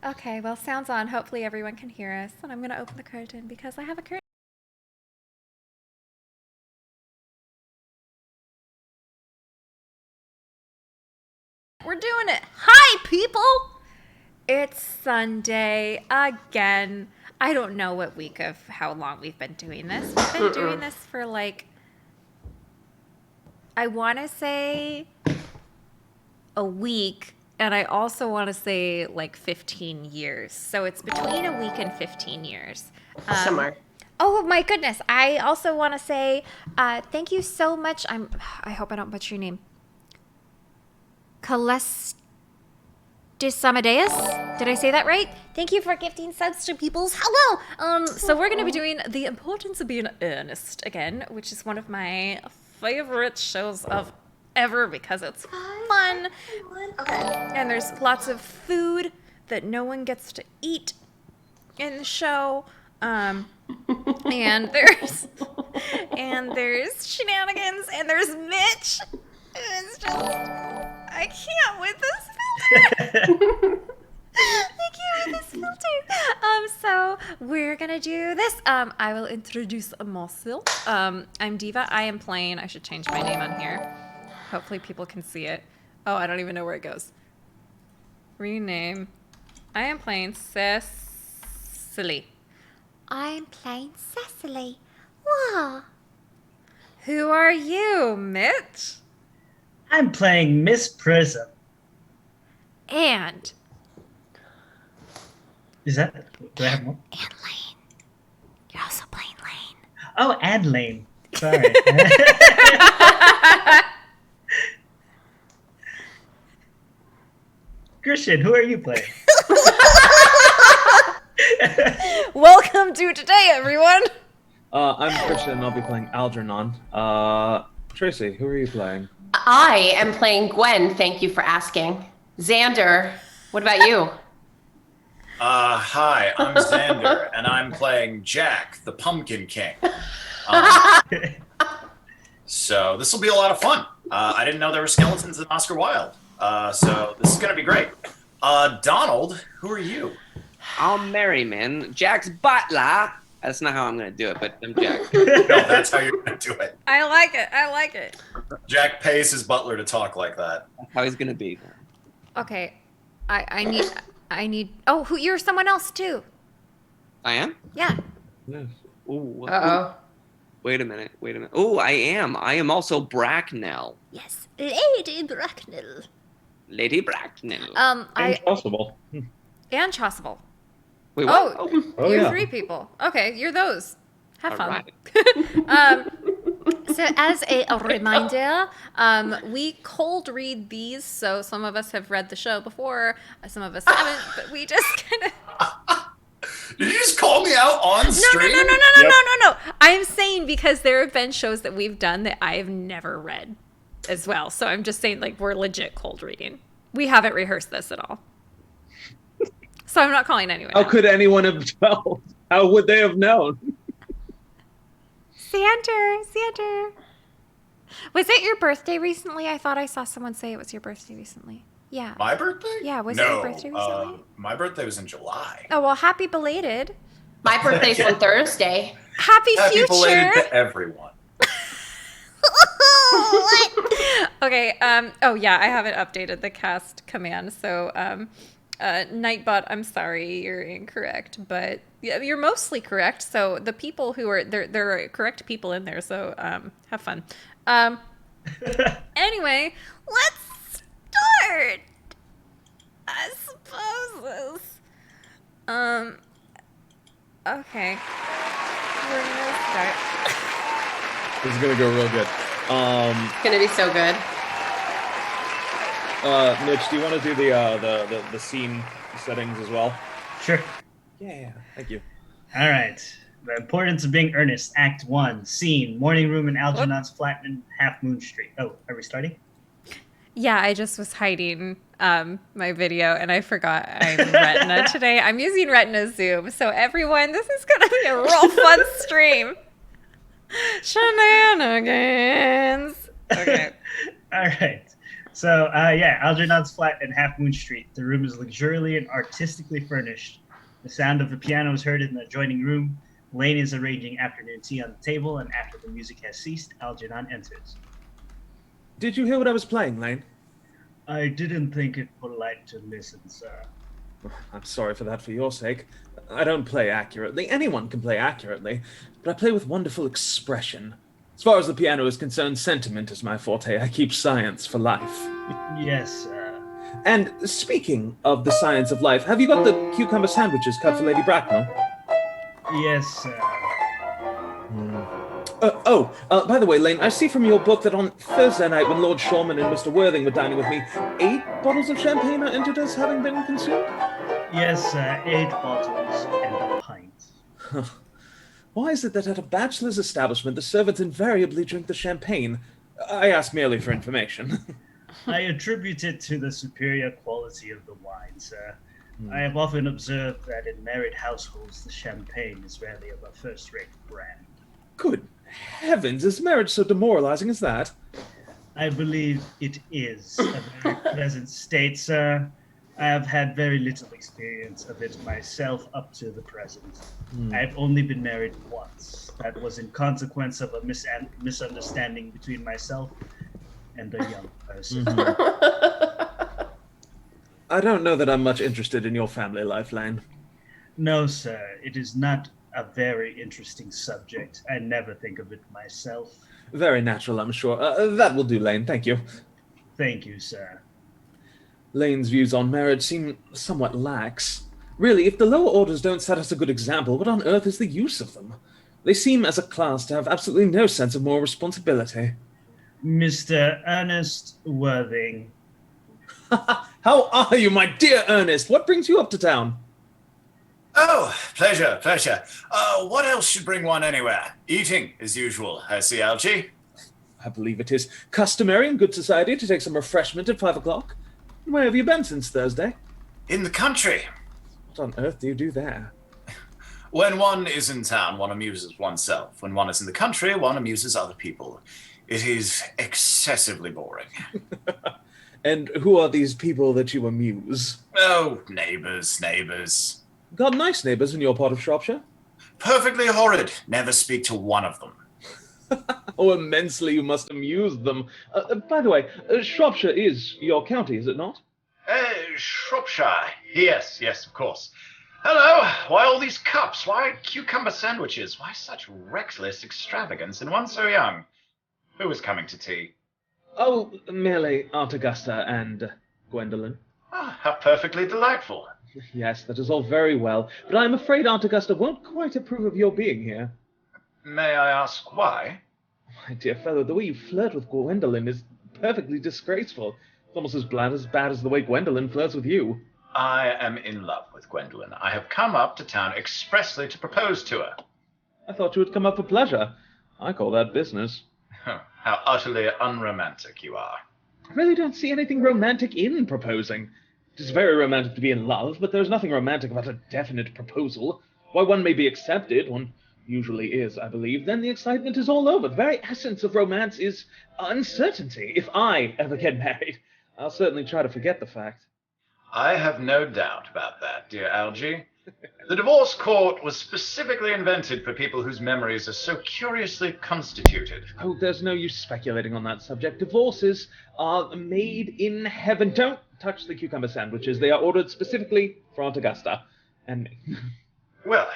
Okay, well, sound's on. Hopefully everyone can hear us. And I'm going to open the curtain because I have a curtain. We're doing it. Hi, people! It's Sunday again. I don't know what week of how long we've been doing this. We've been doing this for I want to say a week, and I also want to say 15 years. So it's between a week and 15 years. Somewhere. Oh my goodness. I also want to say thank you so much. I hope I don't butcher your name. Celestis Amadeus? Did I say that right? Thank you for gifting subs to people's hello. So we're going to be doing The Importance of Being Earnest again, which is one of my favorite shows of ever because it's fun. Okay. And there's lots of food that no one gets to eat in the show. And there's shenanigans, and there's Mitch. It's just, I can't with this filter. I can't with this filter. So we're gonna do this. I will introduce myself. I'm Deva. I am playing. I should change my name on here. Hopefully people can see it. Oh, I don't even know where it goes. Rename. I am playing Cecily. I'm playing Cecily. Wow. Who are you, Mitch? I'm playing Miss Prism. And Is that? Do I have more? And Lane. You're also playing Lane. Oh, and Lane. Sorry. Christian, who are you playing? Welcome to today, everyone. I'm Christian, and I'll be playing Algernon. Tracey, who are you playing? I am playing Gwen. Thank you for asking. Xander, what about you? Hi, I'm Xander, and I'm playing Jack, the Pumpkin King. So this will be a lot of fun. I didn't know there were skeletons in Oscar Wilde, so this is going to be great. Donald, who are you? I'm Merriman, Jack's butler. That's not how I'm going to do it, but I'm Jack. No, that's how you're going to do it. I like it. I like it. Jack pays his butler to talk like that. That's how he's going to be. Okay. I need. Oh, you're someone else too. I am? Yeah. Yes. Ooh, Uh-oh. Wait a minute. Oh, I am. I am also Bracknell. Yes, Lady Bracknell. Lady Bracknell. Chausible. And Chausible. Wait, what? Oh, you're yeah. 3 people. Okay, you're those. Have fun. Right. So as a reminder, we cold read these, so some of us have read the show before, some of us haven't, but we just kind of... Did you just call me out on stream? No. I'm saying because there have been shows that we've done that I have never read as well. So I'm just saying, we're legit cold reading. We haven't rehearsed this at all. So I'm not calling anyone How out. could anyone have told? How would they have known? Xander. Was it your birthday recently? I thought I saw someone say it was your birthday recently. Yeah. My birthday? Yeah, was it your birthday recently? My birthday was in July. Oh, well, happy belated. My birthday's on Thursday. Happy Happy belated future. to everyone. What? Okay, oh yeah, I haven't updated the cast command, so, Nightbot, I'm sorry, you're incorrect, but yeah, you're mostly correct, so the people who are, there are correct people in there, so, have fun. Anyway, let's start, I suppose. Okay. We're gonna start. This is gonna go real good. It's going to be so good. Mitch, do you want to do the scene settings as well? Sure. Yeah. Thank you. All right. The Importance of Being Earnest, Act 1. Scene, morning room in Algernon's flat in Half Moon Street. Oh, are we starting? Yeah, I just was hiding my video, and I forgot I'm Retina today. I'm using Retina Zoom, so everyone, this is going to be a real fun stream. Shenanigans. Okay. All right. Algernon's flat in Half Moon Street. The room is luxuriantly and artistically furnished. The sound of the piano is heard in the adjoining room. Lane is arranging afternoon tea on the table, and after the music has ceased, Algernon enters. Did you hear what I was playing, Lane? I didn't think it polite to listen, sir. I'm sorry for that for your sake. I don't play accurately. Anyone can play accurately, but I play with wonderful expression. As far as the piano is concerned, sentiment is my forte. I keep science for life. Yes, sir. And speaking of the science of life, have you got the cucumber sandwiches cut for Lady Bracknell? Yes, sir. By the way, Lane, I see from your book that on Thursday night when Lord Shorman and Mr. Worthing were dining with me, 8 bottles of champagne are entered as having been consumed? Yes, sir. 8 bottles and a pint. Why is it that at a bachelor's establishment the servants invariably drink the champagne? I ask merely for information. I attribute it to the superior quality of the wine, sir. I have often observed that in married households the champagne is rarely of a first-rate brand. Good heavens, is marriage so demoralizing as that? I believe it is a very pleasant state, sir. I have had very little experience of it myself up to the present. I've only been married once. That was in consequence of a misunderstanding between myself and a young person. I don't know that I'm much interested in your family life, Lane. No, sir. It is not a very interesting subject. I never think of it myself. Very natural, I'm sure. That will do, Lane. Thank you. Thank you, sir. Lane's views on marriage seem somewhat lax. Really, if the lower orders don't set us a good example, what on earth is the use of them? They seem, as a class, to have absolutely no sense of moral responsibility. Mr. Ernest Worthing. How are you, my dear Ernest? What brings you up to town? Oh, pleasure. What else should bring one anywhere? Eating, as usual, I see, Algie. I believe it is customary in good society to take some refreshment at 5 o'clock. Where have you been since Thursday? In the country. What on earth do you do there? When one is in town, one amuses oneself. When one is in the country, one amuses other people. It is excessively boring. And who are these people that you amuse? Oh, neighbours. Got nice neighbours in your part of Shropshire? Perfectly horrid. Never speak to one of them. Oh, immensely you must amuse them. By the way, Shropshire is your county, is it not? Shropshire. Yes, of course. Hello. Why all these cups? Why cucumber sandwiches? Why such reckless extravagance in one so young? Who is coming to tea? Oh, merely Aunt Augusta and Gwendolen. Ah, how perfectly delightful. Yes, that is all very well, but I'm afraid Aunt Augusta won't quite approve of your being here. May I ask why? My dear fellow, the way you flirt with Gwendolen is perfectly disgraceful. It's almost as bad as the way Gwendolen flirts with you. I am in love with Gwendolen. I have come up to town expressly to propose to her. I thought you had come up for pleasure. I call that business. How utterly unromantic you are. I really don't see anything romantic in proposing. It is very romantic to be in love, but there's nothing romantic about a definite proposal. Why, one may be accepted, one usually is, I believe, then the excitement is all over. The very essence of romance is uncertainty. If I ever get married, I'll certainly try to forget the fact. I have no doubt about that, dear Algie. The divorce court was specifically invented for people whose memories are so curiously constituted. Oh, there's no use speculating on that subject. Divorces are made in heaven. Don't touch the cucumber sandwiches. They are ordered specifically for Aunt Augusta and me. Well,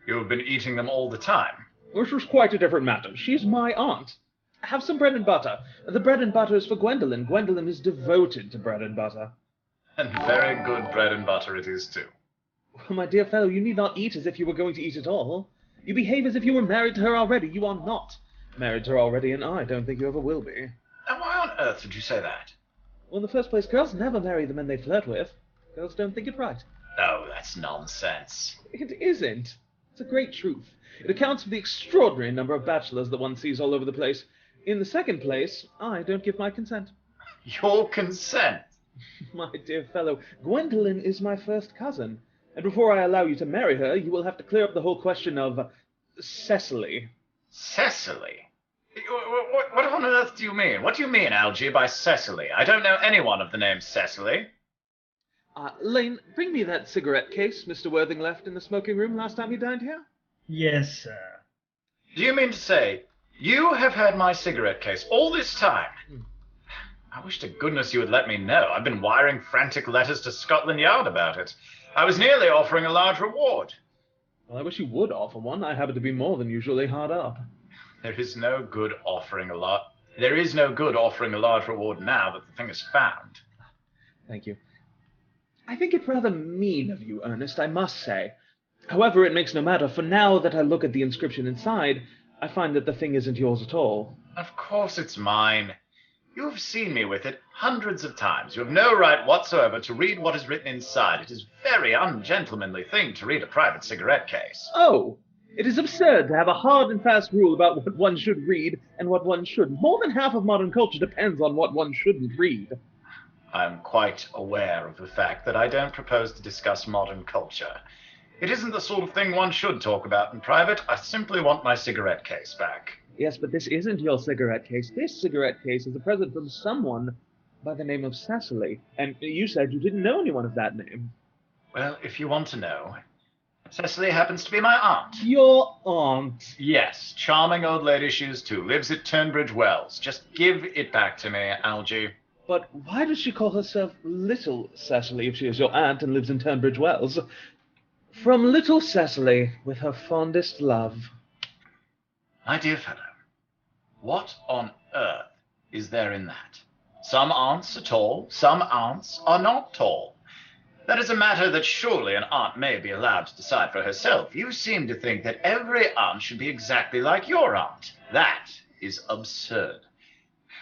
you have been eating them all the time. Which was quite a different matter. She's my aunt. Have some bread and butter. The bread and butter is for Gwendolen. Gwendolen is devoted to bread and butter. And very good bread and butter it is, too. Well, my dear fellow, you need not eat as if you were going to eat at all. You behave as if you were married to her already. You are not married to her already, and I don't think you ever will be. And why on earth did you say that? Well, in the first place, girls never marry the men they flirt with. Girls don't think it right. No, that's nonsense. It isn't. It's a great truth. It accounts for the extraordinary number of bachelors that one sees all over the place. In the second place, I don't give my consent. Your consent? My dear fellow, Gwendolen is my first cousin. And before I allow you to marry her, you will have to clear up the whole question of Cecily. Cecily? What on earth do you mean? What do you mean, Algie, by Cecily? I don't know anyone of the name Cecily. Lane, bring me that cigarette case Mr. Worthing left in the smoking room last time he dined here. Yes, sir. Do you mean to say you have had my cigarette case all this time? I wish to goodness you had let me know. I've been wiring frantic letters to Scotland Yard about it. I was nearly offering a large reward. Well, I wish you would offer one. I happen to be more than usually hard up. There is no good offering a large reward now that the thing is found. Thank you. I think it rather mean of you, Ernest, I must say. However, it makes no matter, for now that I look at the inscription inside, I find that the thing isn't yours at all. Of course it's mine. You have seen me with it hundreds of times. You have no right whatsoever to read what is written inside. It is a very ungentlemanly thing to read a private cigarette case. Oh, it is absurd to have a hard and fast rule about what one should read and what one shouldn't. More than half of modern culture depends on what one shouldn't read. I'm quite aware of the fact that I don't propose to discuss modern culture. It isn't the sort of thing one should talk about in private. I simply want my cigarette case back. Yes, but this isn't your cigarette case. This cigarette case is a present from someone by the name of Cecily. And you said you didn't know anyone of that name. Well, if you want to know, Cecily happens to be my aunt. Your aunt? Yes, charming old lady she is too. Lives at Turnbridge Wells. Just give it back to me, Algie. But why does she call herself Little Cecily if she is your aunt and lives in Turnbridge Wells? From Little Cecily, with her fondest love. My dear fellow, what on earth is there in that? Some aunts are tall, some aunts are not tall. That is a matter that surely an aunt may be allowed to decide for herself. You seem to think that every aunt should be exactly like your aunt. That is absurd.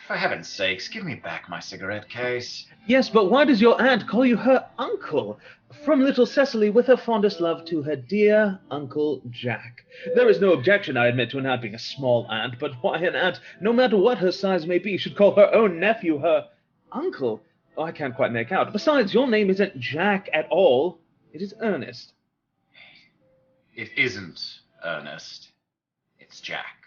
For heaven's sakes, give me back my cigarette case. Yes, but why does your aunt call you her uncle? From Little Cecily, with her fondest love to her dear Uncle Jack. There is no objection, I admit, to an aunt being a small aunt, but why an aunt, no matter what her size may be, should call her own nephew her uncle? Oh, I can't quite make out. Besides, your name isn't Jack at all. It is Ernest. It isn't Ernest. It's Jack.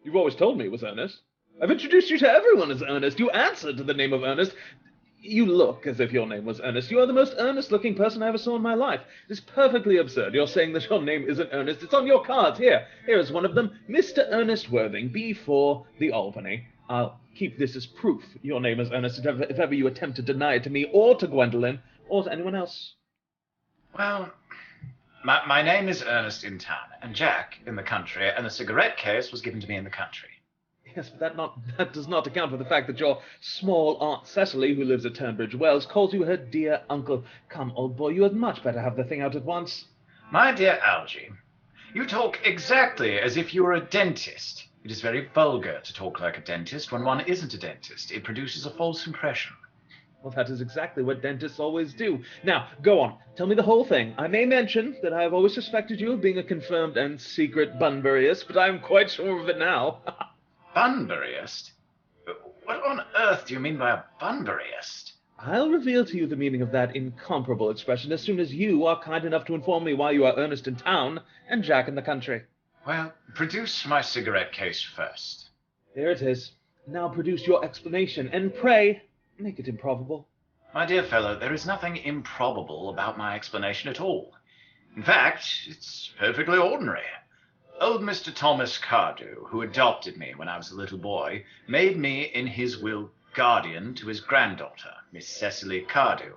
You've always told me it was Ernest. I've introduced you to everyone as Ernest. You answer to the name of Ernest. You look as if your name was Ernest. You are the most earnest-looking person I ever saw in my life. It is perfectly absurd. You're saying that your name isn't Ernest. It's on your cards. Here is one of them. Mr. Ernest Worthing, B4, the Albany. I'll keep this as proof your name is Ernest if ever you attempt to deny it to me or to Gwendolen or to anyone else. Well, my name is Ernest in town, and Jack in the country, and the cigarette case was given to me in the country. Yes, but that does not account for the fact that your small Aunt Cecily, who lives at Turnbridge Wells, calls you her dear uncle. Come, old boy, you had much better have the thing out at once. My dear Algie, you talk exactly as if you were a dentist. It is very vulgar to talk like a dentist when one isn't a dentist. It produces a false impression. Well, that is exactly what dentists always do. Now, go on. Tell me the whole thing. I may mention that I have always suspected you of being a confirmed and secret Bunburyist, but I am quite sure of it now. Bunburyist? What on earth do you mean by a Bunburyist? I'll reveal to you the meaning of that incomparable expression as soon as you are kind enough to inform me why you are Ernest in town and Jack in the country. Well, produce my cigarette case first. Here it is. Now produce your explanation, and pray, make it improbable. My dear fellow, there is nothing improbable about my explanation at all. In fact, it's perfectly ordinary. Old Mr. Thomas Cardew, who adopted me when I was a little boy, made me, in his will, guardian to his granddaughter, Miss Cecily Cardew.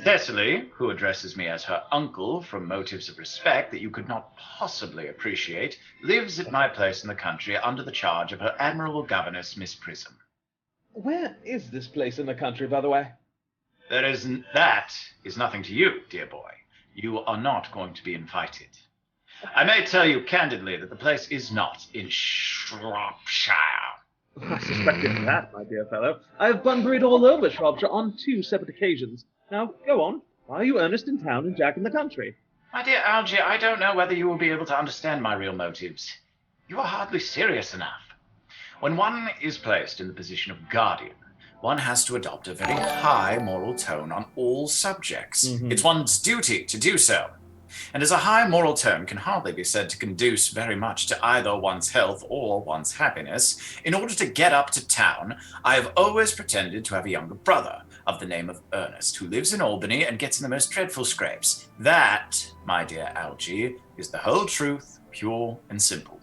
Cecily, who addresses me as her uncle from motives of respect that you could not possibly appreciate, lives at my place in the country under the charge of her admirable governess, Miss Prism. Where is this place in the country, by the way? That is nothing to you, dear boy. You are not going to be invited. I may tell you candidly that the place is not in Shropshire. I suspected that, my dear fellow. I have Bunburied all over Shropshire on 2 separate occasions. Now, go on. Why are you Ernest in town and Jack in the country? My dear Algie, I don't know whether you will be able to understand my real motives. You are hardly serious enough. When one is placed in the position of guardian, one has to adopt a very high moral tone on all subjects. It's one's duty to do so. and as a high moral tone can hardly be said to conduce very much to either one's health or one's happiness, in order to get up to town, I have always pretended to have a younger brother of the name of Earnest, who lives in Albany and gets in the most dreadful scrapes. That, my dear Algie, is the whole truth, pure and simple.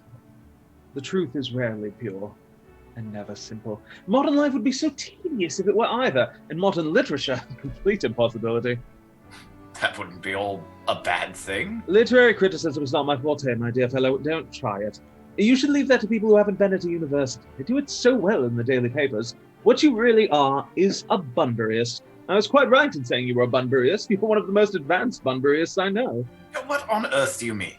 The truth is rarely pure, and never simple. Modern life would be so tedious if it were either, and modern literature, a complete impossibility. That wouldn't be all a bad thing. Literary criticism is not my forte, my dear fellow. Don't try it. You should leave that to people who haven't been at a university. They do it so well in the daily papers. What you really are is a Bunburyist. I was quite right in saying you were a Bunburyist. You're one of the most advanced Bunburyists I know. What on earth do you mean?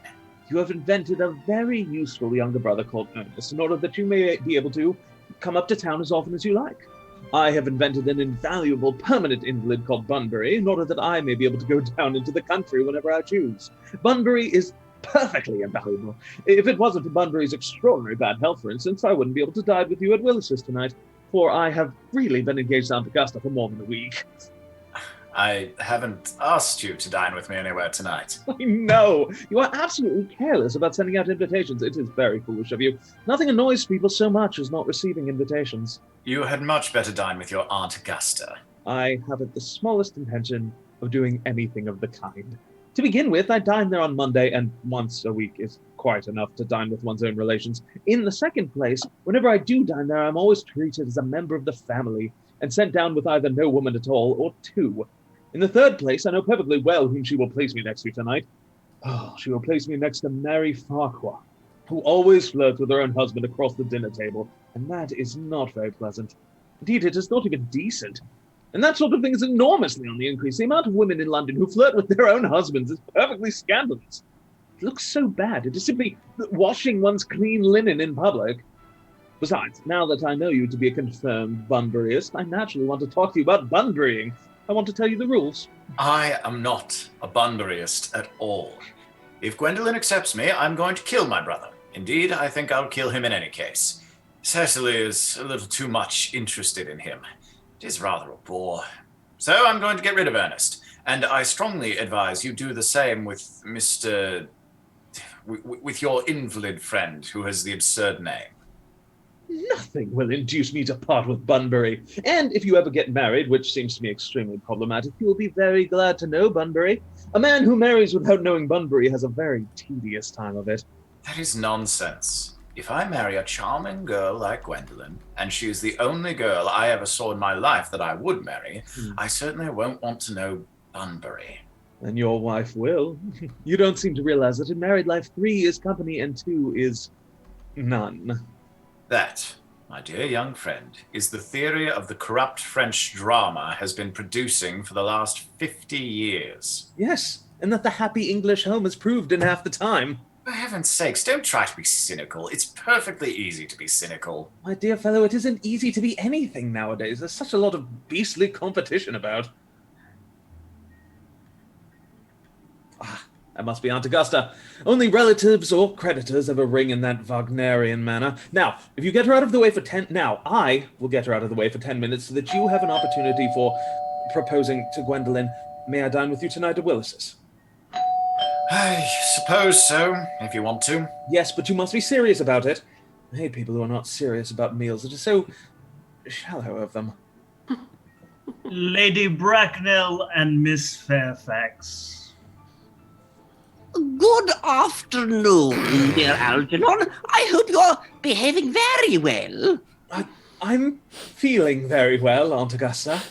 You have invented a very useful younger brother called Earnest in order that you may be able to come up to town as often as you like. I have invented an invaluable permanent invalid called Bunbury in order that I may be able to go down into the country whenever I choose. Bunbury is perfectly invaluable. If it wasn't for Bunbury's extraordinary bad health, for instance, I wouldn't be able to dine with you at Willis's tonight, for I have really been engaged to Aunt Augusta for more than a week. I haven't asked you to dine with me anywhere tonight. I know! You are absolutely careless about sending out invitations. It is very foolish of you. Nothing annoys people so much as not receiving invitations. You had much better dine with your Aunt Augusta. I haven't the smallest intention of doing anything of the kind. To begin with, I dine there on Monday, and once a week is quite enough to dine with one's own relations. In the second place, whenever I do dine there, I'm always treated as a member of the family, and sent down with either no woman at all or two. In the third place, I know perfectly well whom she will place me next to tonight. Oh, she will place me next to Mary Farquhar, who always flirts with her own husband across the dinner table, and that is not very pleasant. Indeed, it is not even decent. And that sort of thing is enormously on the increase. The amount of women in London who flirt with their own husbands is perfectly scandalous. It looks so bad. It is simply washing one's clean linen in public. Besides, now that I know you to be a confirmed Bunburyist, I naturally want to talk to you about Bunburying. I want to tell you the rules. I am not a Bunburyist at all. If Gwendolen accepts me, I'm going to kill my brother. Indeed, I think I'll kill him in any case. Cecily is a little too much interested in him. It is rather a bore. So I'm going to get rid of Earnest. And I strongly advise you do the same with with your invalid friend who has the absurd name. Nothing will induce me to part with Bunbury. And if you ever get married, which seems to me extremely problematic, you will be very glad to know Bunbury. A man who marries without knowing Bunbury has a very tedious time of it. That is nonsense. If I marry a charming girl like Gwendolen, and she is the only girl I ever saw in my life that I would marry, I certainly won't want to know Bunbury. And your wife will. You don't seem to realize that in married life, 3 is company and 2 is none. That, my dear young friend, is the theory of the corrupt French drama has been producing for the last 50 years. Yes, and that the happy English home is proved in half the time. For heaven's sakes, don't try to be cynical. It's perfectly easy to be cynical. My dear fellow, it isn't easy to be anything nowadays. There's such a lot of beastly competition about. That must be Aunt Augusta. Only relatives or creditors ever ring in that Wagnerian manner. Now, if you get her out of the way for I will get her out of the way for 10 minutes so that you have an opportunity for proposing to Gwendolen. May I dine with you tonight at Willis's? I suppose so, if you want to. Yes, but you must be serious about it. I hate people who are not serious about meals. It is so shallow of them. Lady Bracknell and Miss Fairfax. Good afternoon, dear Algernon. I hope you're behaving very well. I'm feeling very well, Aunt Augusta.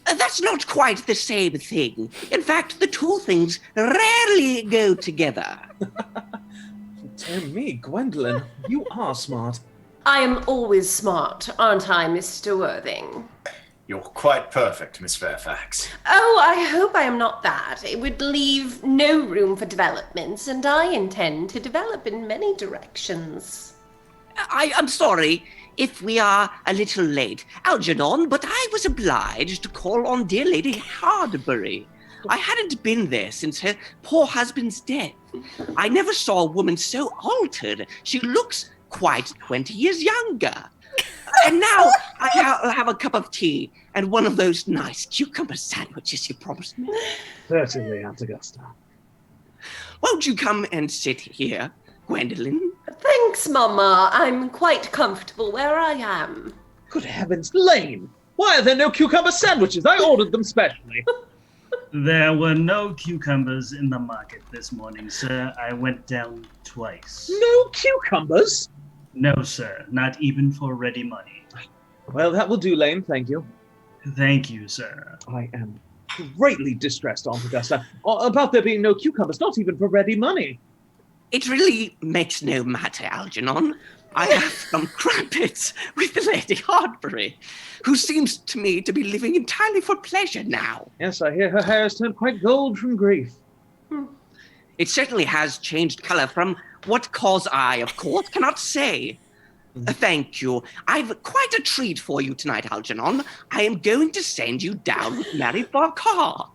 That's not quite the same thing. In fact, the two things rarely go together. Dear me, Gwendolen, you are smart. I am always smart, aren't I, Mr. Worthing? You're quite perfect, Miss Fairfax. Oh, I hope I am not that. It would leave no room for developments, and I intend to develop in many directions. I'm sorry if we are a little late, Algernon, but I was obliged to call on dear Lady Hardbury. I hadn't been there since her poor husband's death. I never saw a woman so altered. She looks quite 20 years younger. And now I'll have a cup of tea and one of those nice cucumber sandwiches you promised me. Certainly, Aunt Augusta. Won't you come and sit here, Gwendolen? Thanks, Mama. I'm quite comfortable where I am. Good heavens, Lane! Why are there no cucumber sandwiches? I ordered them specially. There were no cucumbers in the market this morning, sir. I went down twice. No cucumbers? No, sir. Not even for ready money. Well, that will do, Lane. Thank you. Thank you, sir. I am greatly distressed, Aunt Augusta, about there being no cucumbers, not even for ready money. It really makes no matter, Algernon. I have some crumpets with the Lady Hardbury, who seems to me to be living entirely for pleasure now. Yes, I hear her hair has turned quite gold from grief. It certainly has changed colour from what cause I, of course, cannot say. Thank you. I've quite a treat for you tonight, Algernon. I am going to send you down with Mary Barcar.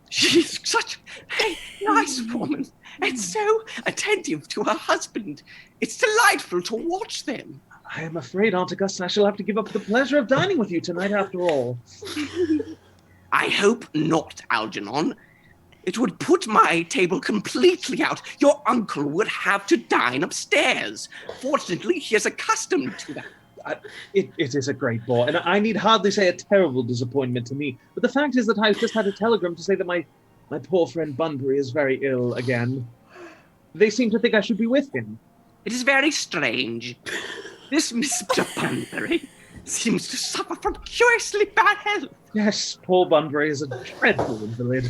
She's such a nice woman and so attentive to her husband. It's delightful to watch them. I am afraid, Aunt Augusta, I shall have to give up the pleasure of dining with you tonight after all. I hope not, Algernon. It would put my table completely out. Your uncle would have to dine upstairs. Fortunately, he is accustomed to that. It is a great bore, and I need hardly say a terrible disappointment to me. But the fact is that I've just had a telegram to say that my poor friend Bunbury is very ill again. They seem to think I should be with him. It is very strange. This Mr. Bunbury seems to suffer from curiously bad health. Yes, poor Bunbury is a dreadful invalid.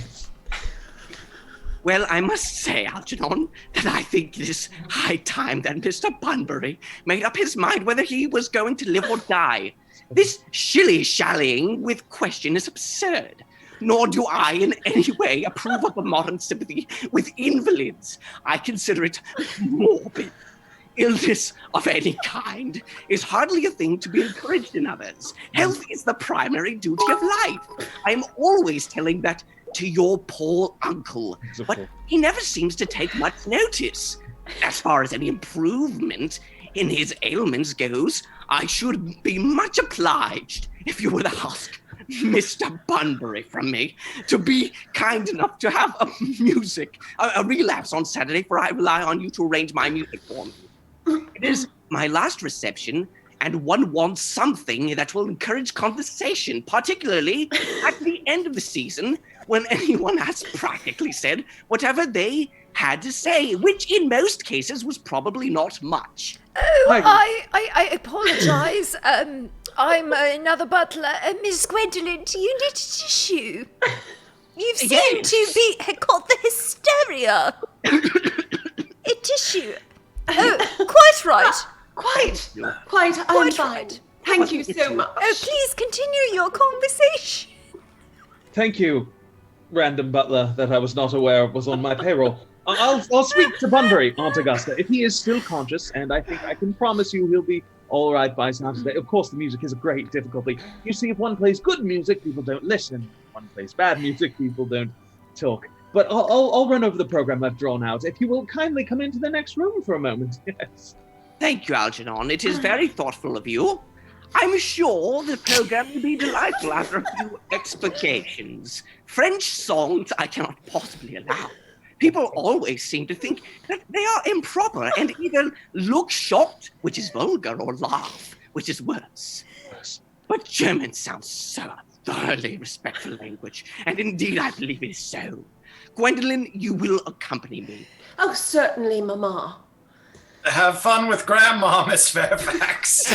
Well, I must say, Algernon, that I think it is high time that Mr. Bunbury made up his mind whether he was going to live or die. This shilly-shallying with question is absurd. Nor do I in any way approve of a modern sympathy with invalids. I consider it morbid. Illness of any kind is hardly a thing to be encouraged in others. Health is the primary duty of life. I am always telling that to your poor uncle, but he never seems to take much notice. As far as any improvement in his ailments goes, I should be much obliged if you would ask Mr. Bunbury from me to be kind enough to have a relapse on Saturday, for I rely on you to arrange my music for me. It is my last reception, and one wants something that will encourage conversation, particularly at the end of the season, when anyone has practically said whatever they had to say, which in most cases was probably not much. Oh, I apologise. I'm another butler. Miss Gwendolen, do you need a tissue? You seem to be got the hysteria. A tissue. Oh, quite right. Quite. I'm fine. Thank you so much. Oh, please continue your conversation. Thank you, random butler that I was not aware was on my payroll. I'll speak to Bunbury, Aunt Augusta, if he is still conscious, and I think I can promise you he'll be all right by Saturday. Of course, the music is a great difficulty. You see, if one plays good music, people don't listen. If one plays bad music, people don't talk. But I'll run over the program I've drawn out. If you will kindly come into the next room for a moment. Yes. Thank you, Algernon. It is very thoughtful of you. I'm sure the program will be delightful after a few explications. French songs I cannot possibly allow. People always seem to think that they are improper and either look shocked, which is vulgar, or laugh, which is worse. But German sounds so thoroughly respectful language, and indeed I believe it is so. Gwendolen, you will accompany me. Oh, certainly, Mama. Have fun with Grandma, Miss Fairfax.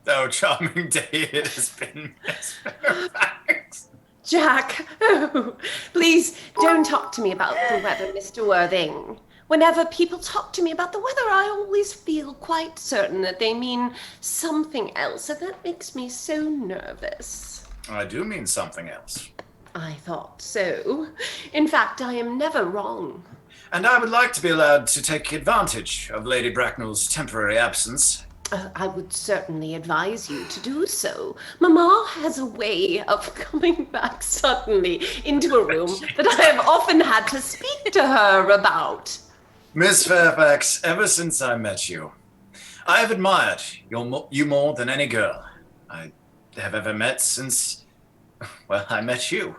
Oh, charming day it has been, Miss Fairfax. Jack, oh, please don't talk to me about the weather, Mr. Worthing. Whenever people talk to me about the weather, I always feel quite certain that they mean something else, and that makes me so nervous. I do mean something else. I thought so. In fact, I am never wrong. And I would like to be allowed to take advantage of Lady Bracknell's temporary absence. I would certainly advise you to do so. Mama has a way of coming back suddenly into a room that I have often had to speak to her about. Miss Fairfax, ever since I met you, I have admired you more than any girl. I have ever met since, well, I met you.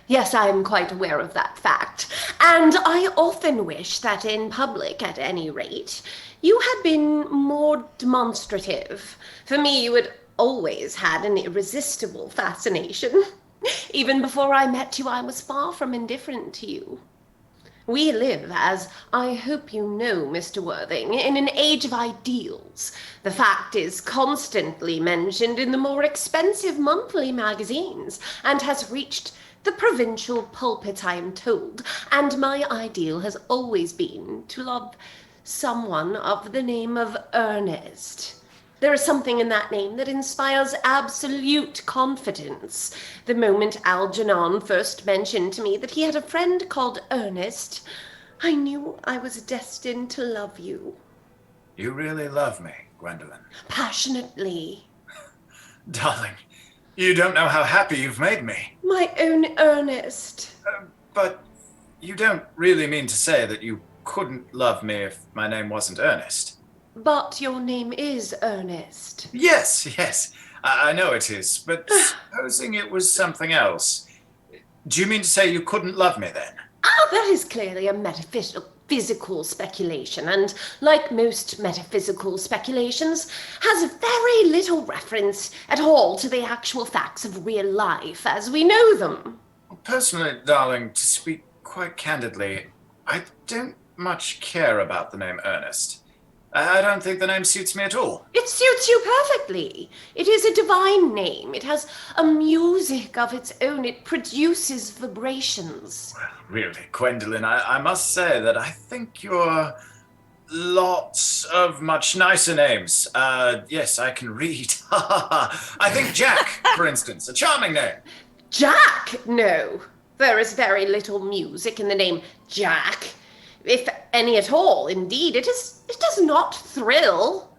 Yes, I am quite aware of that fact. And I often wish that in public, at any rate, you had been more demonstrative. For me, you had always had an irresistible fascination. Even before I met you, I was far from indifferent to you. We live, as I hope you know, Mr. Worthing, in an age of ideals. The fact is constantly mentioned in the more expensive monthly magazines, and has reached the provincial pulpit, I am told, and my ideal has always been to love someone of the name of Earnest. There is something in that name that inspires absolute confidence. The moment Algernon first mentioned to me that he had a friend called Ernest, I knew I was destined to love you. You really love me, Gwendolen. Passionately. Darling, you don't know how happy you've made me. My own Ernest. But you don't really mean to say that you couldn't love me if my name wasn't Ernest. But your name is Ernest. Yes, I know it is, but supposing it was something else. Do you mean to say you couldn't love me then? That is clearly a metaphysical speculation, and like most metaphysical speculations, has very little reference at all to the actual facts of real life as we know them. Personally, darling, to speak quite candidly, I don't much care about the name Ernest. I don't think the name suits me at all. It suits you perfectly. It is a divine name. It has a music of its own. It produces vibrations. Well, really, Gwendolen, I must say that I think you're lots of much nicer names. Yes, I can read. I think Jack, for instance, a charming name. Jack? No. There is very little music in the name Jack. If any at all, indeed. It does not thrill.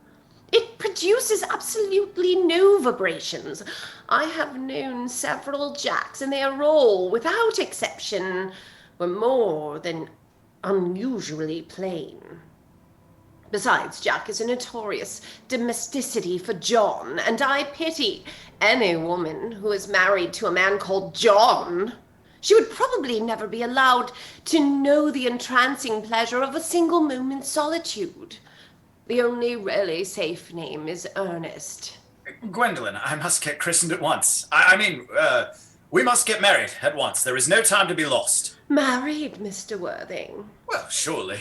It produces absolutely no vibrations. I have known several Jacks, and they are all, without exception, were more than unusually plain. Besides, Jack is a notorious domesticity for John, and I pity any woman who is married to a man called John. She would probably never be allowed to know the entrancing pleasure of a single moment's solitude. The only really safe name is Ernest. Gwendolen, I must get christened at once. We must get married at once. There is no time to be lost. Married, Mr. Worthing? Well, surely.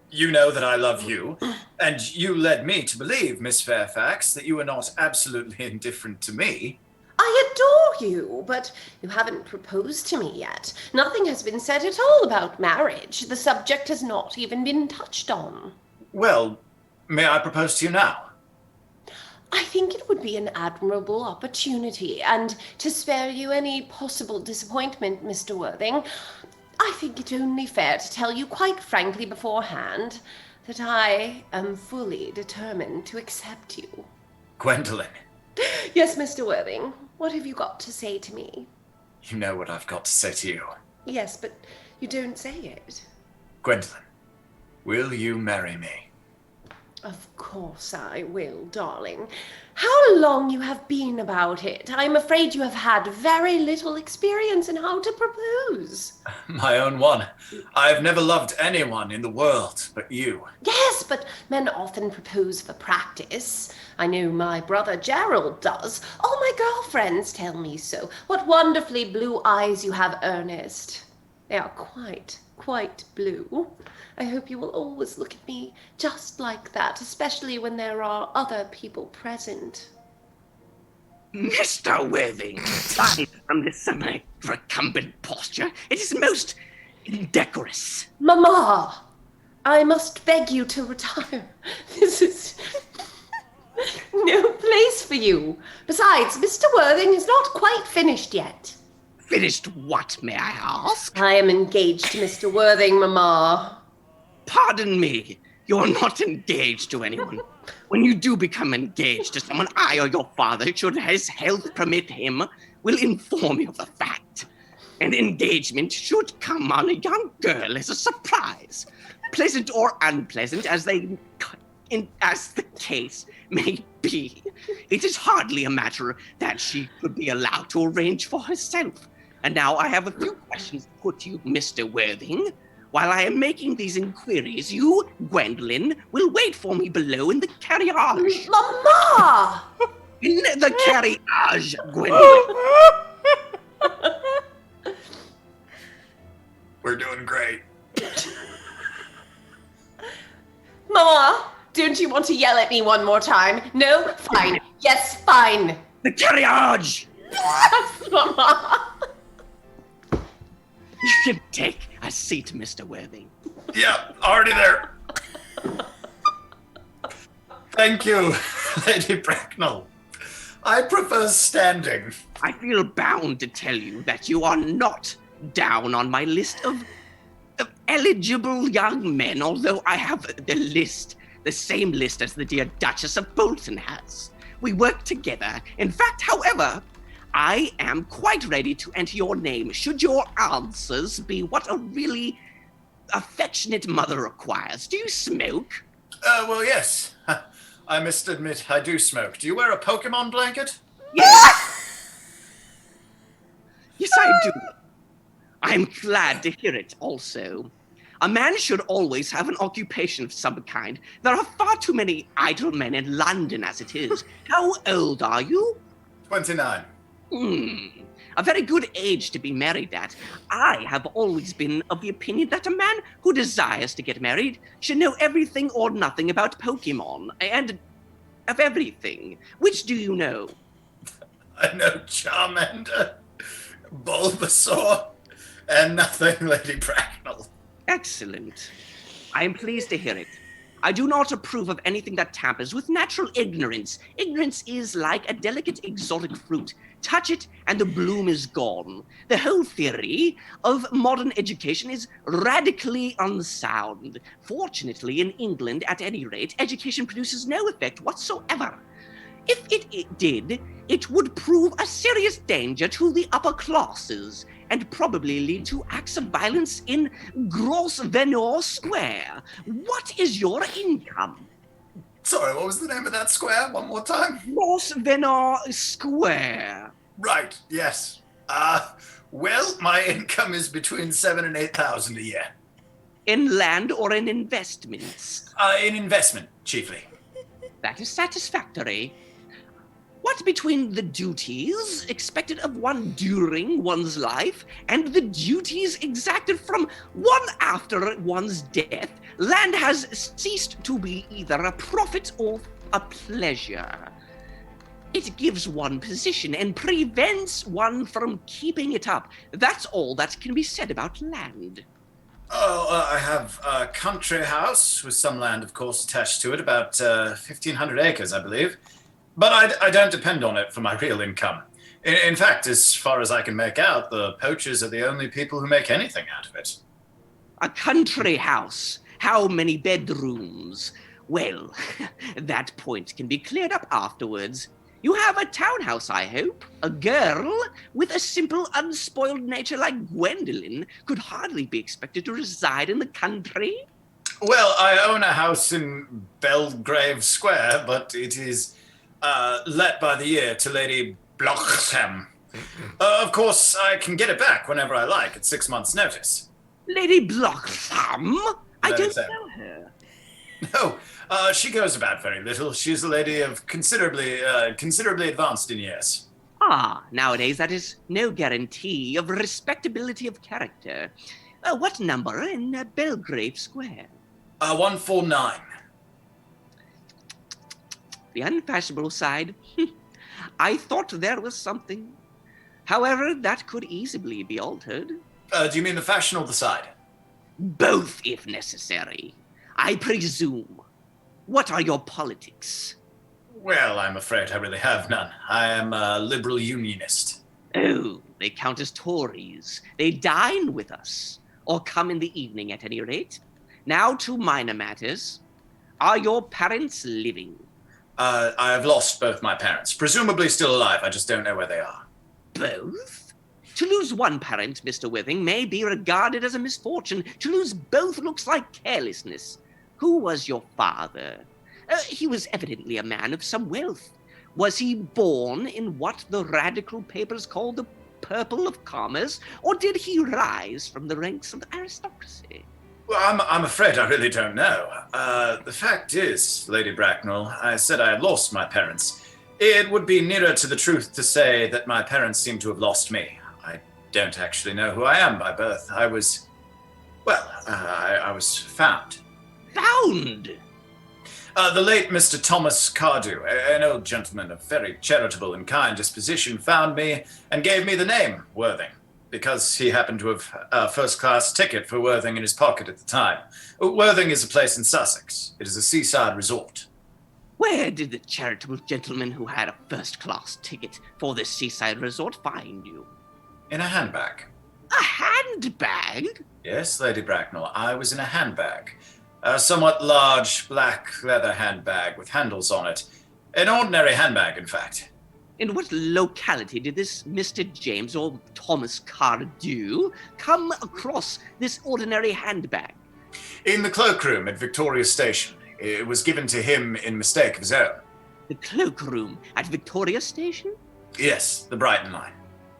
You know that I love you, and you led me to believe, Miss Fairfax, that you were not absolutely indifferent to me. I adore you, but you haven't proposed to me yet. Nothing has been said at all about marriage. The subject has not even been touched on. Well, may I propose to you now? I think it would be an admirable opportunity, and to spare you any possible disappointment, Mr. Worthing, I think it only fair to tell you quite frankly beforehand that I am fully determined to accept you. Gwendolen. Yes, Mr. Worthing, what have you got to say to me? You know what I've got to say to you. Yes, but you don't say it. Gwendolen, will you marry me? Of course I will, darling. How long you have been about it. I'm afraid you have had very little experience in how to propose. My own one. I've never loved anyone in the world but you. Yes, but men often propose for practice. I know my brother Gerald does. All my girlfriends tell me so. What wonderfully blue eyes you have, Ernest. They are quite blue. I hope you will always look at me just like that, especially when there are other people present. Mr. Worthing, aside from this recumbent posture, it is most indecorous. Mamma, I must beg you to retire. This is no place for you. Besides, Mr. Worthing is not quite finished yet. Finished what, may I ask? I am engaged to Mr. Worthing, Mamma. Pardon me, you're not engaged to anyone. When you do become engaged to someone, I or your father, should his health permit him, will inform you of the fact. An engagement should come on a young girl as a surprise, pleasant or unpleasant as they as the case may be, it is hardly a matter that she could be allowed to arrange for herself. And now I have a few questions to put to you, Mr. Worthing. While I am making these inquiries, you, Gwendolen, will wait for me below in the carriage. Mama! In the carriage, Gwendolen. We're doing great. Mama, don't you want to yell at me one more time? No? Fine. Yes, fine. The carriage! Yes, Mama. You should take a seat, Mr. Worthing. Yeah, already there. Thank you, Lady Bracknell. I prefer standing. I feel bound to tell you that you are not down on my list of eligible young men, although I have the same list as the dear Duchess of Bolton has. We work together. In fact, however, I am quite ready to enter your name should your answers be what a really affectionate mother requires. Do you smoke? Well, yes. I must admit, I do smoke. Do you wear a Pokemon blanket? Yes! Yes, I do. I'm glad to hear it also. A man should always have an occupation of some kind. There are far too many idle men in London as it is. How old are you? 29. A very good age to be married at. I have always been of the opinion that a man who desires to get married should know everything or nothing about Pokemon, and of everything. Which do you know? I know Charmander, Bulbasaur, and nothing, Lady Bracknell. Excellent. I am pleased to hear it. I do not approve of anything that tampers with natural ignorance. Ignorance is like a delicate exotic fruit. Touch it and the bloom is gone. The whole theory of modern education is radically unsound. Fortunately, in England, at any rate, education produces no effect whatsoever. If it did, it would prove a serious danger to the upper classes and probably lead to acts of violence in Grosvenor Square. What is your income? Sorry, what was the name of that square? One more time? Grosvenor Square. Right, yes. Well, my income is between 7,000 and 8,000 a year. In land or in investments? In investment, chiefly. That is satisfactory. What between the duties expected of one during one's life and the duties exacted from one after one's death, land has ceased to be either a profit or a pleasure. It gives one position and prevents one from keeping it up. That's all that can be said about land. Oh, I have a country house with some land, of course, attached to it, about 1,500 acres, I believe. But I don't depend on it for my real income. In fact, as far as I can make out, the poachers are the only people who make anything out of it. A country house. How many bedrooms? Well, that point can be cleared up afterwards. You have a townhouse, I hope. A girl with a simple, unspoiled nature like Gwendolen could hardly be expected to reside in the country. Well, I own a house in Belgrave Square, but it is let by the year to Lady Blochham. Of course, I can get it back whenever I like at 6 months' notice. Lady Blochham? I don't so. know her. No, she goes about very little. She's a lady of considerably advanced in years. Ah, nowadays that is no guarantee of respectability of character. What number in Belgrave Square? 149. The unfashionable side. I thought there was something. However, that could easily be altered. Do you mean the fashion or the side? Both, if necessary. I presume. What are your politics? Well, I'm afraid I really have none. I am a liberal unionist. Oh, they count as Tories. They dine with us. Or come in the evening, at any rate. Now to minor matters. Are your parents living? I have lost both my parents. Presumably still alive, I just don't know where they are. Both? To lose one parent, Mr. Worthing, may be regarded as a misfortune. To lose both looks like carelessness. Who was your father? He was evidently a man of some wealth. Was he born in what the radical papers call the purple of commerce, or did he rise from the ranks of the aristocracy? Well, I'm afraid I really don't know. The fact is, Lady Bracknell, I said I had lost my parents. It would be nearer to the truth to say that my parents seem to have lost me. I don't actually know who I am by birth. I was found. Found? The late Mr. Thomas Cardew, an old gentleman of very charitable and kind disposition, found me and gave me the name Worthing, because he happened to have a first-class ticket for Worthing in his pocket at the time. Worthing is a place in Sussex. It is a seaside resort. Where did the charitable gentleman who had a first-class ticket for this seaside resort find you? In a handbag. A handbag? Yes, Lady Bracknell, I was in a handbag. A somewhat large black leather handbag with handles on it. An ordinary handbag, in fact. In what locality did this Mr. James or Thomas Cardew come across this ordinary handbag? In the cloakroom at Victoria Station. It was given to him in mistake of his own. The cloakroom at Victoria Station? Yes, the Brighton line.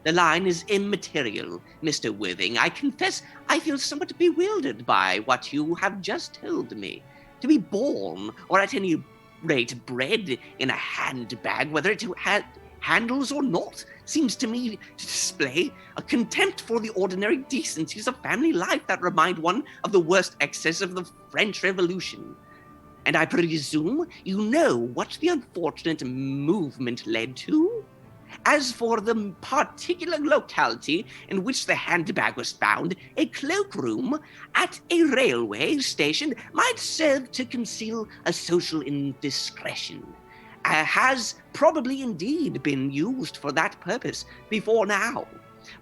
The line is immaterial, Mr. Worthing. I confess I feel somewhat bewildered by what you have just told me. To be born, or at any rate bred, in a handbag, whether it had handles or not, seems to me to display a contempt for the ordinary decencies of family life that remind one of the worst excess of the French Revolution. And I presume you know what the unfortunate movement led to? As for the particular locality in which the handbag was found, a cloakroom at a railway station might serve to conceal a social indiscretion. Has probably indeed been used for that purpose before now.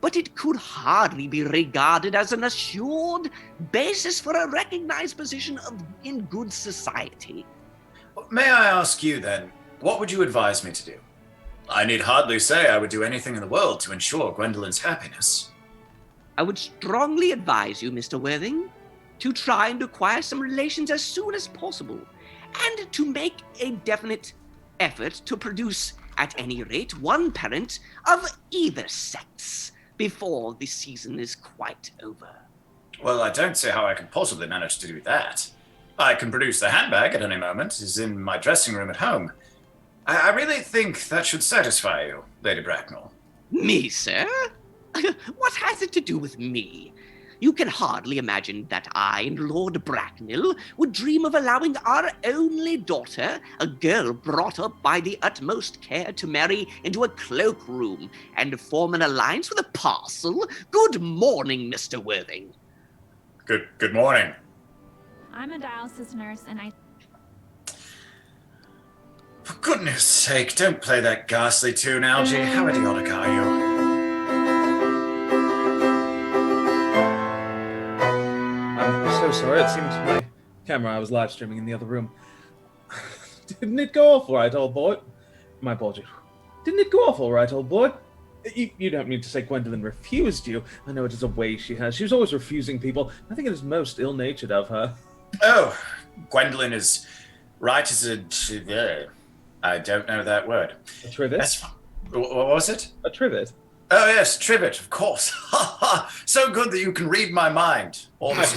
But it could hardly be regarded as an assured basis for a recognized position in good society. May I ask you then, what would you advise me to do? I need hardly say I would do anything in the world to ensure Gwendolen's happiness. I would strongly advise you, Mr. Worthing, to try and acquire some relations as soon as possible, and to make a definite effort to produce, at any rate, one parent of either sex before the season is quite over. Well, I don't see how I could possibly manage to do that. I can produce the handbag at any moment. It's in my dressing room at home. I really think that should satisfy you, Lady Bracknell. Me, sir? What has it to do with me? You can hardly imagine that I and Lord Bracknell would dream of allowing our only daughter, a girl brought up by the utmost care, to marry into a cloakroom and form an alliance with a parcel. Good morning, Mr. Worthing. Good morning. I'm a dialysis nurse, and I... For goodness sake, don't play that ghastly tune, Algie. How idiotic are you? I'm so sorry. It seems my camera I was live streaming in the other room. Didn't it go off all right, old boy? My apologies. Didn't it go off all right, old boy? You don't mean to say Gwendolen refused you. I know it is a way she has. She's always refusing people. I think it is most ill-natured of her. Oh, Gwendolen is right as a... I don't know that word. A trivet? What was it? A trivet? Oh, yes, trivet, of course. So good that you can read my mind. Almost.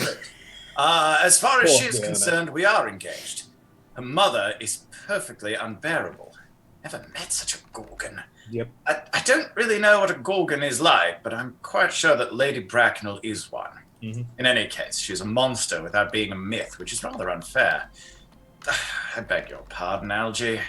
As far as she is concerned, we are engaged. Her mother is perfectly unbearable. Never met such a gorgon. Yep. I don't really know what a gorgon is like, but I'm quite sure that Lady Bracknell is one. Mm-hmm. In any case, she's a monster without being a myth, which is rather unfair. I beg your pardon, Algie.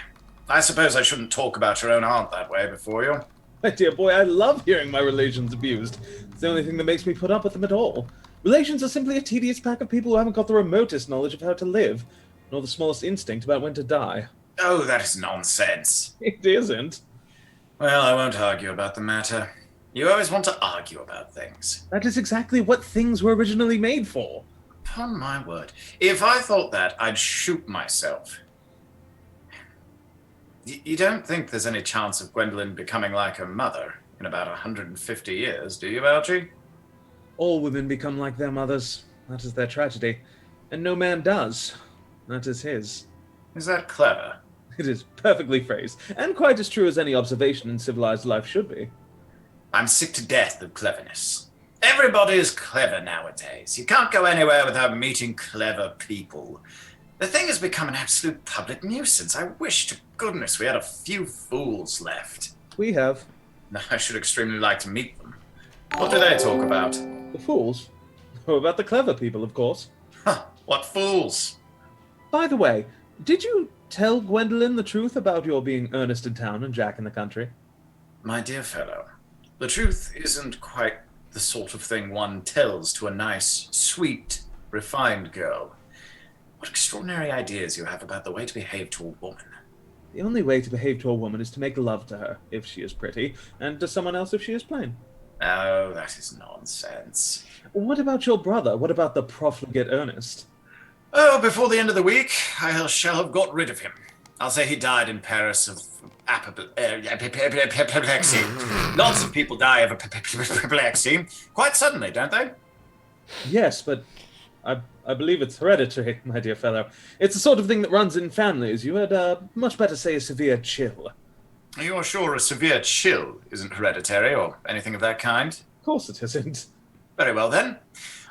I suppose I shouldn't talk about your own aunt that way before you. My dear boy, I love hearing my relations abused. It's the only thing that makes me put up with them at all. Relations are simply a tedious pack of people who haven't got the remotest knowledge of how to live, nor the smallest instinct about when to die. Oh, that is nonsense. It isn't. Well, I won't argue about the matter. You always want to argue about things. That is exactly what things were originally made for. Upon my word. If I thought that, I'd shoot myself. You don't think there's any chance of Gwendolen becoming like her mother in about 150 years, do you, Algie? All women become like their mothers. That is their tragedy. And no man does. That is his. Is that clever? It is perfectly phrased, and quite as true as any observation in civilized life should be. I'm sick to death of cleverness. Everybody is clever nowadays. You can't go anywhere without meeting clever people. The thing has become an absolute public nuisance. I wish to goodness we had a few fools left. We have. I should extremely like to meet them. What do they talk about? The fools? Oh, about the clever people, of course. Huh, what fools? By the way, did you tell Gwendolen the truth about your being Earnest in town and Jack in the country? My dear fellow, the truth isn't quite the sort of thing one tells to a nice, sweet, refined girl. What extraordinary ideas you have about the way to behave to a woman. The only way to behave to a woman is to make love to her, if she is pretty, and to someone else if she is plain. Oh, that is nonsense. What about your brother? What about the profligate Earnest? Oh, before the end of the week, I shall have got rid of him. I'll say he died in Paris of apoplexy. Lots of people die of apoplexy quite suddenly, don't they? Yes, but I believe it's hereditary, my dear fellow. It's the sort of thing that runs in families. You had much better say a severe chill. Are you sure a severe chill isn't hereditary or anything of that kind? Of course it isn't. Very well then.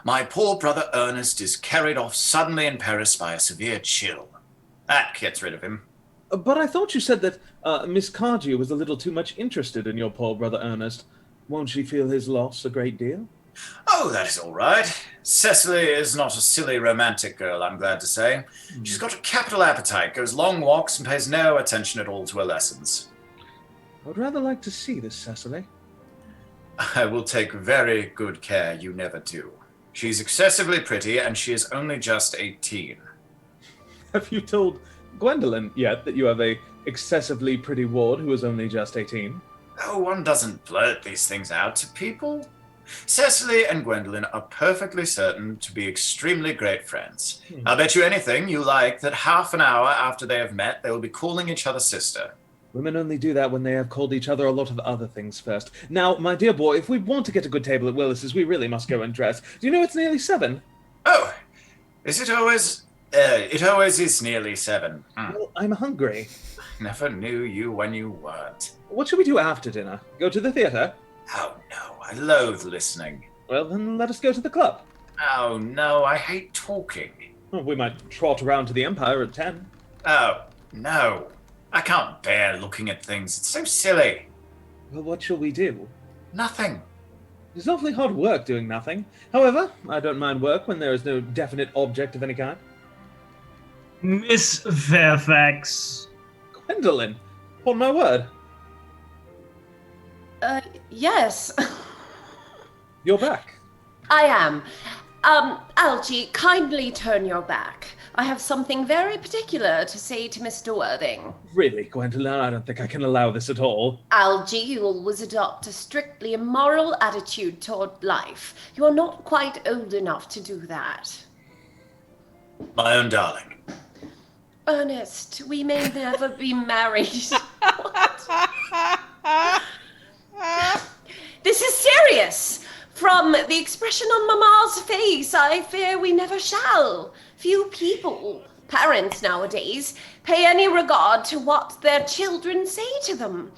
My poor brother Earnest is carried off suddenly in Paris by a severe chill. That gets rid of him. But I thought you said that Miss Cardew was a little too much interested in your poor brother Earnest. Won't she feel his loss a great deal? Oh, that is all right. Cecily is not a silly romantic girl, I'm glad to say. She's got a capital appetite, goes long walks, and pays no attention at all to her lessons. I would rather like to see this, Cecily. I will take very good care you never do. She's excessively pretty, and she is only just 18. Have you told Gwendolen yet that you have a excessively pretty ward who is only just 18? Oh, one doesn't blurt these things out to people. Cecily and Gwendolen are perfectly certain to be extremely great friends. I'll bet you anything you like that half an hour after they have met, they will be calling each other sister. Women only do that when they have called each other a lot of other things first. Now, my dear boy, if we want to get a good table at Willis's, we really must go and dress. Do you know it's nearly 7? Oh, is it always... it always is nearly 7. Well, I'm hungry. Never knew you when you weren't. What shall we do after dinner? Go to the theatre? Oh, no, I loathe listening. Well, then let us go to the club. Oh, no, I hate talking. Well, we might trot around to the Empire at 10. Oh, no. I can't bear looking at things. It's so silly. Well, what shall we do? Nothing. It's awfully hard work doing nothing. However, I don't mind work when there is no definite object of any kind. Miss Fairfax. Gwendolen, upon my word. Yes. You're back. I am. Algie, kindly turn your back. I have something very particular to say to Mr. Worthing. Really, Gwendolen, I don't think I can allow this at all. Algie, you always adopt a strictly immoral attitude toward life. You are not quite old enough to do that. My own darling. Ernest, we may never be married. What? This is serious. From the expression on Mama's face, I fear we never shall. Few people, parents nowadays, pay any regard to what their children say to them.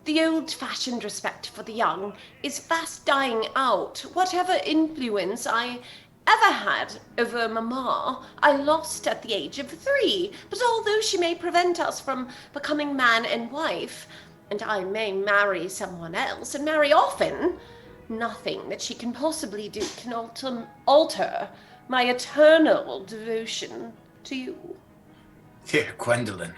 The old-fashioned respect for the young is fast dying out. Whatever influence I ever had over Mama, I lost at the age of 3. But although she may prevent us from becoming man and wife, and I may marry someone else, and marry often, nothing that she can possibly do can alter my eternal devotion to you. Dear Gwendolen.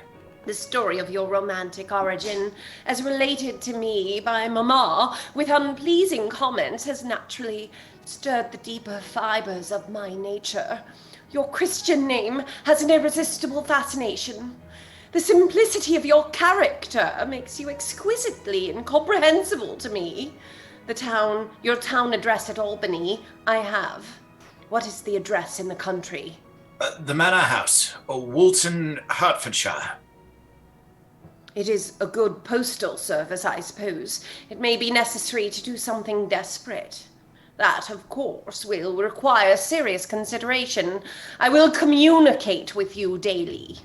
The story of your romantic origin, as related to me by Mama, with unpleasing comments, has naturally stirred the deeper fibers of my nature. Your Christian name has an irresistible fascination. The simplicity of your character makes you exquisitely incomprehensible to me. Your town address at Albany, I have. What is the address in the country? The Manor House, Woolton, Hertfordshire. It is a good postal service, I suppose. It may be necessary to do something desperate. That, of course, will require serious consideration. I will communicate with you daily.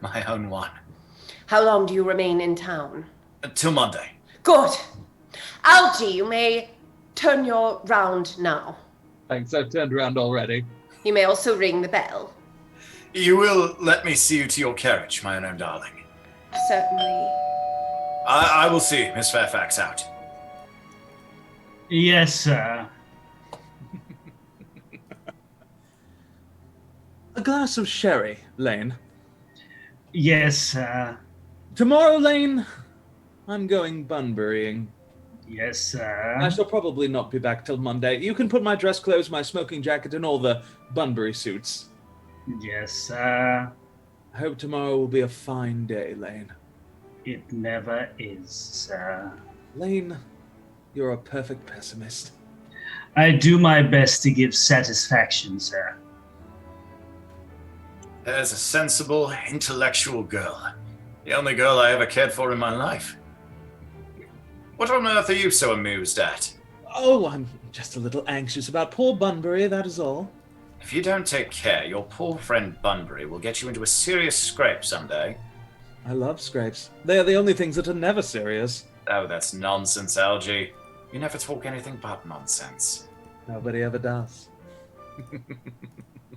My own one. How long do you remain in town? Till Monday. Good. Algie, you may turn your round now. Thanks, I've turned around already. You may also ring the bell. You will let me see you to your carriage, my own darling. Certainly. I will see Miss Fairfax out. Yes, sir. A glass of sherry, Lane. Yes, sir. Tomorrow, Lane, I'm going bunburying. Yes, sir. I shall probably not be back till Monday. You can put my dress clothes, my smoking jacket, and all the Bunbury suits. Yes, sir. I hope tomorrow will be a fine day, Lane. It never is, sir. Lane, you're a perfect pessimist. I do my best to give satisfaction, sir. There's a sensible, intellectual girl. The only girl I ever cared for in my life. What on earth are you so amused at? Oh, I'm just a little anxious about poor Bunbury, that is all. If you don't take care, your poor friend Bunbury will get you into a serious scrape someday. I love scrapes. They are the only things that are never serious. Oh, that's nonsense, Algie. You never talk anything but nonsense. Nobody ever does.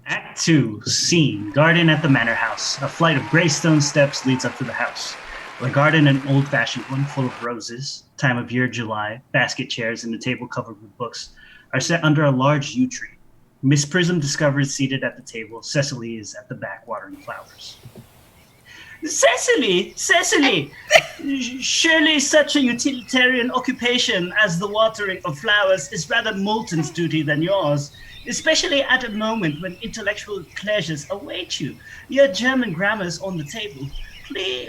Act 2, scene, garden at the manor house. A flight of gray stone steps leads up to the house. The garden, an old-fashioned one full of roses, time of year July, basket chairs, and a table covered with books, are set under a large yew tree. Miss Prism discovers seated at the table. Cecily is at the back watering flowers. Cecily! Surely such a utilitarian occupation as the watering of flowers is rather Moulton's duty than yours, especially at a moment when intellectual pleasures await you. Your German grammar is on the table.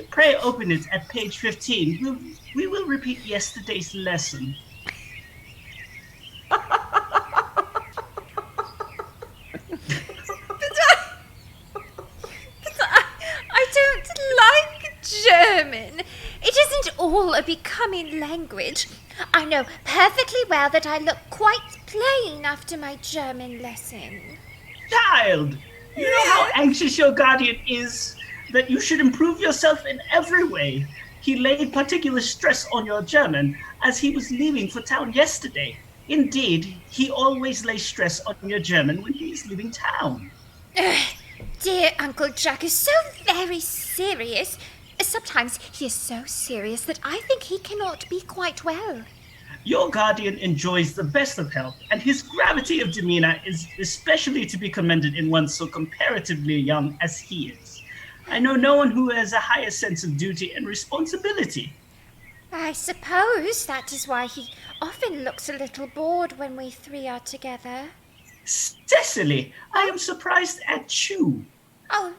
Pray open it at page 15. We will repeat yesterday's lesson. I don't like German. It isn't all a becoming language. I know perfectly well that I look quite plain after my German lesson. Child, you know how anxious your guardian is, that you should improve yourself in every way. He laid particular stress on your German as he was leaving for town yesterday. Indeed, he always lays stress on your German when he is leaving town. Dear Uncle Jack is so very serious. Sometimes he is so serious that I think he cannot be quite well. Your guardian enjoys the best of health, and his gravity of demeanor is especially to be commended in one so comparatively young as he is. I know no one who has a higher sense of duty and responsibility. I suppose that is why he often looks a little bored when we three are together. Cecily, I am surprised at you. Oh,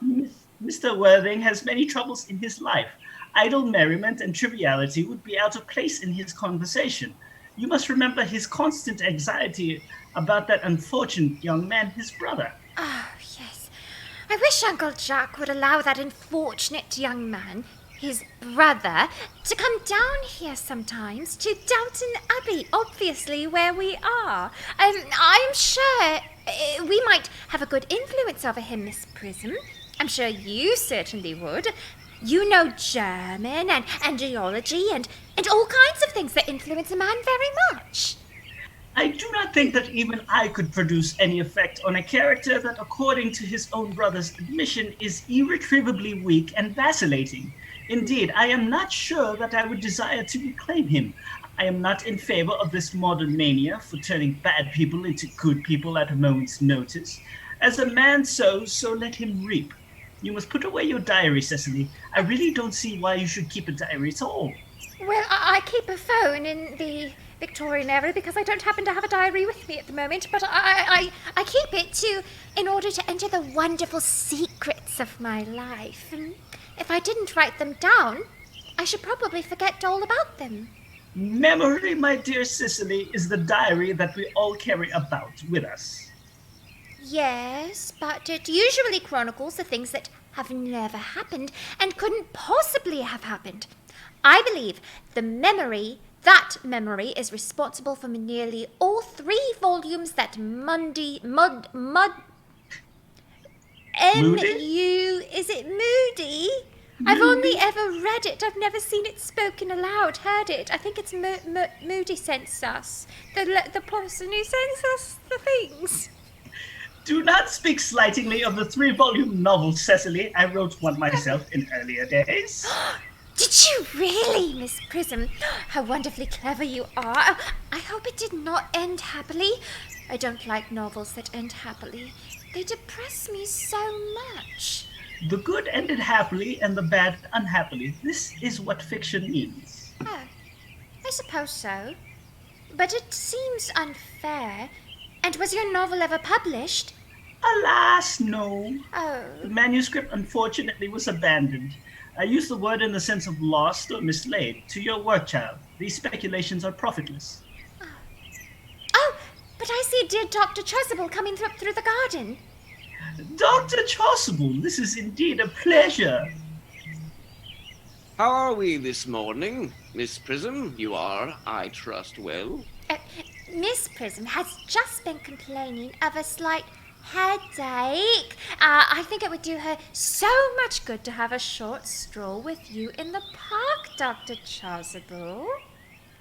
Mr. Worthing has many troubles in his life. Idle merriment and triviality would be out of place in his conversation. You must remember his constant anxiety about that unfortunate young man, his brother. oh, yes. I wish Uncle Jack would allow that unfortunate young man, his brother, to come down here sometimes to Downton Abbey, obviously where we are. I'm sure we might have a good influence over him, Miss Prism. I'm sure you certainly would. You know German and geology and all kinds of things that influence a man very much. I do not think that even I could produce any effect on a character that, according to his own brother's admission, is irretrievably weak and vacillating. Indeed, I am not sure that I would desire to reclaim him. I am not in favor of this modern mania for turning bad people into good people at a moment's notice. As a man sows, so let him reap. You must put away your diary, Cecily. I really don't see why you should keep a diary at all. Well, I keep a phone in the Victorian era because I don't happen to have a diary with me at the moment, but I keep it in order to enter the wonderful secrets of my life. And if I didn't write them down, I should probably forget all about them. Memory, my dear Cecily, is the diary that we all carry about with us. Yes, but it usually chronicles the things that have never happened and couldn't possibly have happened. I believe that memory is responsible for nearly all 3 volumes that Moody? Is it Moody? I've only ever read it. I've never seen it spoken aloud, heard it. I think it's Moody sends us. The person who sends us the things. Do not speak slightingly of the 3-volume novel, Cecily. I wrote one myself in earlier days. Did you really, Miss Prism? How wonderfully clever you are. I hope it did not end happily. I don't like novels that end happily. They depress me so much. The good ended happily and the bad unhappily. This is what fiction means. Oh, I suppose so. But it seems unfair. And was your novel ever published? Alas, no. Oh. The manuscript unfortunately was abandoned. I use the word in the sense of lost or mislaid. To your work, child, these speculations are profitless. Oh, but I see dear Dr. Chausible coming through the garden. Dr. Chausible, this is indeed a pleasure. How are we this morning, Miss Prism? You are, I trust, well. Miss Prism has just been complaining of a slight headache. I think it would do her so much good to have a short stroll with you in the park, Dr. Chausible.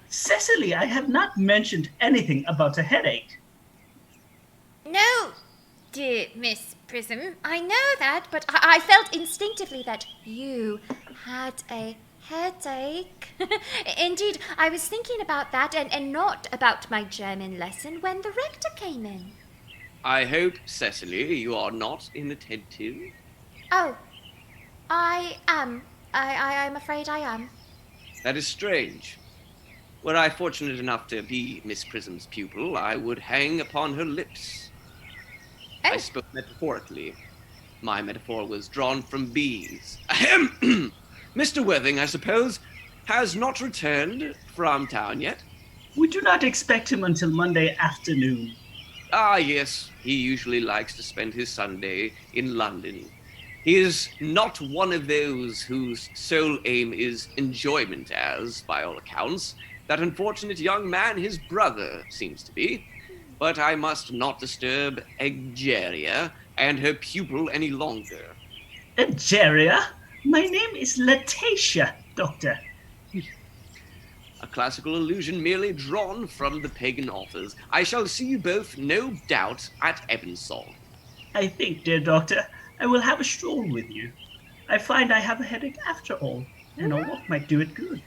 Cecily, I have not mentioned anything about a headache. No, dear Miss Prism, I know that, but I felt instinctively that you had a headache. Indeed, I was thinking about that and not about my German lesson when the rector came in. I hope, Cecily, you are not inattentive. Oh, I am. I'm afraid I am. That is strange. Were I fortunate enough to be Miss Prism's pupil, I would hang upon her lips. I spoke metaphorically. My metaphor was drawn from bees. Ahem! Mr. Worthing, I suppose, has not returned from town yet? We do not expect him until Monday afternoon. Ah, yes. He usually likes to spend his Sunday in London. He is not one of those whose sole aim is enjoyment, as, by all accounts, that unfortunate young man, his brother, seems to be. But I must not disturb Egeria and her pupil any longer. Egeria? My name is Latacia, Doctor. A classical allusion merely drawn from the pagan authors. I shall see you both, no doubt, at Evansall. I think, dear Doctor, I will have a stroll with you. I find I have a headache after all, and a walk might do it good.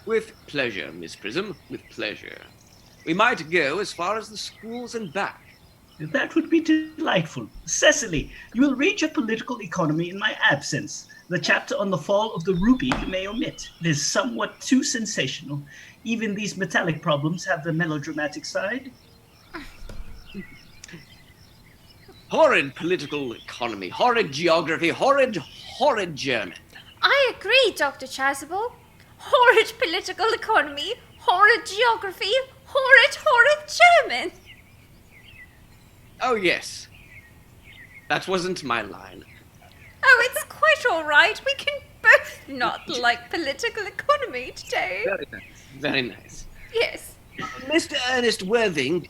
With pleasure, Miss Prism, with pleasure. We might go as far as the schools and back. That would be delightful. Cecily, you will read your political economy in my absence. The chapter on the fall of the rupee you may omit. It is somewhat too sensational. Even these metallic problems have the melodramatic side. Horrid political economy, horrid geography, horrid German. I agree, Dr. Chausible. Horrid political economy, horrid geography, horrid German. Oh, yes. That wasn't my line. Oh, it's quite all right. We can both not like political economy today. Very nice. Very nice. Yes. Mr. Ernest Worthing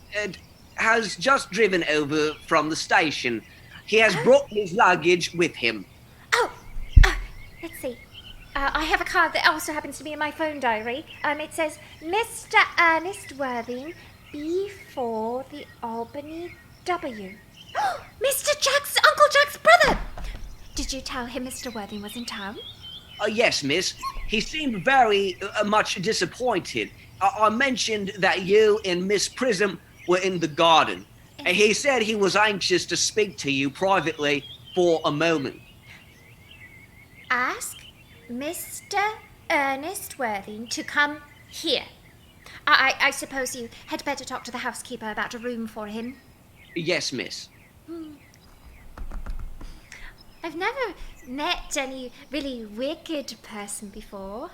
has just driven over from the station. He has brought his luggage with him. Oh, let's see. I have a card that also happens to be in my phone diary. It says, Mr. Ernest Worthing, B4 the Albany W. Mr. Jack's, Uncle Jack's brother! Did you tell him Mr. Worthing was in town? Yes, miss. He seemed very much disappointed. I mentioned that you and Miss Prism were in the garden. He said he was anxious to speak to you privately for a moment. Ask Mr. Ernest Worthing to come here. I suppose you had better talk to the housekeeper about a room for him. Yes, miss. I've never met any really wicked person before.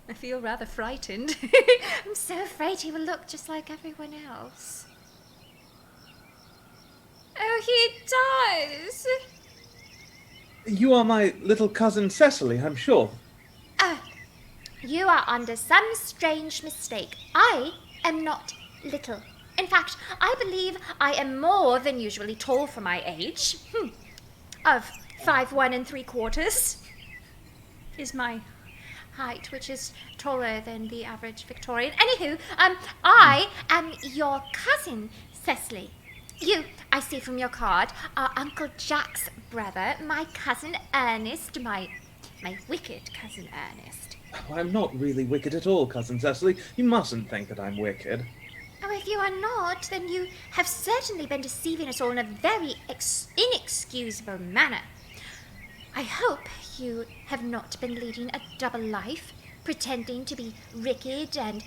I feel rather frightened. I'm so afraid he will look just like everyone else. Oh, he does. You are my little cousin Cecily, I'm sure. You are under some strange mistake. I am not little. In fact, I believe I am more than usually tall for my age. of 5'1 3/4 is my height, which is taller than the average Victorian. Anywho, I am your cousin, Cecily. You, I see from your card, are Uncle Jack's brother, my cousin Ernest, my wicked cousin Ernest. Oh, I'm not really wicked at all, Cousin Cecily. You mustn't think that I'm wicked. Oh, if you are not, then you have certainly been deceiving us all in a very inexcusable manner. I hope you have not been leading a double life, pretending to be wicked and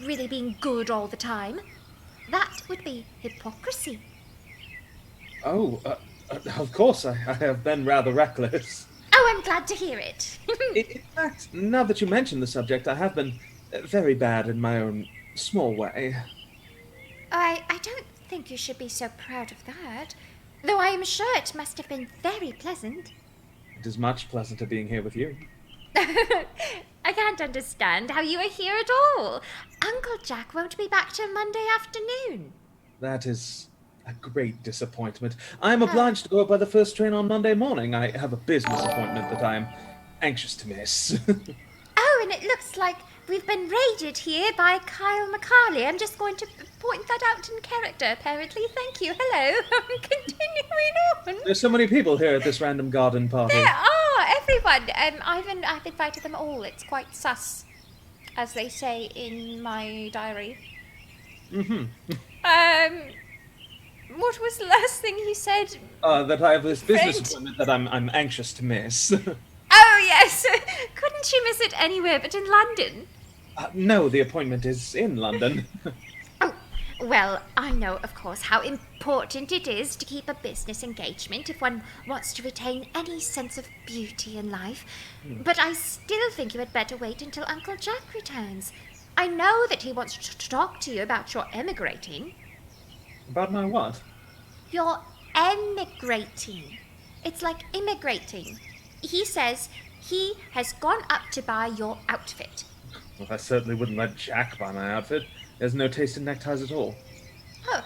really being good all the time. That would be hypocrisy. Oh, of course, I have been rather reckless. Oh, I'm glad to hear it. In fact, now that you mention the subject, I have been very bad in my own small way. I don't think you should be so proud of that, though I am sure it must have been very pleasant. It is much pleasanter being here with you. I can't understand how you are here at all. Uncle Jack won't be back till Monday afternoon. That is a great disappointment. I am obliged to go up by the first train on Monday morning. I have a business appointment that I am anxious to miss. Oh, and it looks like we've been raided here by Kyle McCarley. I'm just going to point that out in character, apparently. Thank you. Hello. Continuing on. There's so many people here at this random garden party. There are, everyone. I've invited them all. It's quite sus, as they say in my diary. Mm-hmm. What was the last thing he said? That I have this business appointment that I'm anxious to miss. Oh, yes. Couldn't you miss it anywhere but in London? No, the appointment is in London. Oh, well, I know, of course, how important it is to keep a business engagement if one wants to retain any sense of beauty in life. But I still think you had better wait until Uncle Jack returns. I know that he wants to talk to you about your emigrating. About my what? You're emigrating. It's like immigrating. He says he has gone up to buy your outfit. Well, I certainly wouldn't let Jack buy my outfit. There's no taste in neckties at all. Oh,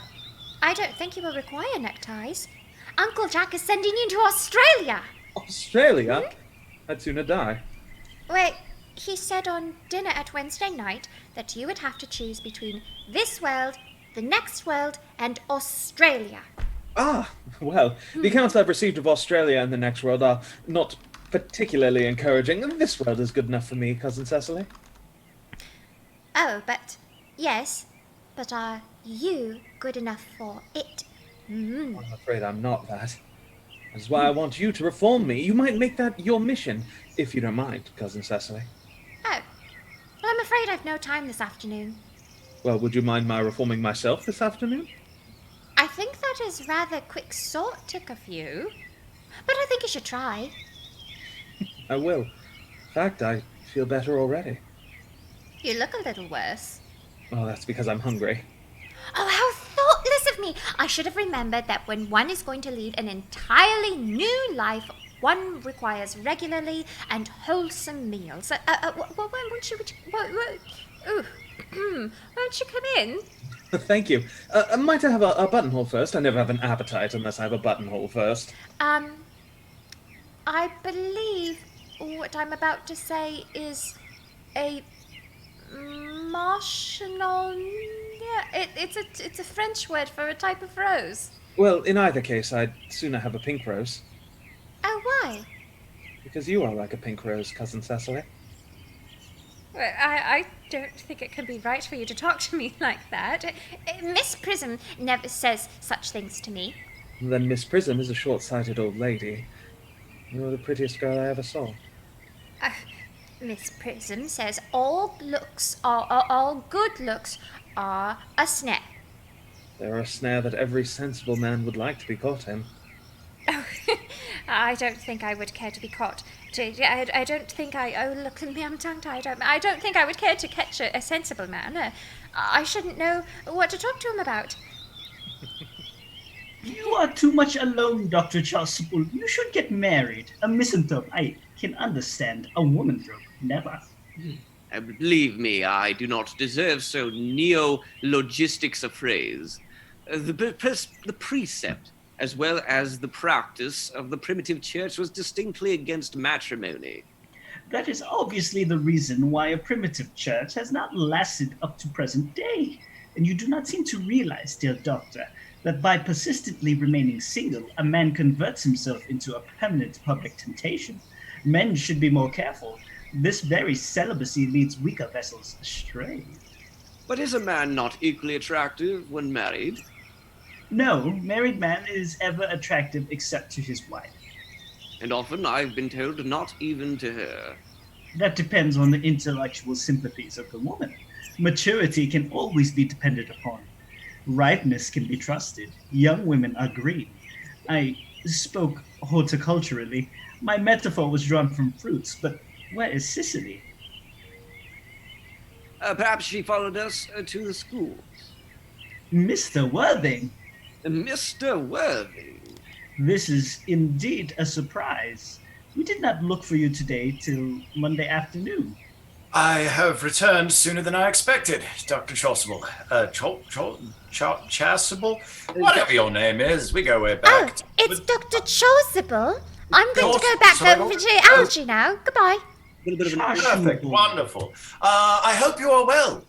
I don't think you will require neckties. Uncle Jack is sending you to Australia. Australia? I'd sooner die. Wait, he said on dinner at Wednesday night that you would have to choose between this world, the next world, and Australia. Ah, well, the accounts I've received of Australia and the next world are not particularly encouraging. This world is good enough for me, Cousin Cecily. Oh, yes, but are you good enough for it? I'm afraid I'm not that. That's why I want you to reform me. You might make that your mission, if you don't mind, Cousin Cecily. Oh, well, I'm afraid I've no time this afternoon. Well, would you mind my reforming myself this afternoon? I think that is rather quixotic of you, but I think you should try. I will. In fact, I feel better already. You look a little worse. Oh, that's because I'm hungry. Oh, how thoughtless of me! I should have remembered that when one is going to lead an entirely new life, one requires regularly and wholesome meals. Won't you come in? Thank you. Might I have a buttonhole first? I never have an appetite unless I have a buttonhole first. I believe what I'm about to say is a marshmallow. Yeah, it's a French word for a type of rose. Well, in either case, I'd sooner have a pink rose. Oh, why? Because you are like a pink rose, Cousin Cecily. Well, I don't think it can be right for you to talk to me like that. Miss Prism never says such things to me. Then Miss Prism is a short-sighted old lady. You're the prettiest girl I ever saw. Miss Prism says all good looks are a snare. They're a snare that every sensible man would like to be caught in. Oh, I don't think I would care to be caught. I don't think oh, look at me, I'm tongue-tied. I don't think I would care to catch a sensible man. I shouldn't know what to talk to him about. You are too much alone, Dr. Chausible. You should get married. A misanthrope, I can understand. A womanthrope, never. Believe me, I do not deserve so neo-logistics a phrase. The precept as well as the practice of the primitive church, was distinctly against matrimony. That is obviously the reason why a primitive church has not lasted up to present day. And you do not seem to realize, dear doctor, that by persistently remaining single, a man converts himself into a permanent public temptation. Men should be more careful. This very celibacy leads weaker vessels astray. But is a man not equally attractive when married? No, married man is ever attractive except to his wife. And often I've been told not even to her. That depends on the intellectual sympathies of the woman. Maturity can always be depended upon. Ripeness can be trusted. Young women are green. I spoke horticulturally. My metaphor was drawn from fruits, but where is Cecily? Perhaps she followed us to the schools. Mr. Worthing! Mr. Worthing! This is indeed a surprise. We did not look for you today till Monday afternoon. I have returned sooner than I expected, Dr. Chausible. Chausible? Whatever your name is, we go way back. Oh, it's Dr. Chausible. I'm going to go back over to Algie now. Goodbye. Perfect, wonderful. I hope you are well.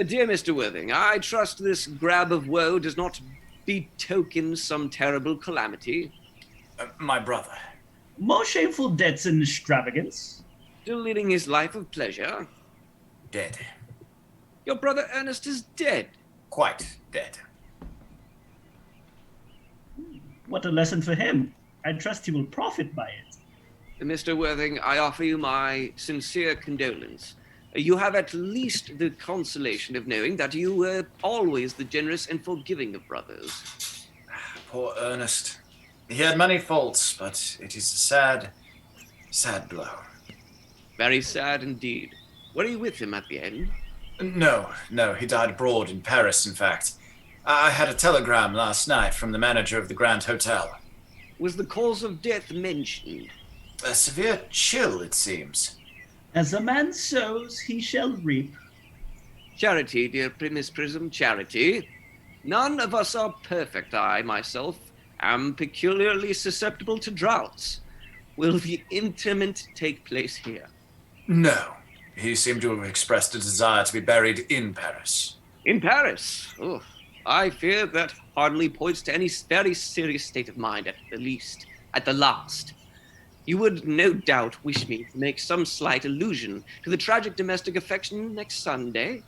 Dear Mr. Worthing, I trust this grab of woe does not betoken some terrible calamity. My brother. More shameful debts and extravagance. Still leading his life of pleasure. Dead. Your brother Ernest is dead. Quite dead. What a lesson for him. I trust he will profit by it. Mr. Worthing, I offer you my sincere condolence. You have at least the consolation of knowing that you were always the generous and forgiving of brothers. Poor Ernest. He had many faults, but it is a sad, sad blow. Very sad indeed. Were you with him at the end? No, he died abroad in Paris, in fact. I had a telegram last night from the manager of the Grand Hotel. Was the cause of death mentioned? A severe chill, it seems. As a man sows, he shall reap. Charity, dear Miss Prism, charity. None of us are perfect. I, myself, am peculiarly susceptible to droughts. Will the interment take place here? No. He seemed to have expressed a desire to be buried in Paris. In Paris? Oh, I fear that hardly points to any very serious state of mind, at the least, at the last. You would no doubt wish me to make some slight allusion to the tragic domestic affection next Sunday.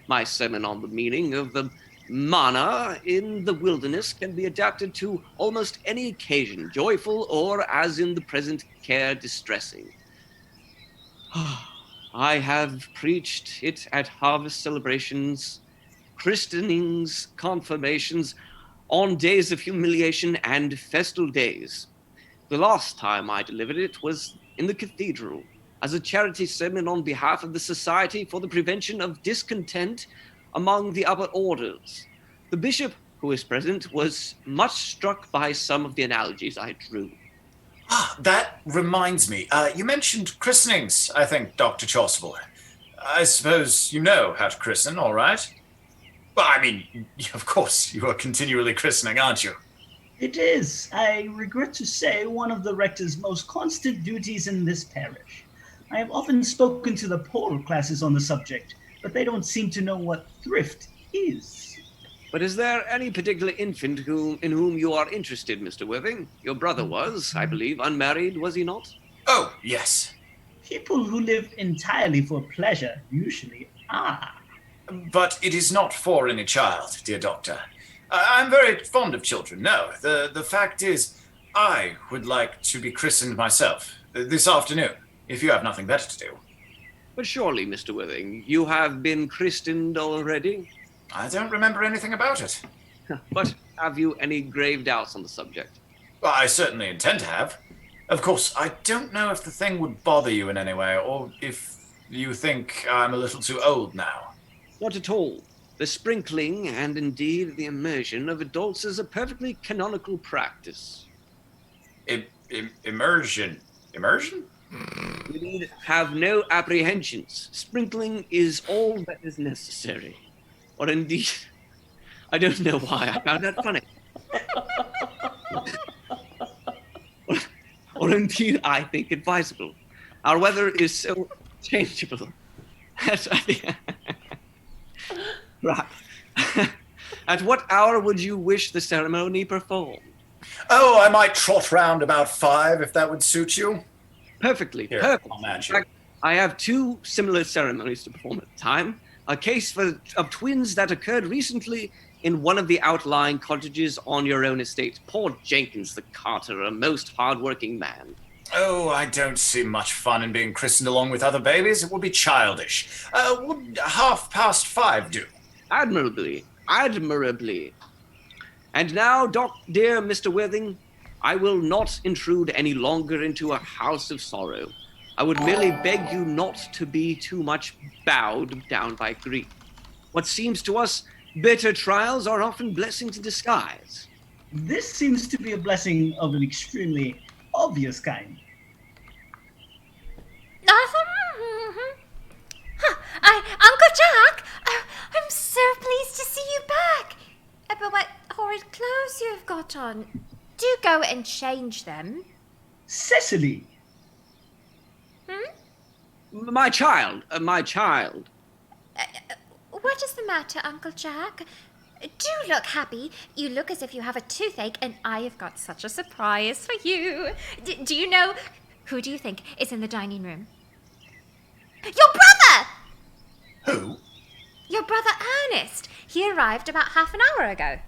My sermon on the meaning of the manna in the wilderness can be adapted to almost any occasion, joyful or, as in the present care, distressing. I have preached it at harvest celebrations, christenings, confirmations, on days of humiliation and festal days. The last time I delivered it was in the cathedral, as a charity sermon on behalf of the Society for the Prevention of Discontent among the upper orders. The bishop, who was present, was much struck by some of the analogies I drew. That reminds me. You mentioned christenings, I think, Dr. Chausible. I suppose you know how to christen, all right? Well, I mean, of course, you are continually christening, aren't you? It is, I regret to say, one of the rector's most constant duties in this parish. I have often spoken to the poorer classes on the subject, but they don't seem to know what thrift is. But is there any particular infant in whom you are interested, Mr. Worthing? Your brother was, I believe, unmarried, was he not? Oh, yes. People who live entirely for pleasure usually are. But it is not for any child, dear doctor. I'm very fond of children, no. The fact is, I would like to be christened myself this afternoon, if you have nothing better to do. But surely, Mr. Worthing, you have been christened already? I don't remember anything about it. But have you any grave doubts on the subject? Well, I certainly intend to have. Of course, I don't know if the thing would bother you in any way, or if you think I'm a little too old now. Not at all. The sprinkling, and indeed the immersion of adults is a perfectly canonical practice. Immersion? Immersion? You need have no apprehensions. Sprinkling is all that is necessary. Or indeed, I don't know why I found that funny. or indeed I think advisable. Our weather is so changeable. Right. At what hour would you wish the ceremony performed? Oh, I might trot round about 5 if that would suit you. Perfectly. Here, Perfect. I'll match In you. fact, I have 2 similar ceremonies to perform at the time. A case of twins that occurred recently in one of the outlying cottages on your own estate. Poor Jenkins the carter, a most hard-working man. Oh, I don't see much fun in being christened along with other babies. It would be childish. Would 5:30 do? Admirably. Admirably. And now, dear Mr. Worthing, I will not intrude any longer into a house of sorrow. I would merely beg you not to be too much bowed down by grief. What seems to us bitter trials are often blessings in disguise. This seems to be a blessing of an extremely obvious kind. Uncle Jack! Oh, I'm so pleased to see you back. But what horrid clothes you've got on. Do go and change them. Cecily! My child, my child. What is the matter, Uncle Jack? Do look happy. You look as if you have a toothache, and I have got such a surprise for you. Do you know... Who do you think is in the dining room? Your brother! Who? Your brother Ernest. He arrived about half an hour ago.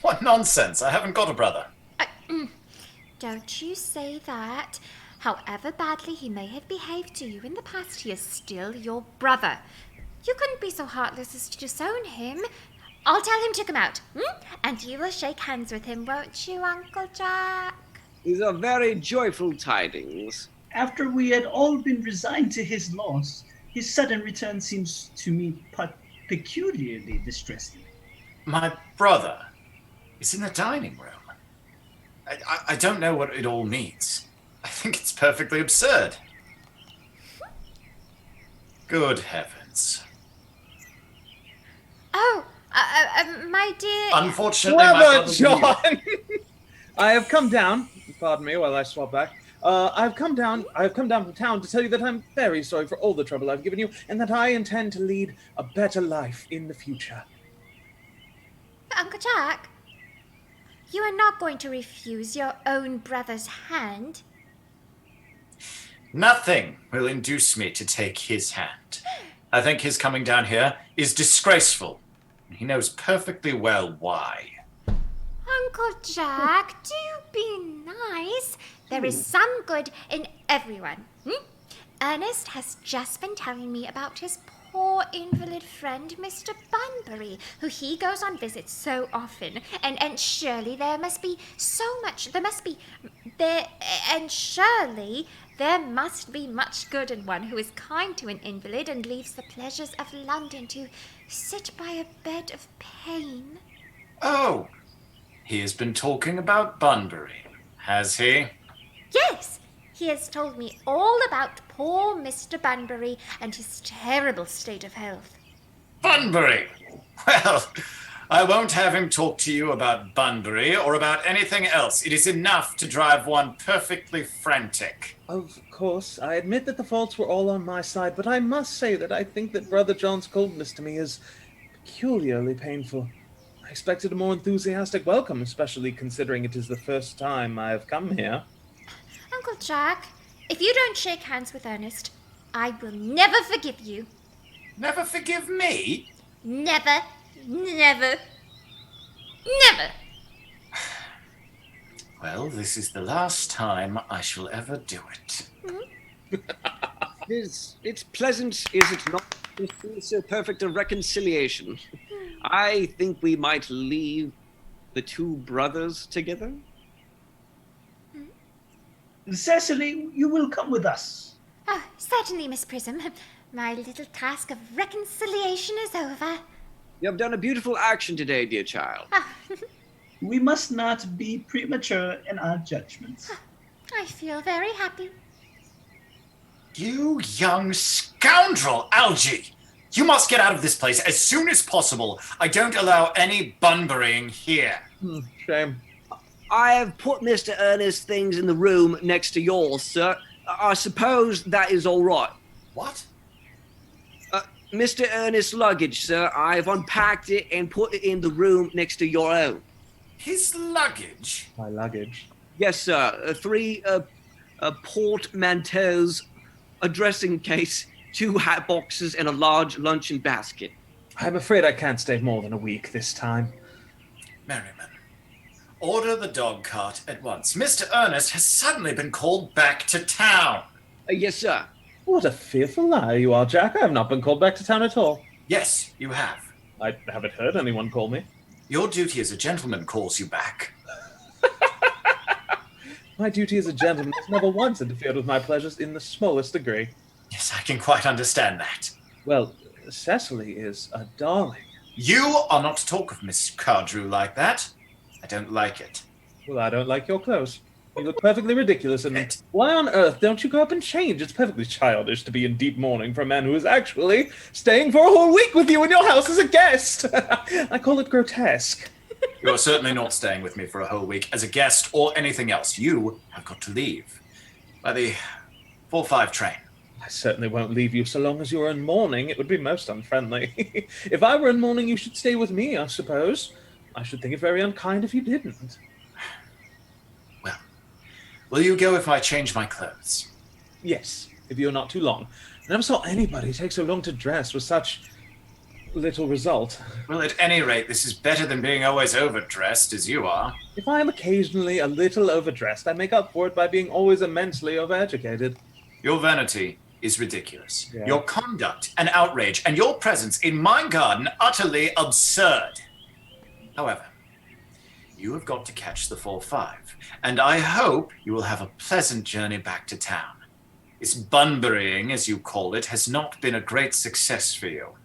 What nonsense. I haven't got a brother. Don't you say that. However badly he may have behaved to you in the past, he is still your brother. You couldn't be so heartless as to disown him. I'll tell him to come out, and you will shake hands with him, won't you, Uncle Jack? These are very joyful tidings. After we had all been resigned to his loss, his sudden return seems to me peculiarly distressing. My brother is in the dining room. I don't know what it all means. I think it's perfectly absurd. Good heavens. Oh, my dear... Unfortunately, my Brother brother's John! new. I have come down. Pardon me while I swap back. I've come down from town to tell you that I'm very sorry for all the trouble I've given you, and that I intend to lead a better life in the future. Uncle Jack, you are not going to refuse your own brother's hand. Nothing will induce me to take his hand. I think his coming down here is disgraceful. He knows perfectly well why. Uncle Jack, do be nice. There is some good in everyone. Ernest has just been telling me about his poor invalid friend, Mr. Bunbury, who he goes on visits so often. And surely there must be much good in one who is kind to an invalid and leaves the pleasures of London to sit by a bed of pain. Oh, he has been talking about Bunbury, has he? Yes, he has told me all about poor Mr. Bunbury and his terrible state of health. Bunbury! Well, I won't have him talk to you about Bunbury or about anything else. It is enough to drive one perfectly frantic. Of course, I admit that the faults were all on my side, but I must say that I think that Brother John's coldness to me is peculiarly painful. I expected a more enthusiastic welcome, especially considering it is the first time I have come here. Uncle Jack, if you don't shake hands with Ernest, I will never forgive you. Never forgive me? Never, never, never. Well, this is the last time I shall ever do it. It's pleasant, is it not, to see so perfect a reconciliation? I think we might leave the 2 brothers together. Cecily, you will come with us. Oh, certainly, Miss Prism. My little task of reconciliation is over. You have done a beautiful action today, dear child. We must not be premature in our judgments. I feel very happy. You young scoundrel, Algie! You must get out of this place as soon as possible. I don't allow any Bunburying here. Shame. I have put Mr. Earnest's things in the room next to yours, sir. I suppose that is all right. What? Mr. Earnest's luggage, sir. I've unpacked it and put it in the room next to your own. His luggage? My luggage. Yes, sir. 3 portmanteaus, a dressing case, 2 hat boxes, and a large luncheon basket. I'm afraid I can't stay more than a week this time. Merriman, order the dog cart at once. Mr. Earnest has suddenly been called back to town. Yes, sir. What a fearful liar you are, Jack. I have not been called back to town at all. Yes, you have. I haven't heard anyone call me. Your duty as a gentleman calls you back. My duty as a gentleman has never once interfered with my pleasures in the smallest degree. Yes, I can quite understand that. Well, Cecily is a darling. You are not to talk of Miss Cardrew like that. I don't like it. Well, I don't like your clothes. You look perfectly ridiculous in them. Why on earth don't you go up and change? It's perfectly childish to be in deep mourning for a man who is actually staying for a whole week with you in your house as a guest. I call it grotesque. You are certainly not staying with me for a whole week as a guest or anything else. You have got to leave by the 4:05 train. I certainly won't leave you so long as you're in mourning. It would be most unfriendly. If I were in mourning, you should stay with me, I suppose. I should think it very unkind if you didn't. Well, will you go if I change my clothes? Yes, if you're not too long. I never saw anybody take so long to dress with such little result. Well, at any rate, this is better than being always overdressed as you are. If I am occasionally a little overdressed, I make up for it by being always immensely overeducated. Your vanity is ridiculous. Yeah. Your conduct an outrage, and your presence in my garden utterly absurd. However, you have got to catch the 4:05, and I hope you will have a pleasant journey back to town. This bunburying, as you call it, has not been a great success for you.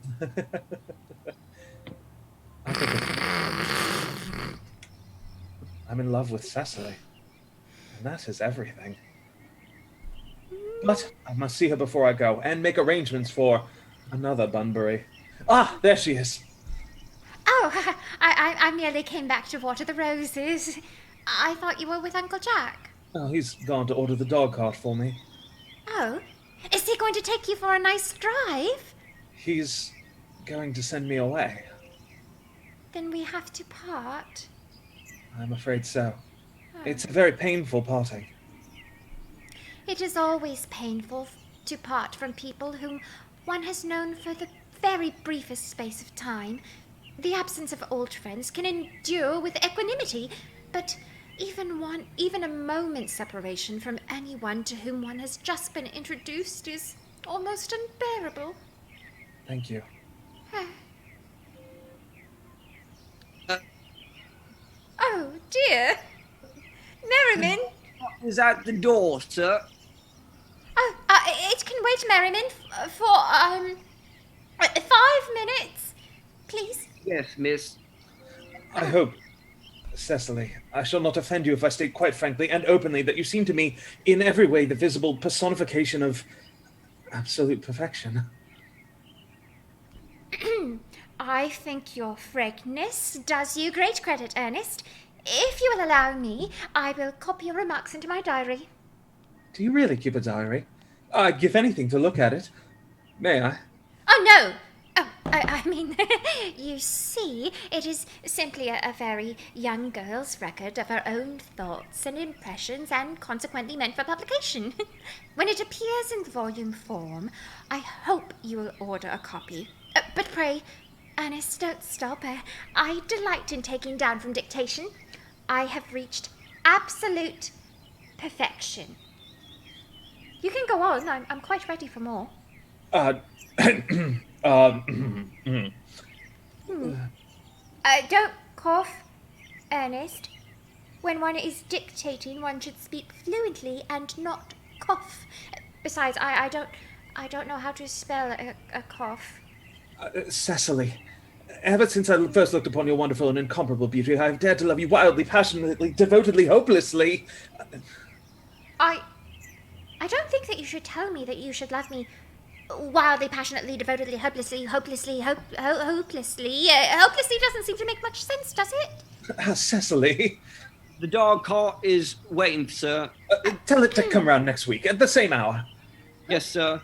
I'm in love with Cecily, and that is everything. But I must see her before I go, and make arrangements for another Bunbury. Ah, there she is. Oh, I merely came back to water the roses. I thought you were with Uncle Jack. Oh, he's gone to order the dog cart for me. Oh, is he going to take you for a nice drive? He's going to send me away. Then we have to part. I'm afraid so. Oh. It's a very painful parting. It is always painful to part from people whom one has known for the very briefest space of time. The absence of old friends can endure with equanimity, but even a moment's separation from anyone to whom one has just been introduced is almost unbearable. Thank you. Oh, dear. Merriman. Is at the door, sir. Oh, it can wait, Merriman, for 5 minutes, please. Yes, miss. I hope, Cecily, I shall not offend you if I state quite frankly and openly that you seem to me in every way the visible personification of absolute perfection. I think your frankness does you great credit, Ernest. If you will allow me, I will copy your remarks into my diary. Do you really keep a diary? I'd give anything to look at it. May I? Oh, no! Oh, I mean, you see, it is simply a very young girl's record of her own thoughts and impressions, and consequently meant for publication. When it appears in volume form, I hope you will order a copy. But pray, Ernest, don't stop. I delight in taking down from dictation. I have reached absolute perfection. You can go on. I'm quite ready for more. Don't cough, Ernest. When one is dictating, one should speak fluently and not cough. Besides, I don't know how to spell a cough. Cecily, ever since I first looked upon your wonderful and incomparable beauty, I have dared to love you wildly, passionately, devotedly, hopelessly. I don't think that you should tell me that you should love me wildly, passionately, devotedly, hopelessly. Hopelessly doesn't seem to make much sense, does it? Cecily, The dog cart is waiting, sir. Tell it to come round next week at the same hour. Yes, sir.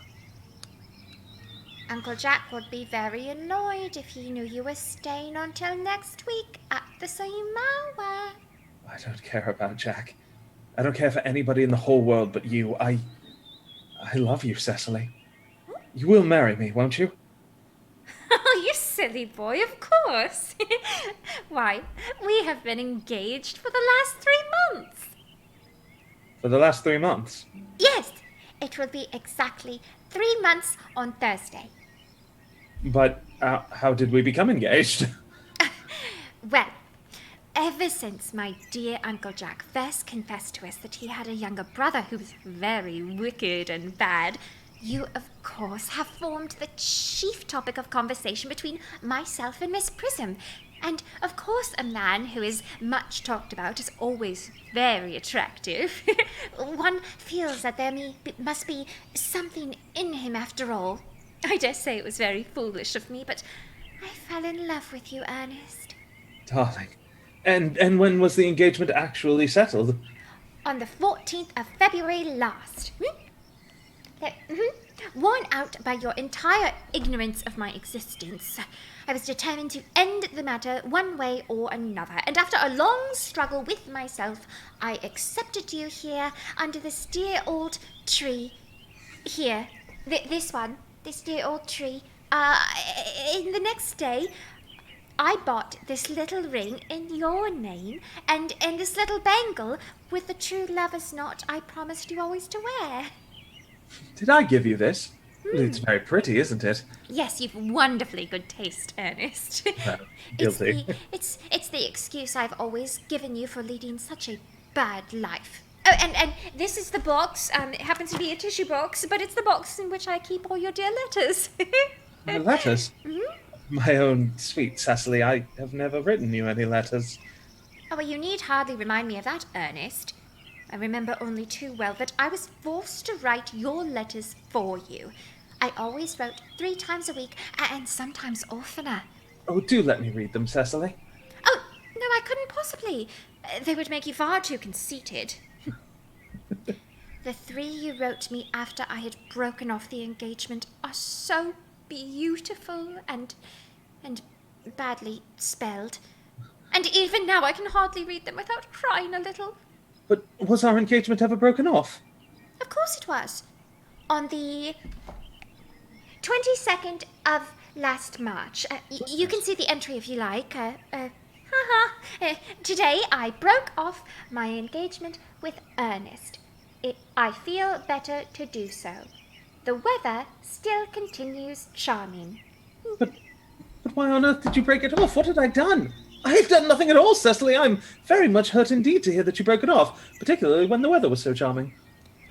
Uncle Jack would be very annoyed if he knew you were staying until next week at the same hour. I don't care about Jack. I don't care for anybody in the whole world but you. I love you, Cecily. You will marry me, won't you? Oh, you silly boy, of course. Why, we have been engaged for the last 3 months. For the last 3 months? Yes, it will be exactly 3 months on Thursday. But how did we become engaged? Well, ever since my dear Uncle Jack first confessed to us that he had a younger brother who was very wicked and bad, you, of course, have formed the chief topic of conversation between myself and Miss Prism. And, of course, a man who is much talked about is always very attractive. One feels that there must be something in him after all. I dare say it was very foolish of me, but I fell in love with you, Ernest. Darling. And when was the engagement actually settled? On the 14th of February last. Worn out by your entire ignorance of my existence, I was determined to end the matter one way or another, and after a long struggle with myself, I accepted you here under this dear old tree. Here, this dear old tree. In the next day, I bought this little ring in your name, and this little bangle with the true lover's knot I promised you always to wear. Did I give you this? It's very pretty, isn't it? Yes, you've wonderfully good taste, Ernest. Guilty. It's the excuse I've always given you for leading such a bad life. Oh, and this is the box. It happens to be a tissue box, but it's the box in which I keep all your dear letters. My letters? Mm-hmm. My own sweet Cecily, I have never written you any letters. Oh, well, you need hardly remind me of that, Ernest. I remember only too well that I was forced to write your letters for you. I always wrote 3 times a week, and sometimes oftener. Oh, do let me read them, Cecily. Oh, no, I couldn't possibly. They would make you far too conceited. The 3 you wrote me after I had broken off the engagement are so beautiful and badly spelled. And even now I can hardly read them without crying a little. But was our engagement ever broken off? Of course it was. On the 22nd of last March. You can see the entry if you like. Today I broke off my engagement with Earnest. I feel better to do so. The weather still continues charming. But why on earth did you break it off? What had I done? I've done nothing at all, Cecily. I'm very much hurt indeed to hear that you broke it off, particularly when the weather was so charming.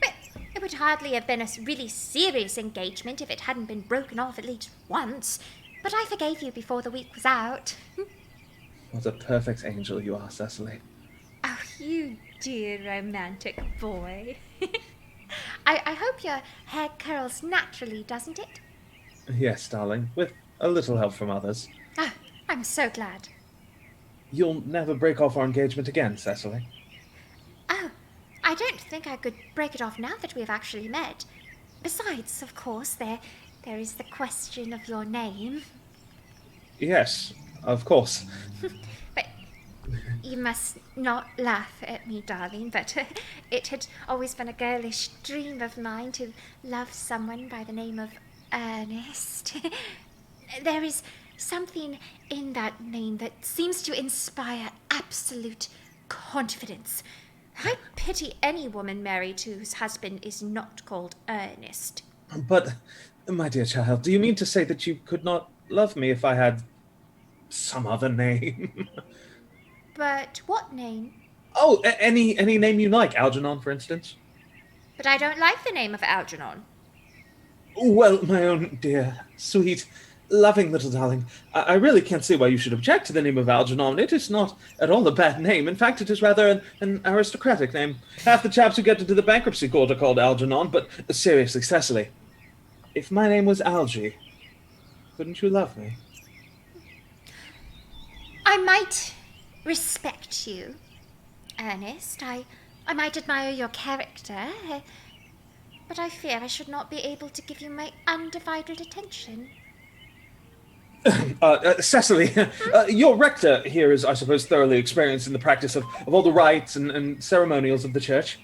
But it would hardly have been a really serious engagement if it hadn't been broken off at least once. But I forgave you before the week was out. What a perfect angel you are, Cecily. Oh, you dear romantic boy. I hope your hair curls naturally, doesn't it? Yes, darling, with a little help from others. Oh, I'm so glad. You'll never break off our engagement again, Cecily. Oh, I don't think I could break it off now that we've actually met. Besides, of course, there is the question of your name. Yes, of course. But you must not laugh at me, darling, but it had always been a girlish dream of mine to love someone by the name of Earnest. There is something in that name that seems to inspire absolute confidence. I pity any woman married whose husband is not called Ernest. But, my dear child, do you mean to say that you could not love me if I had some other name? But what name? Oh, any name you like. Algernon, for instance. But I don't like the name of Algernon. Well, my own dear, sweet, loving little darling, I really can't see why you should object to the name of Algernon. It is not at all a bad name. In fact, it is rather an aristocratic name. Half the chaps who get into the bankruptcy court are called Algernon, but seriously, Cecily, if my name was Algie, couldn't you love me? I might respect you. Ernest. I might admire your character, but I fear I should not be able to give you my undivided attention. Cecily, your rector here is, I suppose, thoroughly experienced in the practice of all the rites and ceremonials of the church.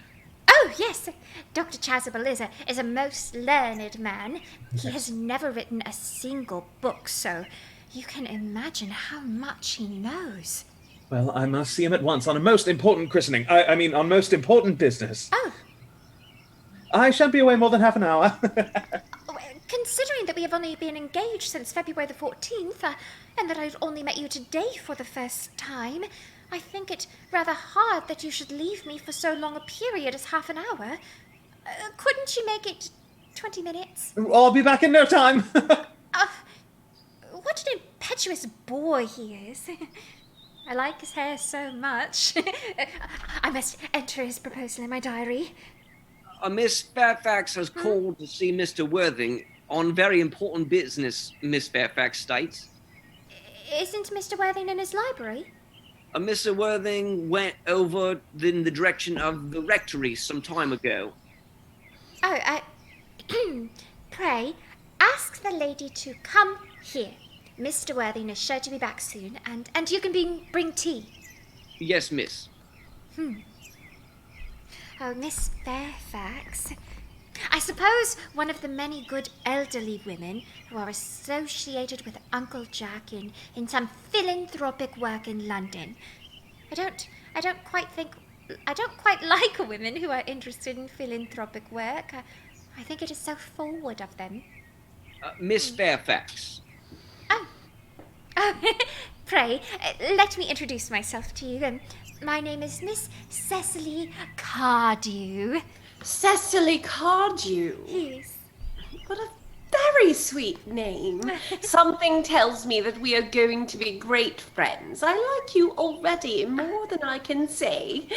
Oh, yes. Dr. Chausible is a most learned man. He has never written a single book, so you can imagine how much he knows. Well, I must see him at once on a most important christening. I mean, on most important business. Oh. I shan't be away more than half an hour. Considering that we have only been engaged since February the 14th, and that I've only met you today for the first time, I think it rather hard that you should leave me for so long a period as half an hour. Couldn't you make it 20 minutes? I'll be back in no time. What an impetuous boy he is. I like his hair so much. I must enter his proposal in my diary. Miss Fairfax has called to see Mr. Worthing on very important business, Miss Fairfax states. Isn't Mr. Worthing in his library? Mr. Worthing went over in the direction of the rectory some time ago. Pray, ask the lady to come here. Mr. Worthing is sure to be back soon, and you can bring tea. Yes, miss. Oh, Miss Fairfax. I suppose one of the many good elderly women who are associated with Uncle Jack in some philanthropic work in London. I don't quite like women who are interested in philanthropic work. I think it is so forward of them. Miss Fairfax. Pray, let me introduce myself to you. My name is Miss Cecily Cardew. Cecily Cardew? Yes. What a very sweet name. Something tells me that we are going to be great friends. I like you already more than I can say.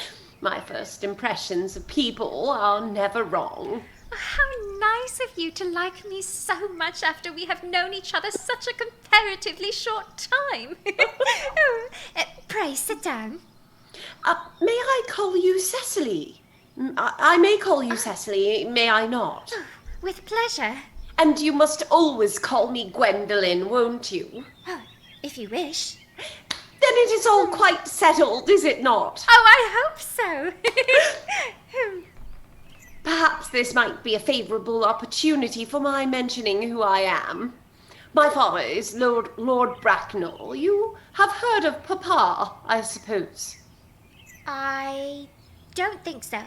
My first impressions of people are never wrong. How nice of you to like me so much after we have known each other such a comparatively short time. Pray, sit down. May I call you Cecily? I may call you Cecily, may I not? With pleasure. And you must always call me Gwendolen, won't you? Oh, if you wish. Then it is all quite settled, is it not? Oh, I hope so. Perhaps this might be a favourable opportunity for my mentioning who I am. My father is Lord Bracknell. You have heard of Papa, I suppose. I don't think so.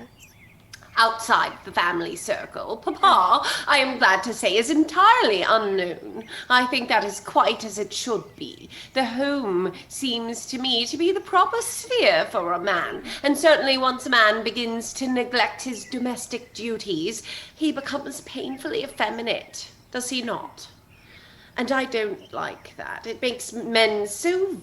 Outside the family circle, Papa, I am glad to say, is entirely unknown. I think that is quite as it should be. The home seems to me to be the proper sphere for a man, and certainly once a man begins to neglect his domestic duties, he becomes painfully effeminate, does he not? And I don't like that. It makes men so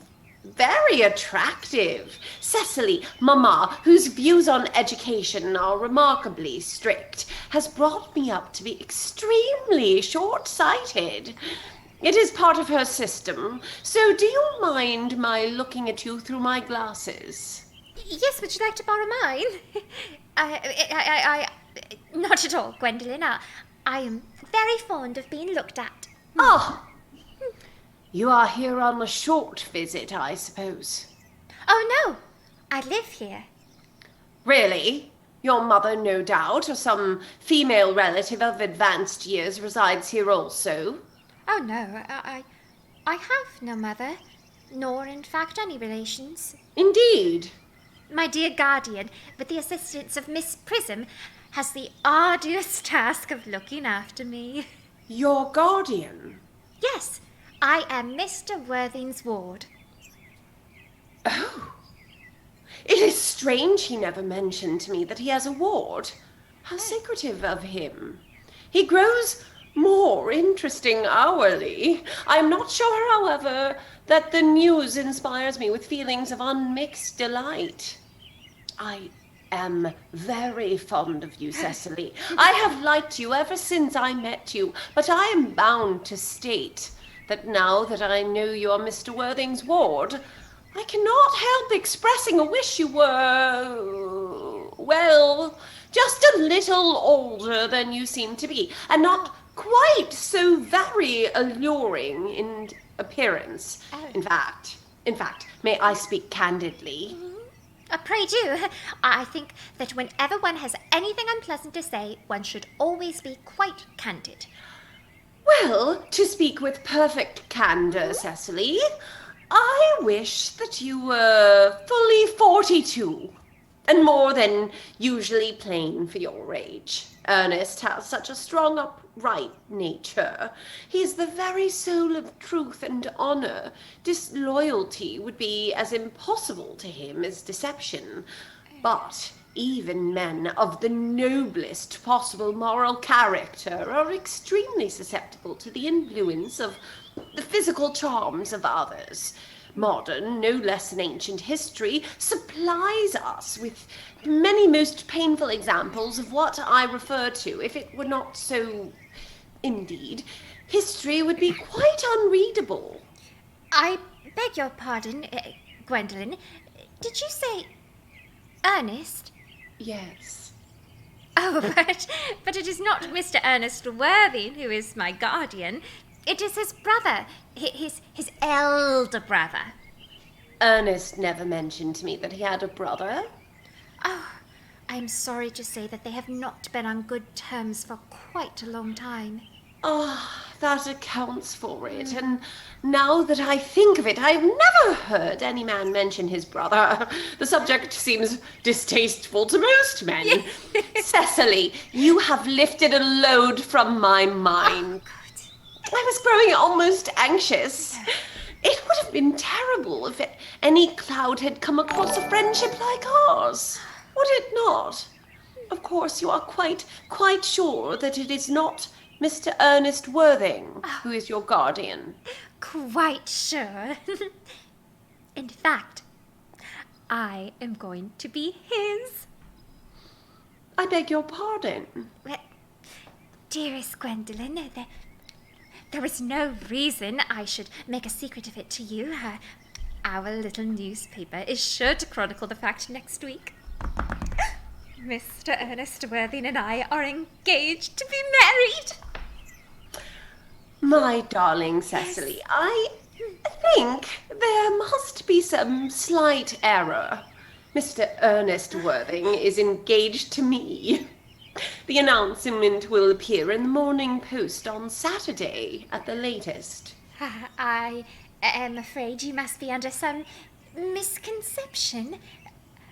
very attractive. Cecily, Mama, whose views on education are remarkably strict, has brought me up to be extremely short-sighted. It is part of her system. So do you mind my looking at you through my glasses? Yes, would you like to borrow mine? I not at all, Gwendolen. I am very fond of being looked at. Oh, you are here on a short visit, I suppose. Oh, no. I live here. Really? Your mother, no doubt, or some female relative of advanced years resides here also? Oh, no. I have no mother, nor, in fact, any relations. Indeed. My dear guardian, with the assistance of Miss Prism, has the arduous task of looking after me. Your guardian? Yes. I am Mr. Worthing's ward. Oh. It is strange he never mentioned to me that he has a ward. How secretive of him. He grows more interesting hourly. I am not sure, however, that the news inspires me with feelings of unmixed delight. I am very fond of you, Cecily. I have liked you ever since I met you, but I am bound to state that now that I know you are Mr. Worthing's ward, I cannot help expressing a wish you were, well, just a little older than you seem to be, and not quite so very alluring in appearance. In fact, may I speak candidly? Pray do. I think that whenever one has anything unpleasant to say, one should always be quite candid. Well, to speak with perfect candor, Cecily, I wish that you were fully 42, and more than usually plain for your age. Ernest has such a strong, upright nature. He is the very soul of truth and honor. Disloyalty would be as impossible to him as deception. But even men of the noblest possible moral character are extremely susceptible to the influence of the physical charms of others. Modern, no less than ancient history, supplies us with many most painful examples of what I refer to. If it were not so, indeed, history would be quite unreadable. I beg your pardon, Gwendolen. Did you say Ernest? Yes. Oh, but it is not Mr. Ernest Worthing who is my guardian. It is his brother, his elder brother. Ernest never mentioned to me that he had a brother. Oh, I am sorry to say that they have not been on good terms for quite a long time. Ah, that accounts for it. And now that I think of it, I've never heard any man mention his brother. The subject seems distasteful to most men. Cecily, you have lifted a load from my mind. Oh, I was growing almost anxious. It would have been terrible if any cloud had come across a friendship like ours. Would it not? Of course, you are quite sure that it is not Mr. Ernest Worthing who is your guardian. Quite sure. In fact, I am going to be his. I beg your pardon. Well, dearest Gwendolen, there is no reason I should make a secret of it to you. Our little newspaper is sure to chronicle the fact next week. Mr. Ernest Worthing and I are engaged to be married. My darling Cecily, I think there must be some slight error. Mr. Ernest Worthing is engaged to me. The announcement will appear in the Morning Post on Saturday at the latest. I am afraid you must be under some misconception.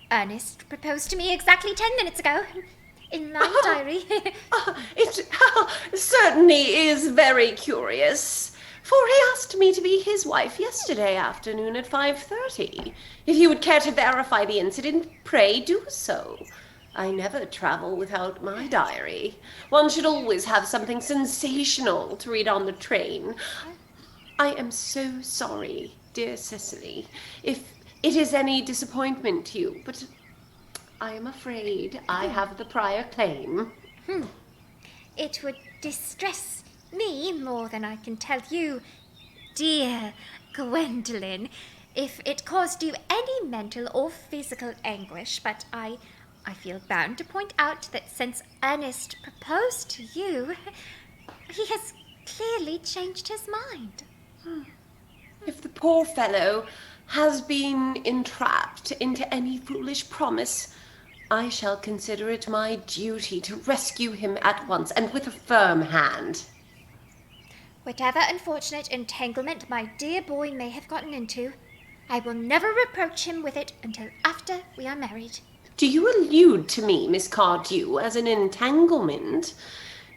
Ernest proposed to me exactly 10 minutes ago. In my diary. It certainly is very curious, for he asked me to be his wife yesterday afternoon at 5:30. If you would care to verify the incident, pray do so. I never travel without my diary. One should always have something sensational to read on the train. I am so sorry, dear Cecily, if it is any disappointment to you, but I am afraid I have the prior claim. It would distress me more than I can tell you, dear Gwendolen, if it caused you any mental or physical anguish, but I feel bound to point out that since Ernest proposed to you, he has clearly changed his mind. If the poor fellow has been entrapped into any foolish promise, I shall consider it my duty to rescue him at once, and with a firm hand. Whatever unfortunate entanglement my dear boy may have gotten into, I will never reproach him with it until after we are married. Do you allude to me, Miss Cardew, as an entanglement?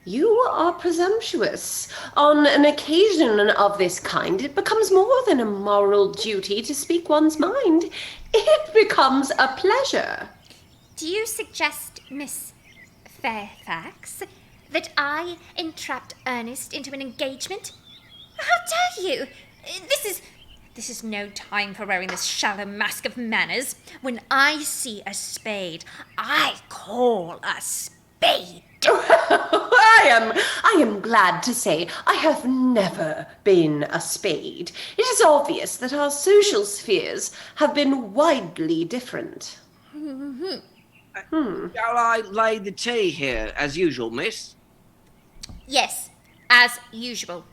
You are presumptuous. On an occasion of this kind, it becomes more than a moral duty to speak one's mind. It becomes a pleasure. Do you suggest, Miss Fairfax, that I entrapped Ernest into an engagement? How dare you? This is no time for wearing this shallow mask of manners. When I see a spade, I call a spade. I am glad to say I have never been a spade. It is obvious that our social spheres have been widely different. Shall I lay the tea here, as usual, miss? Yes, as usual.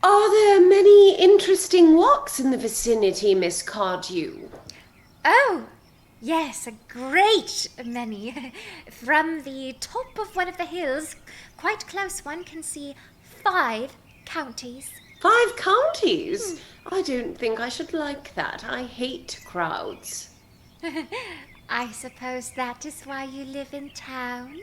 Are there many interesting walks in the vicinity, Miss Cardew? Oh, yes, a great many. From the top of one of the hills, quite close, one can see 5 counties. 5 counties? I don't think I should like that. I hate crowds. I suppose that is why you live in town?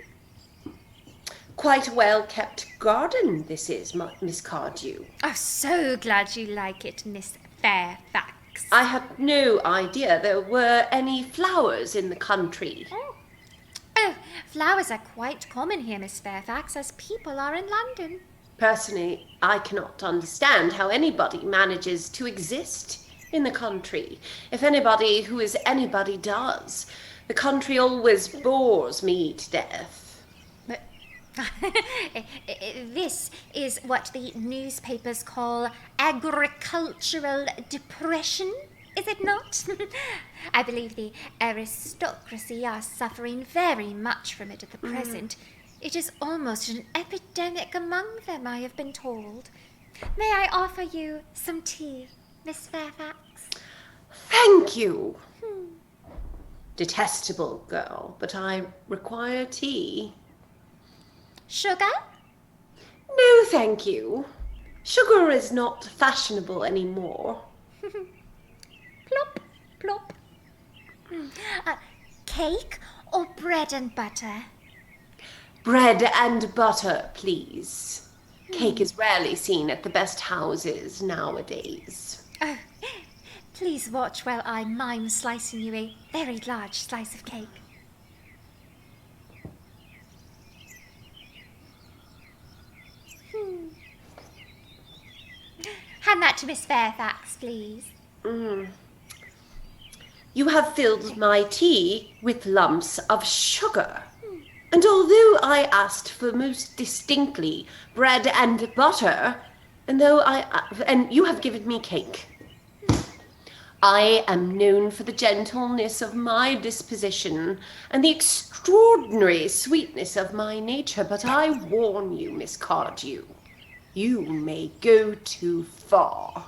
Quite a well-kept garden, this is, Miss Cardew. Oh, so glad you like it, Miss Fairfax. I had no idea there were any flowers in the country. Oh, flowers are quite common here, Miss Fairfax, as people are in London. Personally, I cannot understand how anybody manages to exist in the country. If anybody who is anybody does, the country always bores me to death. But this is what the newspapers call agricultural depression, is it not? I believe the aristocracy are suffering very much from it at the present. It is almost an epidemic among them, I have been told. May I offer you some tea, Miss Fairfax? Thank you. Detestable girl, but I require tea. Sugar? No, thank you. Sugar is not fashionable anymore. Plop, plop. Cake or bread and butter? Bread and butter, please. Cake is rarely seen at the best houses nowadays. Oh, please watch while I mime slicing you a very large slice of cake. Hand that to Miss Fairfax, please. You have filled my tea with lumps of sugar. And although I asked for most distinctly bread and butter, and you have given me cake, I am known for the gentleness of my disposition and the extraordinary sweetness of my nature, but I warn you, Miss Cardew, you may go too far.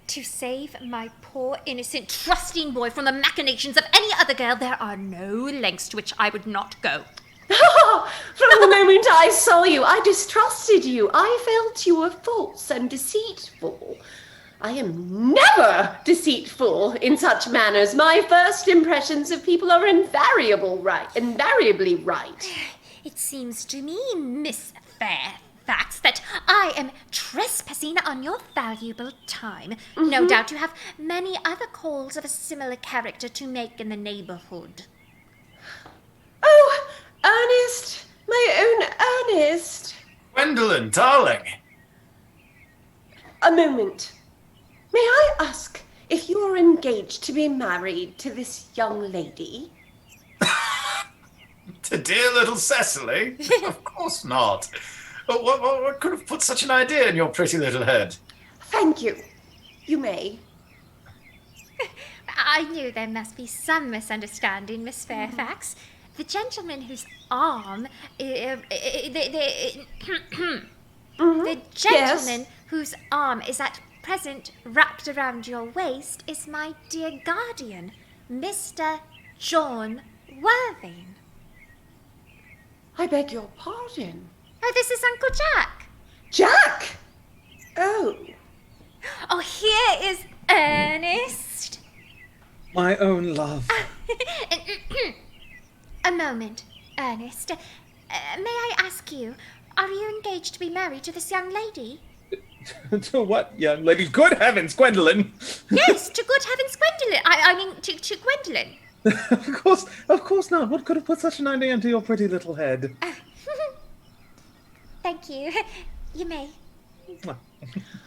To save my poor, innocent, trusting boy from the machinations of any other girl, there are no lengths to which I would not go. From the moment I saw you, I distrusted you. I felt you were false and deceitful. I am never deceitful in such manners. My first impressions of people are invariably right. It seems to me, Miss Fairfax, that I am trespassing on your valuable time. No doubt you have many other calls of a similar character to make in the neighborhood. Oh, Ernest! My own Ernest! Gwendolen, darling. A moment. May I ask if you are engaged to be married to this young lady? To dear little Cecily? Of course not. What could have put such an idea in your pretty little head? Thank you. You may. I knew there must be some misunderstanding, Miss Fairfax. The gentleman whose arm... the gentleman whose arm is at present wrapped around your waist is my dear guardian, Mr. John Worthing. I beg your pardon. Oh, this is Uncle Jack. Jack! Oh. Oh, here is Ernest. My own love. A moment, Ernest. May I ask you, are you engaged to be married to this young lady? To what young lady? Good heavens, Gwendolen! Yes, to good heavens, Gwendolen. I mean, to Gwendolen. Of course not. What could have put such an idea into your pretty little head? Thank you. You may.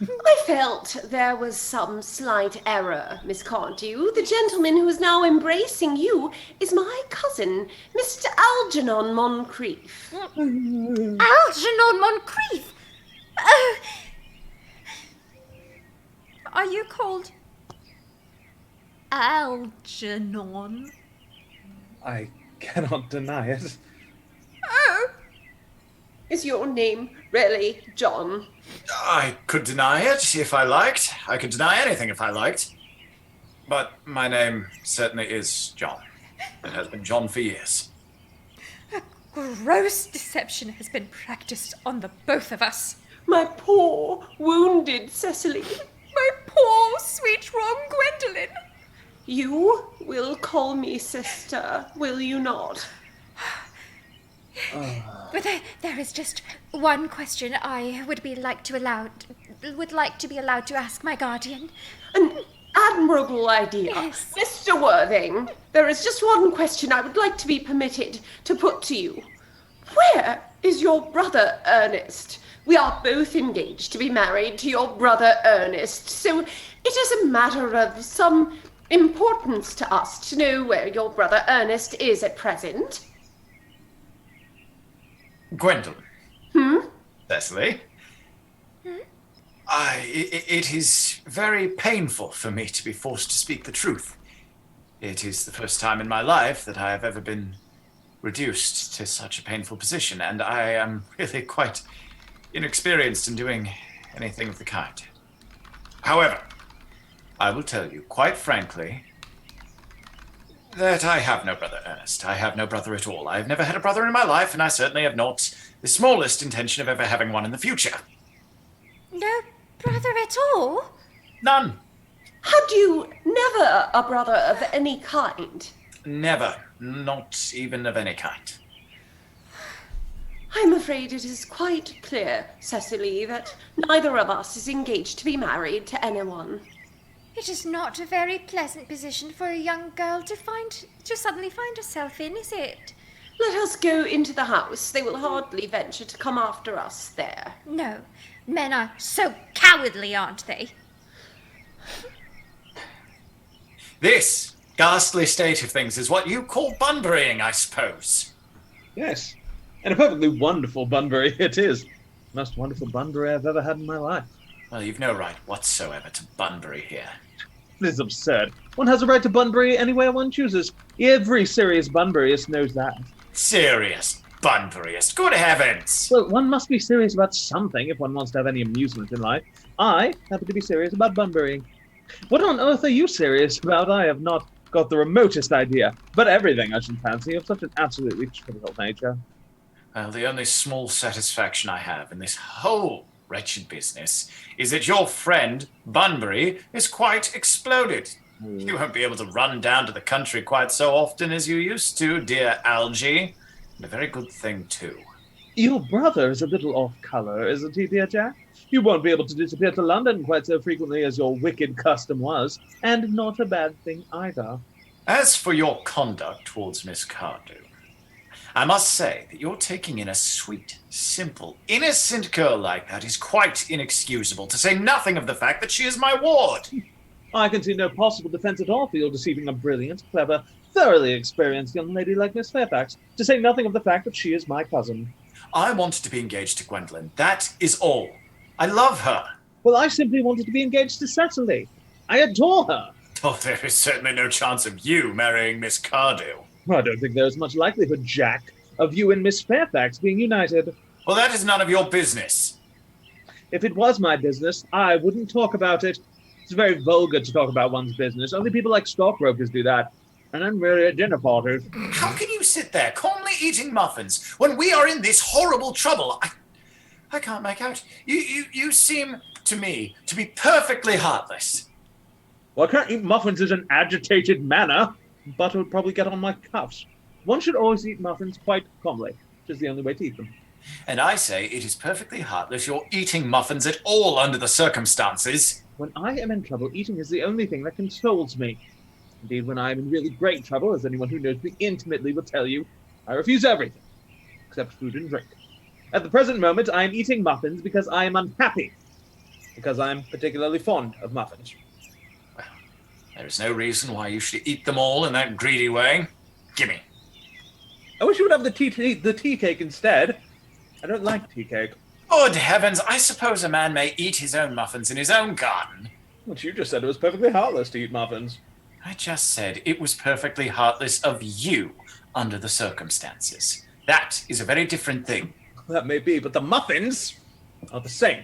I felt there was some slight error, Miss Cardew. The gentleman who is now embracing you is my cousin, Mr. Algernon Moncrieff. Algernon Moncrieff! Oh. Are you called Algernon? I cannot deny it. Oh! Is your name really John? I could deny it if I liked. I could deny anything if I liked. But my name certainly is John. It has been John for years. A gross deception has been practiced on the both of us. My poor, wounded Cecily. My poor, sweet, wrong Gwendolen. You will call me sister, will you not? But there is just one question I would like to be allowed to ask my guardian. An admirable idea. Yes. Mr. Worthing, there is just one question I would like to be permitted to put to you. Where is your brother Earnest? We are both engaged to be married to your brother Earnest, so it is a matter of some importance to us to know where your brother Earnest is at present. Gwendolen. Cecily. It is very painful for me to be forced to speak the truth. It is the first time in my life that I have ever been reduced to such a painful position, and I am really quite inexperienced in doing anything of the kind. However, I will tell you quite frankly that I have no brother, Ernest. I have no brother at all. I have never had a brother in my life, and I certainly have not the smallest intention of ever having one in the future. No brother at all? None. Had you never a brother of any kind? Never. Not even of any kind. I'm afraid it is quite clear, Cecily, that neither of us is engaged to be married to anyone. It is not a very pleasant position for a young girl to suddenly find herself in, is it? Let us go into the house. They will hardly venture to come after us there. No, men are so cowardly, aren't they? This ghastly state of things is what you call Bunburying, I suppose. Yes, and a perfectly wonderful Bunbury it is. Most wonderful Bunbury I've ever had in my life. Well, you've no right whatsoever to Bunbury here. This is absurd. One has a right to Bunbury any way one chooses. Every serious Bunburyist knows that. Serious Bunburyist? Good heavens! Well, one must be serious about something if one wants to have any amusement in life. I happen to be serious about Bunburying. What on earth are you serious about? I have not got the remotest idea. But everything, I should fancy, of such an absolutely trivial nature. Well, the only small satisfaction I have in this whole wretched business is that your friend, Bunbury, is quite exploded. You won't be able to run down to the country quite so often as you used to, dear Algie. And a very good thing, too. Your brother is a little off-colour, isn't he, dear Jack? You won't be able to disappear to London quite so frequently as your wicked custom was, and not a bad thing either. As for your conduct towards Miss Cardew, I must say that you're taking in a sweet, simple, innocent girl like that is quite inexcusable, to say nothing of the fact that she is my ward. I can see no possible defence at all for your deceiving a brilliant, clever, thoroughly experienced young lady like Miss Fairfax, to say nothing of the fact that she is my cousin. I wanted to be engaged to Gwendolen. That is all. I love her. Well, I simply wanted to be engaged to Cecily. I adore her. Oh, there is certainly no chance of you marrying Miss Cardew. I don't think there is much likelihood, Jack, of you and Miss Fairfax being united. Well, that is none of your business. If it was my business, I wouldn't talk about it. It's very vulgar to talk about one's business. Only people like stockbrokers do that. And I'm really at dinner parties. How can you sit there calmly eating muffins when we are in this horrible trouble? I can't make out. You seem to me to be perfectly heartless. Well, I can't eat muffins in an agitated manner. Butter would probably get on my cuffs. One should always eat muffins quite calmly, which is the only way to eat them. And I say it is perfectly heartless you're eating muffins at all under the circumstances. When I am in trouble, eating is the only thing that consoles me. Indeed, when I am in really great trouble, as anyone who knows me intimately will tell you, I refuse everything, except food and drink. At the present moment, I am eating muffins because I am unhappy. because I'm particularly fond of muffins. There's no reason why you should eat them all in that greedy way. Gimme. I wish you would have the tea cake instead. I don't like tea cake. Good heavens, I suppose a man may eat his own muffins in his own garden. But you just said it was perfectly heartless to eat muffins. I just said it was perfectly heartless of you under the circumstances. That is a very different thing. That may be, but the muffins are the same.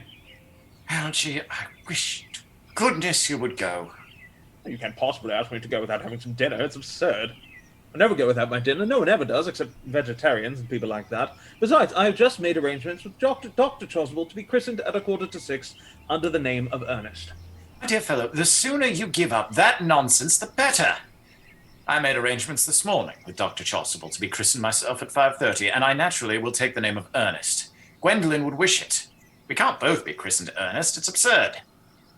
Algie, I wish to goodness you would go. You can't possibly ask me to go without having some dinner. It's absurd. I never go without my dinner. No one ever does, except vegetarians and people like that. Besides, I have just made arrangements with Dr. Chausible to be christened at 5:45 under the name of Earnest. My dear fellow, the sooner you give up that nonsense, the better. I made arrangements this morning with Dr. Chausible to be christened myself at 5:30, and I naturally will take the name of Ernest. Gwendolen would wish it. We can't both be christened Ernest. It's absurd.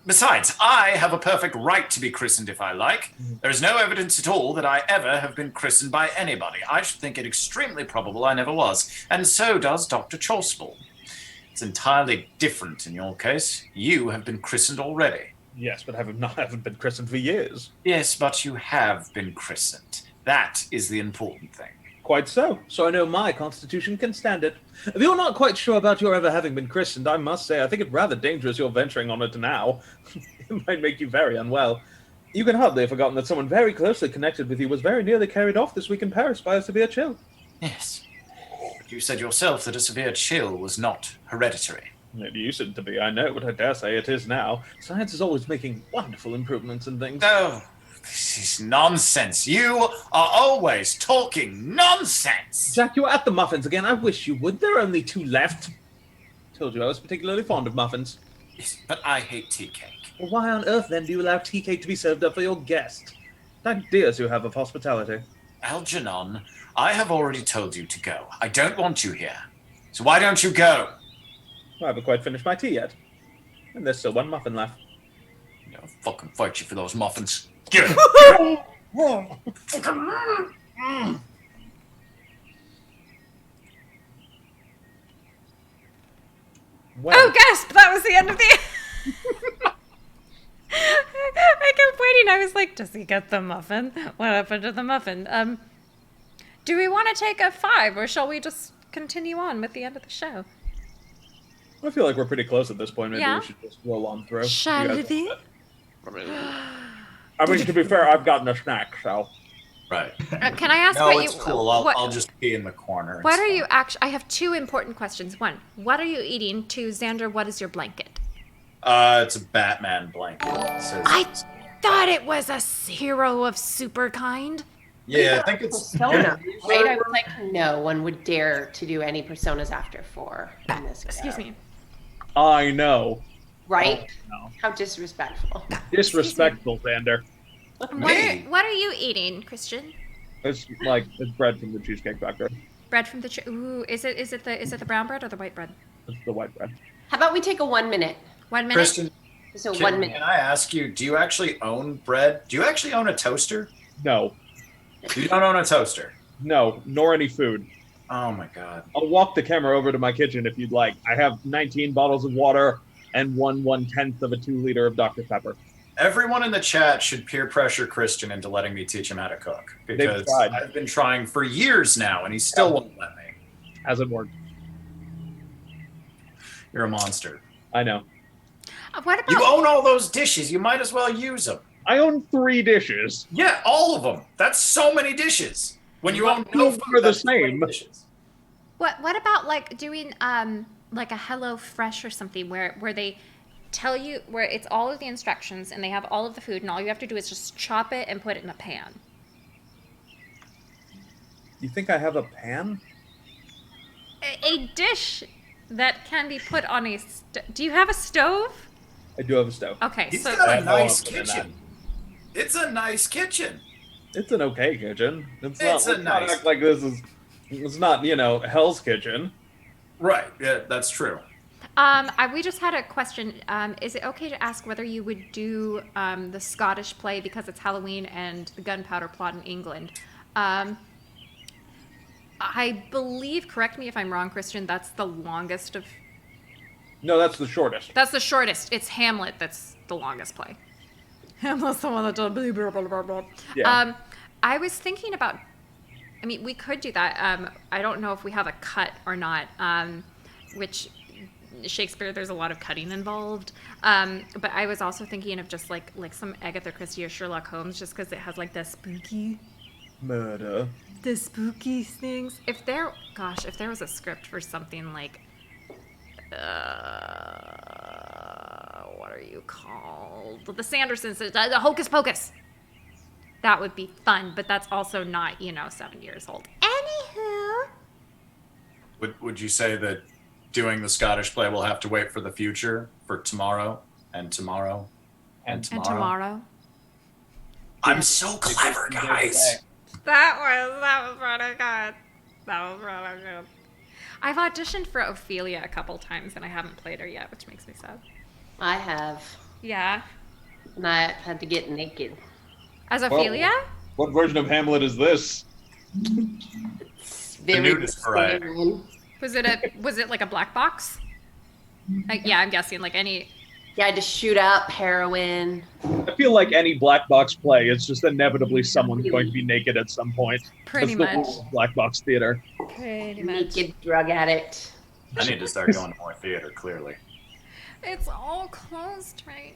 Besides, I have a perfect right to be christened if I like. There is no evidence at all that I ever have been christened by anybody. I should think it extremely probable I never was, and so does Dr. Chausible. It's entirely different in your case. You have been christened already. Yes, but I haven't been christened for years. Yes, but you have been christened. That is the important thing. Quite so. So I know my constitution can stand it. If you're not quite sure about your ever having been christened, I must say I think it rather dangerous you're venturing on it now. It might make you very unwell. You can hardly have forgotten that someone very closely connected with you was very nearly carried off this week in Paris by a severe chill. Yes. But you said yourself that a severe chill was not hereditary. It used to be, I know, but I dare say it is now. Science is always making wonderful improvements in things. Oh, this is nonsense. You are always talking nonsense. Jack, you're at the muffins again. I wish you would. There are only 2 left. Told you I was particularly fond of muffins. Yes, but I hate tea cake. Well, why on earth, then, do you allow tea cake to be served up for your guest? What ideas you have of hospitality. Algernon, I have already told you to go. I don't want you here. So why don't you go? I haven't quite finished my tea yet. And there's still 1 muffin left. I'll fucking fight you for those muffins. Give it. Well, Oh, gasp! That was the end of the. I kept waiting. I was like, does he get the muffin? What happened to the muffin? Do we want to take a 5, or shall we just continue on with the end of the show? I feel like we're pretty close at this point. Maybe Yeah. we should just roll on through. Shall You guys- we? I mean, to be fair, I've gotten a snack, so. Right. Can I ask No, what it's you? cool. I'll just be in the corner. What are you actually? I have 2 important questions. 1, what are you eating? 2, Xander, what is your blanket? It's a Batman blanket. It says- I thought it was a hero of super kind. Yeah, I think it's Persona, right? I was like, no one would dare to do any personas after 4 in this. Excuse me. I know. Right? No. How disrespectful. Disrespectful, Xander. What are you eating, Christian? It's bread from the Cheesecake Factory. Bread from the ooh, is it the brown bread or the white bread? It's the white bread. How about we take a 1 minute? 1 minute. Christian. So Can, 1 minute. can I ask you? Do you actually own bread? Do you actually own a toaster? No. You don't own a toaster. No, nor any food. Oh my god. I'll walk the camera over to my kitchen if you'd like. I have 19 bottles of water and 1/10 of a 2-liter of Dr. Pepper. Everyone in the chat should peer pressure Christian into letting me teach him how to cook, because tried. I've been trying for years now and he still won't let me. Hasn't worked. You're a monster. I know. What about You own all those dishes. You might as well use them. I own 3 dishes. Yeah, all of them. That's so many dishes. When you own no food, They're the that's so many same. dishes. what about like doing like a Hello Fresh or something where they tell you where it's all of the instructions and they have all of the food and all you have to do is just chop it and put it in a pan. You think I have a pan? A dish that can be put on a do you have a stove? I do have a stove. Okay, He's so got a That's nice awesome in kitchen. It's a nice kitchen. It's an okay kitchen. It's It's not, a let's not nice- act like this is. It's not, Hell's Kitchen. Right. Yeah, that's true. we just had a question. Is it okay to ask whether you would do the Scottish play because it's Halloween and the Gunpowder Plot in England? I believe, correct me if I'm wrong, Christian, that's the longest of No, that's the shortest. That's the shortest. It's Hamlet that's the longest play. Hamlet's the one that does blah, blah, blah, blah, blah. Yeah. I was thinking about, I mean, we could do that. I don't know if we have a cut or not, which Shakespeare, there's a lot of cutting involved. But I was also thinking of just like some Agatha Christie or Sherlock Holmes, just because it has like the spooky Murder. The spooky things. If there was a script for something like, what are you called? The Sandersons, the Hocus Pocus. That would be fun, but that's also not, 7 years old. Anywho. Would you say that doing the Scottish play will have to wait for the future, for tomorrow, and tomorrow, and tomorrow? And tomorrow. I'm so clever, guys. That was really good. That was really good. I've auditioned for Ophelia a couple times, and I haven't played her yet, which makes me sad. I have. Yeah. And I had to get naked. As Ophelia? What version of Hamlet is this? It's The very nudist variety. Was it like a black box? Yeah, I'm guessing like any. Yeah, I had to shoot up heroin. I feel like any black box play, it's just inevitably someone's going to be naked at some point. Pretty That's the much. rule of black box theater. Pretty much. Naked drug addict. I need to start going to more theater, clearly. It's all closed, right?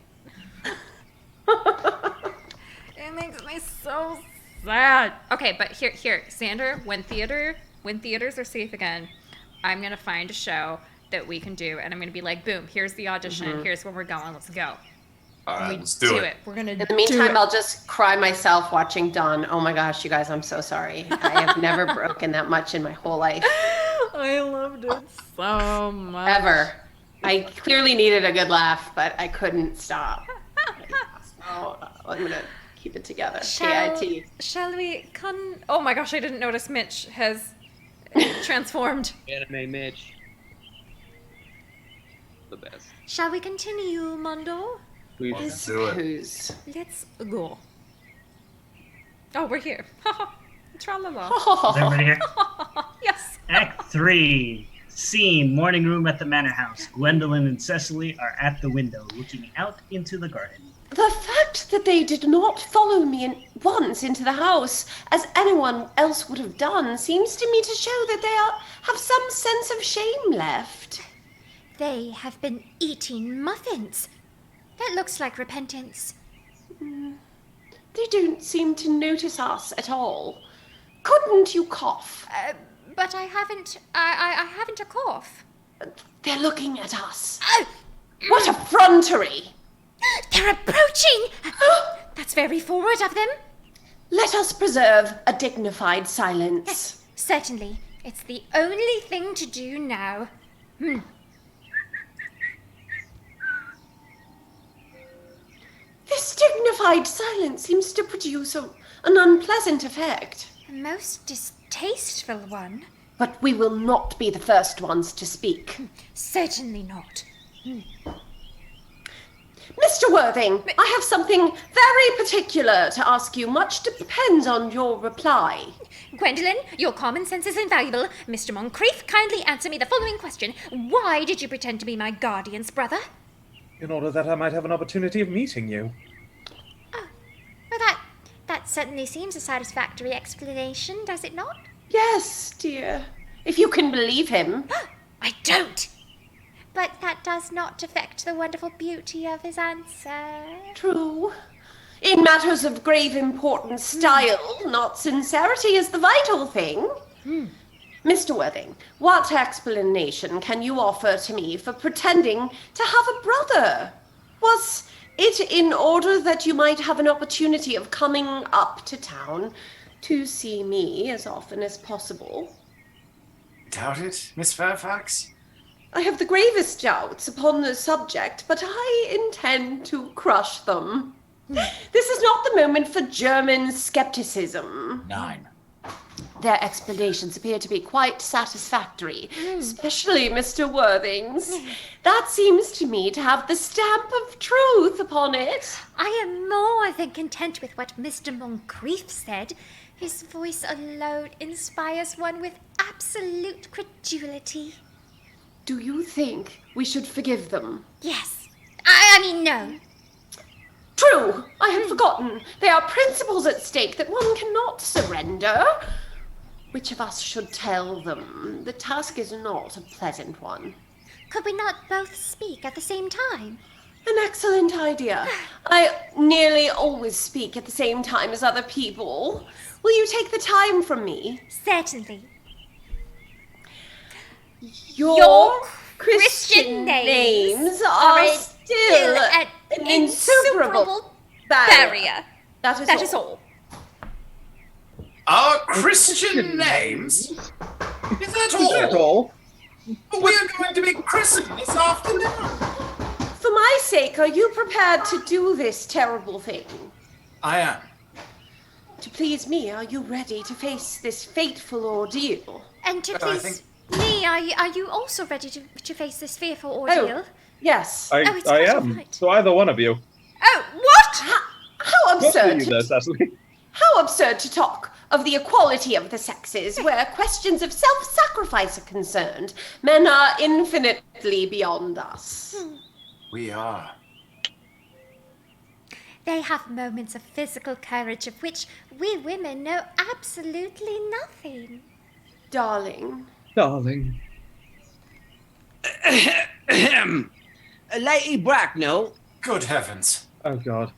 It makes me so sad. Okay, but here, Xander, when theaters are safe again, I'm gonna find a show that we can do, and I'm gonna be like, boom, here's the audition, here's where we're going, let's go. All right, We let's do it. We're gonna In the meantime, I'll just cry myself watching Dawn. Oh my gosh, you guys, I'm so sorry. I have never broken that much in my whole life. I loved it so much. Ever. I clearly needed a good laugh, but I couldn't stop. So I'm going to keep it together. KIT. Shall we oh my gosh, I didn't notice Mitch has transformed. Anime Mitch. The best. Shall we continue, Mondo? Please. Let's do it. Who's? Let's go. Oh, we're here. Tra-la-la. Is everybody here? Yes. Act 3. Scene, morning room at the manor house. Gwendolen and Cecily are at the window, looking out into the garden. The fact that they did not follow me once into the house, as anyone else would have done, seems to me to show that they have some sense of shame left. They have been eating muffins. That looks like repentance. They don't seem to notice us at all. Couldn't you cough? But I haven't a cough. They're looking at us. What effrontery! They're approaching! That's very forward of them. Let us preserve a dignified silence. Certainly. It's the only thing to do now. This dignified silence seems to produce an unpleasant effect. A most distasteful one. But we will not be the first ones to speak. Certainly not. Mr. Worthing, I have something very particular to ask you. Much depends on your reply. Gwendolen, your common sense is invaluable. Mr. Moncrieff, kindly answer me the following question. Why did you pretend to be my guardian's brother? In order that I might have an opportunity of meeting you. Well, that certainly seems a satisfactory explanation, does it not? Yes, dear. If you can believe him. I don't! But that does not affect the wonderful beauty of his answer. True. In matters of grave importance, style, not sincerity, is the vital thing. Mr. Worthing, what explanation can you offer to me for pretending to have a brother? Was it in order that you might have an opportunity of coming up to town to see me as often as possible? Doubt it, Miss Fairfax? I have the gravest doubts upon the subject, but I intend to crush them. This is not the moment for German skepticism. 9. Their explanations appear to be quite satisfactory, especially Mr. Worthing's. That seems to me to have the stamp of truth upon it. I am more than content with what Mr. Moncrieff said. His voice alone inspires one with absolute credulity. Do you think we should forgive them? Yes. I mean, no. True. I had forgotten. There are principles at stake that one cannot surrender. Which of us should tell them? The task is not a pleasant one. Could we not both speak at the same time? An excellent idea. I nearly always speak at the same time as other people. Will you take the time from me? Certainly. Your Christian names are still an insuperable barrier. That is all. Our Christian names? Is that all? But we are going to be christened this afternoon. For my sake, are you prepared to do this terrible thing? I am. To please me, are you ready to face this fateful ordeal? And to please me, are you also ready to face this fearful ordeal? Yes. I am. Right. So either one of you. Oh, what? How absurd! Both of you there, Cecily. How absurd to talk of the equality of the sexes, where questions of self-sacrifice are concerned. Men are infinitely beyond us. We are. They have moments of physical courage of which we women know absolutely nothing. Darling. Darling. Lady Bracknell. Good heavens. Oh, God.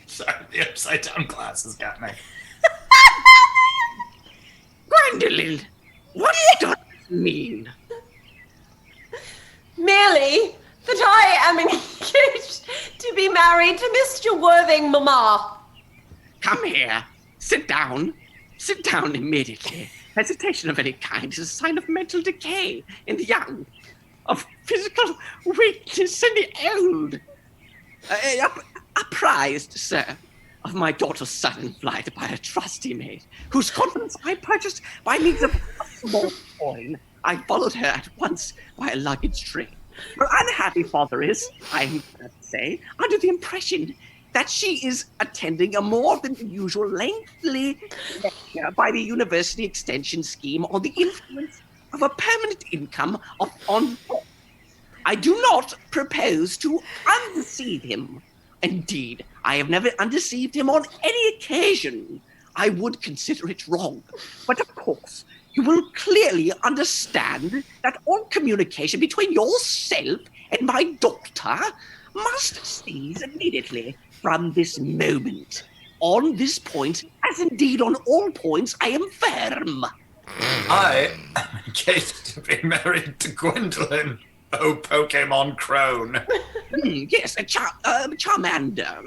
Sorry, the upside down glasses got me. Gwendolen, what does this mean? Merely that I am engaged to be married to Mr. Worthing, Mamma. Come here. Sit down. Sit down immediately. Hesitation of any kind is a sign of mental decay in the young, of physical weakness in the old. Apprised, sir, of my daughter's sudden flight by a trusty maid, whose confidence I purchased by means of a small coin, I followed her at once by a luggage train. Her unhappy father is, I am glad to say, under the impression that she is attending a more than usual lengthy lecture by the University Extension Scheme on the influence of a permanent income on... I do not propose to undeceive him. Indeed, I have never undeceived him on any occasion. I would consider it wrong. But of course, you will clearly understand that all communication between yourself and my daughter must cease immediately from this moment. On this point, as indeed on all points, I am firm. I am engaged to be married to Gwendolen. Oh, Pokemon crone. Yes, Charmander.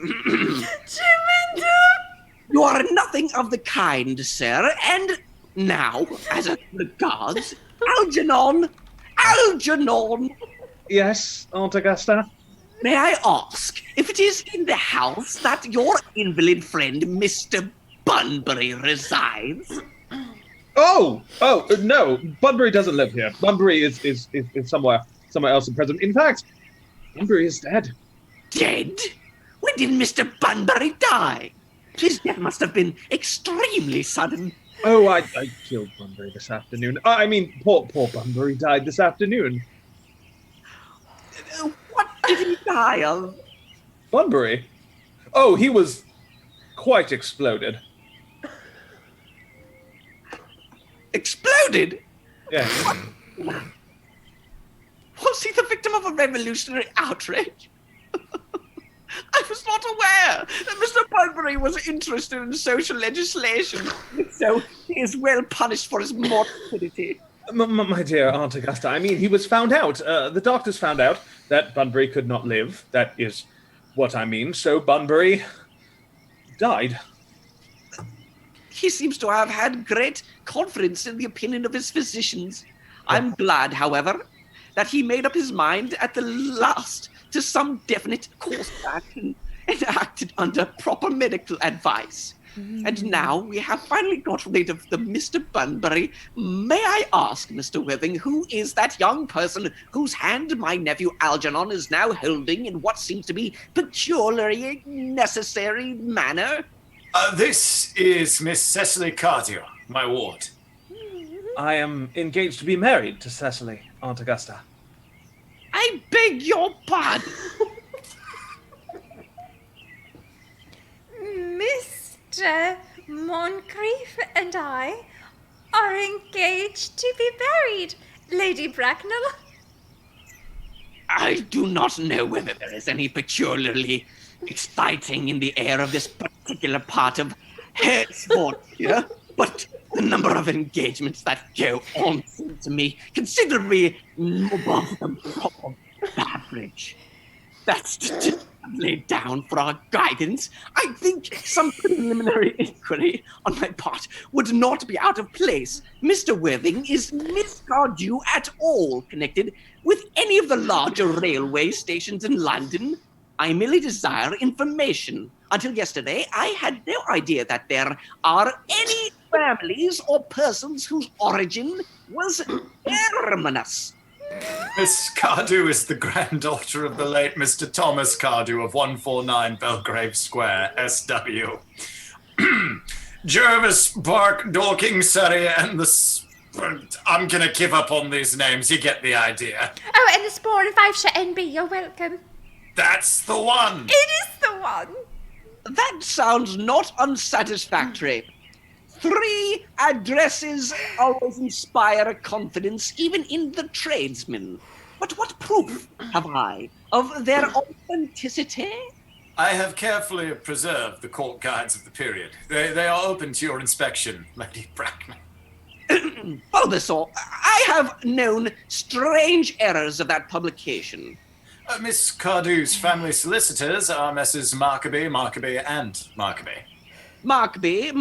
You are nothing of the kind, sir. And now, as it regards Algernon. Yes, Aunt Augusta? May I ask if it is in the house that your invalid friend, Mr. Bunbury, resides? Oh, no. Bunbury doesn't live here. Bunbury is somewhere else in Prism. In fact, Bunbury is dead. Dead? When did Mr. Bunbury die? His death must have been extremely sudden. Oh, I killed Bunbury this afternoon. I mean, poor Bunbury died this afternoon. What did he die of? Bunbury? Oh, he was quite exploded. Exploded? Yes. Was he the victim of a revolutionary outrage? I was not aware that Mr. Bunbury was interested in social legislation, so he is well punished for his mortality. My dear Aunt Augusta, I mean, he was found out. The doctors found out that Bunbury could not live. That is what I mean. So Bunbury died. He seems to have had great confidence in the opinion of his physicians. I'm glad, however, that he made up his mind at the last to some definite course of action and acted under proper medical advice. And now we have finally got rid of the Mr. Bunbury. May I ask, Mr. Worthing, who is that young person whose hand my nephew Algernon is now holding in what seems to be peculiarly necessary manner? This is Miss Cecily Cardew, my ward. I am engaged to be married to Cecily, Aunt Augusta. I beg your pardon. Mr. Moncrieff and I are engaged to be married, Lady Bracknell. I do not know whether there is any peculiarly exciting in the air of this particular part of Herefordshire, but the number of engagements that go on seem to me considerably above the proper average. That's just laid down for our guidance. I think some preliminary inquiry on my part would not be out of place. Mr. Worthing, is Miss Cardew at all connected with any of the larger railway stations in London? I merely desire information. Until yesterday, I had no idea that there are any families or persons whose origin was terminus. Miss Cardew is the granddaughter of the late Mr. Thomas Cardew of 149 Belgrave Square, SW. Jervis, Park, Dorking, Surrey, and the... I'm gonna give up on these names, you get the idea. Oh, and the Spore and Fifeshire NB, you're welcome. That's the one! It is the one! That sounds not unsatisfactory. 3 addresses always inspire confidence, even in the tradesmen. But what proof have I of their authenticity? I have carefully preserved the court guides of the period. They are open to your inspection, Lady Bracknell. Bulbasaur, I have known strange errors of that publication. Miss Cardew's family solicitors are Messrs. Markaby, and Markaby. Markby,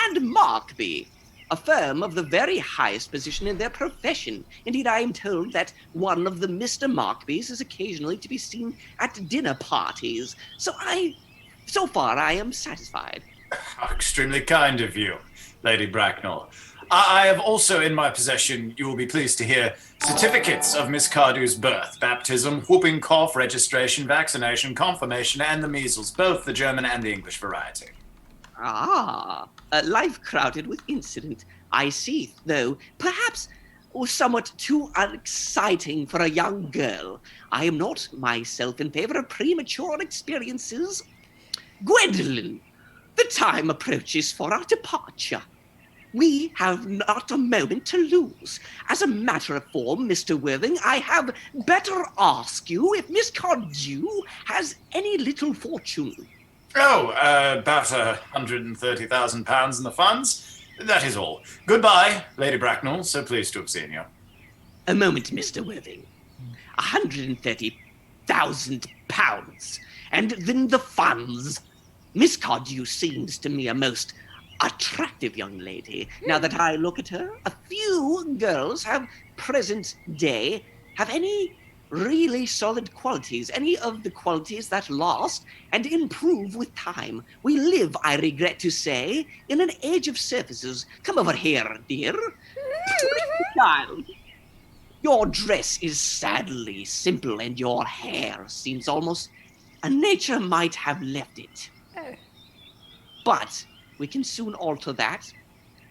and Markby, a firm of the very highest position in their profession. Indeed, I am told that one of the Mr. Markbys is occasionally to be seen at dinner parties. So far I am satisfied. Extremely kind of you, Lady Bracknell. I have also in my possession, you will be pleased to hear, certificates of Miss Cardew's birth, baptism, whooping cough, registration, vaccination, confirmation, and the measles, both the German and the English variety. Ah, a life crowded with incident. I see, though, perhaps somewhat too exciting for a young girl. I am not myself in favor of premature experiences. Gwendolen, the time approaches for our departure. We have not a moment to lose. As a matter of form, Mr. Worthing, I have better ask you if Miss Cardew has any little fortune. Oh, about £130,000 in the funds. That is all. Goodbye, Lady Bracknell. So pleased to have seen you. A moment, Mr. Worthing. £130,000. And then the funds. Miss Cardew seems to me a most attractive young lady. Now that I look at her, a few girls have present day have any really solid qualities, any of the qualities that last and improve with time. We live, I regret to say, in an age of surfaces. Come over here, dear. Child. Your dress is sadly simple, and your hair seems almost nature might have left it. Oh. But we can soon alter that.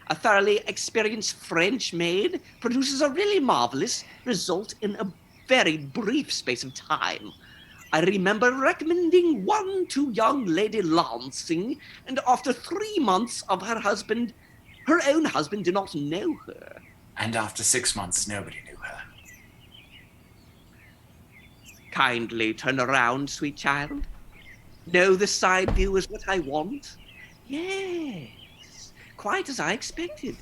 A thoroughly experienced French maid produces a really marvelous result in a very brief space of time. I remember recommending one to young Lady Lansing, and after 3 months of her own husband did not know her. And after 6 months, nobody knew her. Kindly turn around, sweet child. No, the side view is what I want. Yes, quite as I expected.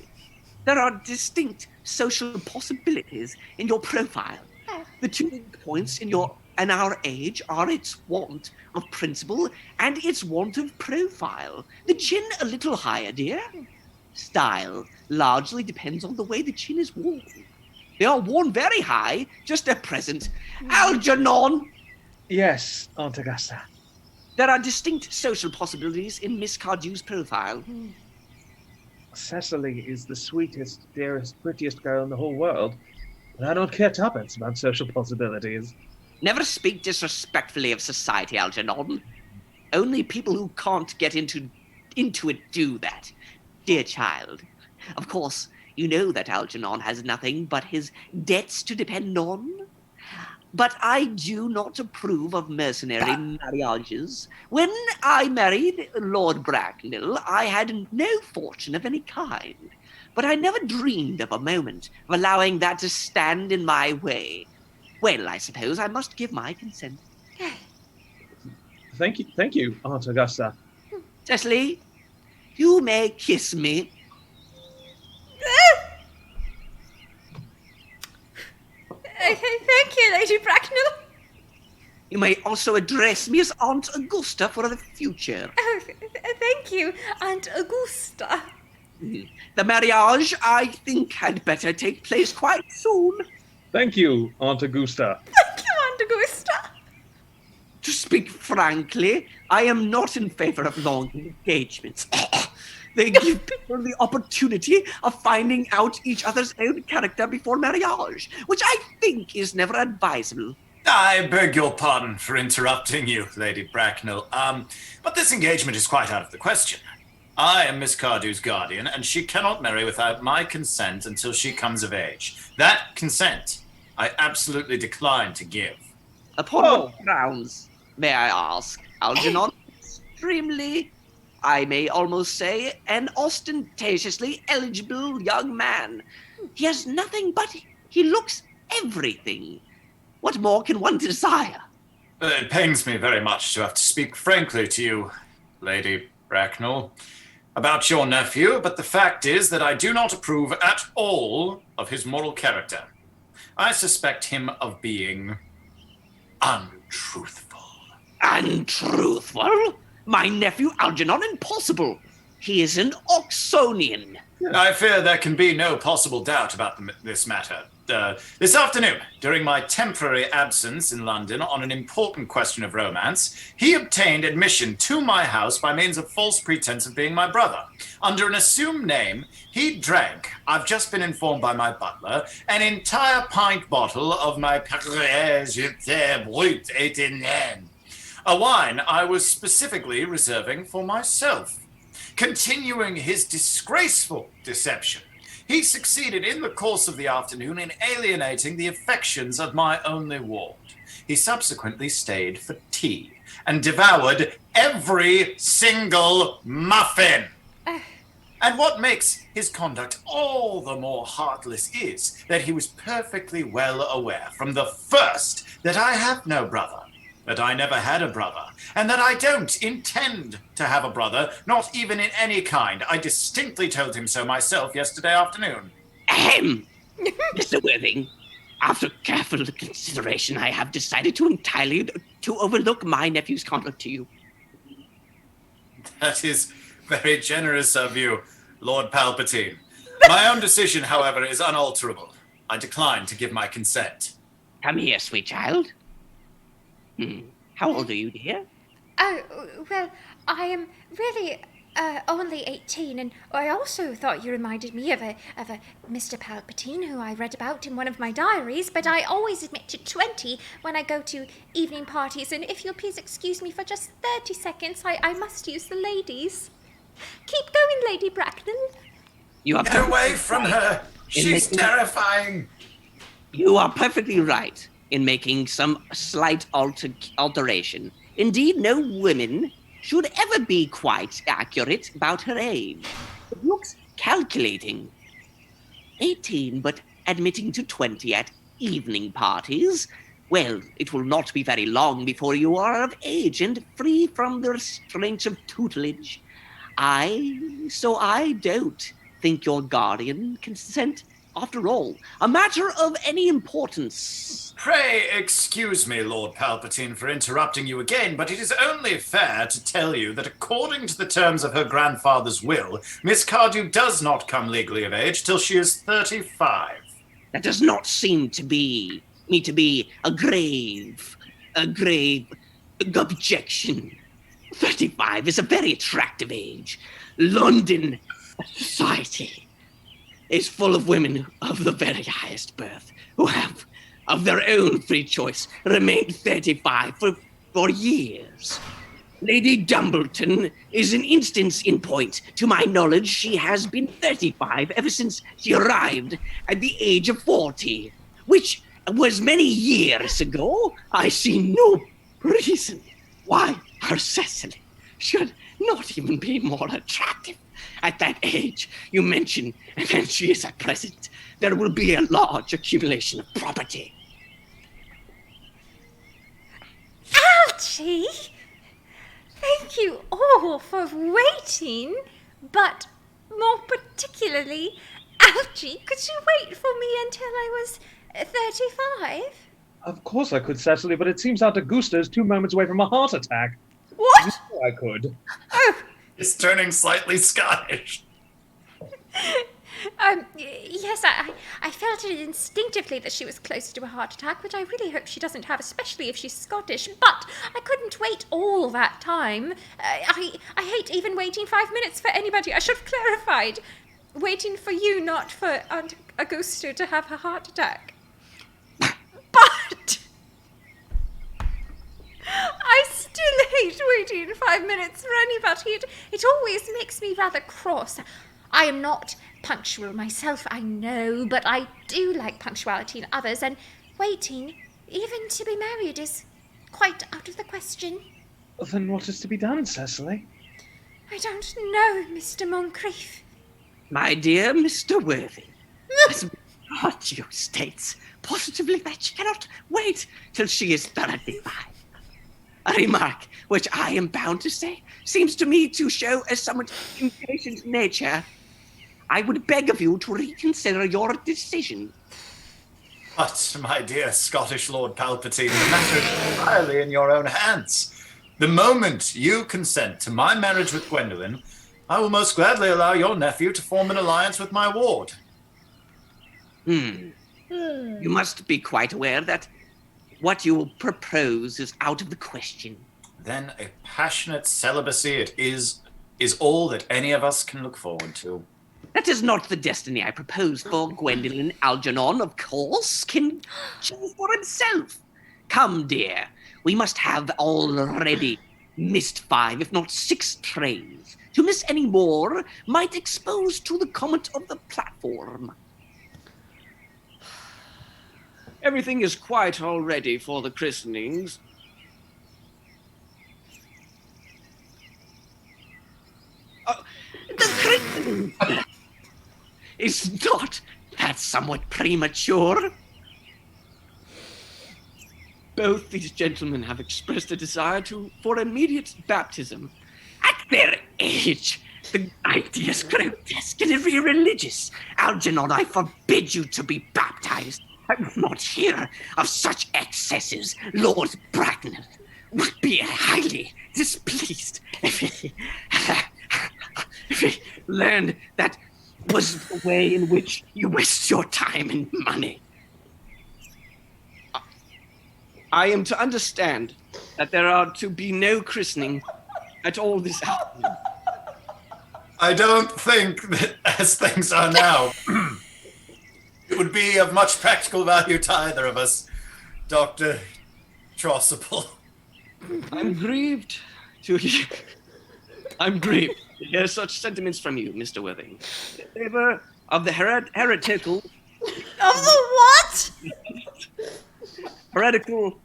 There are distinct social possibilities in your profile. The 2 big points in our age are its want of principle and its want of profile. The chin a little higher, dear. Style largely depends on the way the chin is worn. They are worn very high just at present. Algernon! Yes, Aunt Augusta. There are distinct social possibilities in Miss Cardew's profile. Cecily is the sweetest, dearest, prettiest girl in the whole world, but I don't care tuppence about social possibilities. Never speak disrespectfully of society, Algernon. Only people who can't get into Intuit do that. Dear child, of course, you know that Algernon has nothing but his debts to depend on. But I do not approve of mercenary marriages. When I married Lord Bracknell, I had no fortune of any kind. But I never dreamed of a moment of allowing that to stand in my way. Well, I suppose I must give my consent. Thank you, Aunt Augusta. Cecily, you may kiss me. Thank you, Lady Bracknell. You may also address me as Aunt Augusta for the future. Oh, thank you, Aunt Augusta. The marriage, I think, had better take place quite soon. Thank you, Aunt Augusta. Thank you, Aunt Augusta. To speak frankly, I am not in favor of long engagements. They give people the opportunity of finding out each other's own character before marriage, which I think is never advisable. I beg your pardon for interrupting you, Lady Bracknell. But this engagement is quite out of the question. I am Miss Cardew's guardian, and she cannot marry without my consent until she comes of age. That consent, I absolutely decline to give. Upon what grounds, may I ask, Algernon? Extremely, I may almost say, an ostentatiously eligible young man. He has nothing but he looks everything. What more can one desire? It pains me very much to have to speak frankly to you, Lady Bracknell, about your nephew, but the fact is that I do not approve at all of his moral character. I suspect him of being untruthful. Untruthful? My nephew Algernon, impossible. He is an Oxonian. I fear there can be no possible doubt about this matter. This afternoon, during my temporary absence in London on an important question of romance, he obtained admission to my house by means of false pretense of being my brother. Under an assumed name, he drank, I've just been informed by my butler, an entire pint bottle of my BwtB, a wine I was specifically reserving for myself. Continuing his disgraceful deception, he succeeded in the course of the afternoon in alienating the affections of my only ward. He subsequently stayed for tea and devoured every single muffin. And what makes his conduct all the more heartless is that he was perfectly well aware from the first that I have no brother, that I never had a brother, and that I don't intend to have a brother, not even in any kind. I distinctly told him so myself yesterday afternoon. Ahem! Mr. Worthing, after careful consideration, I have decided to entirely overlook my nephew's conduct to you. That is very generous of you, Lord Palpatine. My own decision, however, is unalterable. I decline to give my consent. Come here, sweet child. How old are you, dear? Oh, well, I am really only 18, and I also thought you reminded me of a Mr. Palpatine who I read about in one of my diaries, but I always admit to 20 when I go to evening parties, and if you'll please excuse me for just 30 seconds, I must use the ladies. Keep going, Lady Bracknell. Get away from her! She's terrifying! You are perfectly right in making some slight alteration. Indeed, no woman should ever be quite accurate about her age. It looks calculating. 18, but admitting to 20 at evening parties. Well, it will not be very long before you are of age and free from the restraints of tutelage. So I don't think your guardian consent, after all, a matter of any importance. Pray excuse me, Lord Palpatine, for interrupting you again, but it is only fair to tell you that according to the terms of her grandfather's will, Miss Cardew does not come legally of age till she is 35. That does not seem to be a grave objection. 35 is a very attractive age. London society is full of women of the very highest birth who have, of their own free choice, remained 35 for years. Lady Dumbleton is an instance in point. To my knowledge, she has been 35 ever since she arrived at the age of 40, which was many years ago. I see no reason why her Cecily should not even be more attractive at that age you mentioned than she is at present. There will be a large accumulation of property. Algie! Thank you all for waiting, but more particularly, Algie, could you wait for me until I was 35? Of course I could, Cecily, but it seems Aunt Augusta is 2 moments away from a heart attack. What? You know I could. Oh, It's turning slightly Scottish. yes, I felt it instinctively that she was close to a heart attack, which I really hope she doesn't have, especially if she's Scottish, but I couldn't wait all that time. I hate even waiting 5 minutes for anybody. I should have clarified. Waiting for you, not for Aunt Augusta to have her heart attack. But I still hate waiting 5 minutes for anybody. It always makes me rather cross. I am not punctual myself, I know, but I do like punctuality in others, and waiting, even to be married, is quite out of the question. Then what is to be done, Cecily? I don't know, Mr. Moncrieff. My dear Mr. Worthing, as Ratio states positively that she cannot wait till she is 35. A remark which I am bound to say seems to me to show a somewhat impatient nature. I would beg of you to reconsider your decision. But, my dear Scottish Lord Palpatine, the matter is entirely in your own hands. The moment you consent to my marriage with Gwendolen, I will most gladly allow your nephew to form an alliance with my ward. You must be quite aware that what you propose is out of the question. Then a passionate celibacy it is all that any of us can look forward to. That is not the destiny I propose for Gwendolen. Algernon, of course, can choose for himself. Come, dear, we must have already missed 5, if not 6 trains. To miss any more might expose to the comment of the platform. Everything is quite all ready for the christenings. The christening is not that somewhat premature. Both these gentlemen have expressed a desire for immediate baptism. At their age, the idea is grotesque and irreligious. Algernon, I forbid you to be baptized. I will not hear of such excesses. Lord Bracknell would be highly displeased if he learned that was the way in which you waste your time and money. I am to understand that there are to be no christening at all this afternoon. I don't think that, as things are now, it would be of much practical value to either of us, Dr. Chausible. I'm grieved to hear such sentiments from you, Mr. Worthing. In favor of the heretical... Of the what? heretical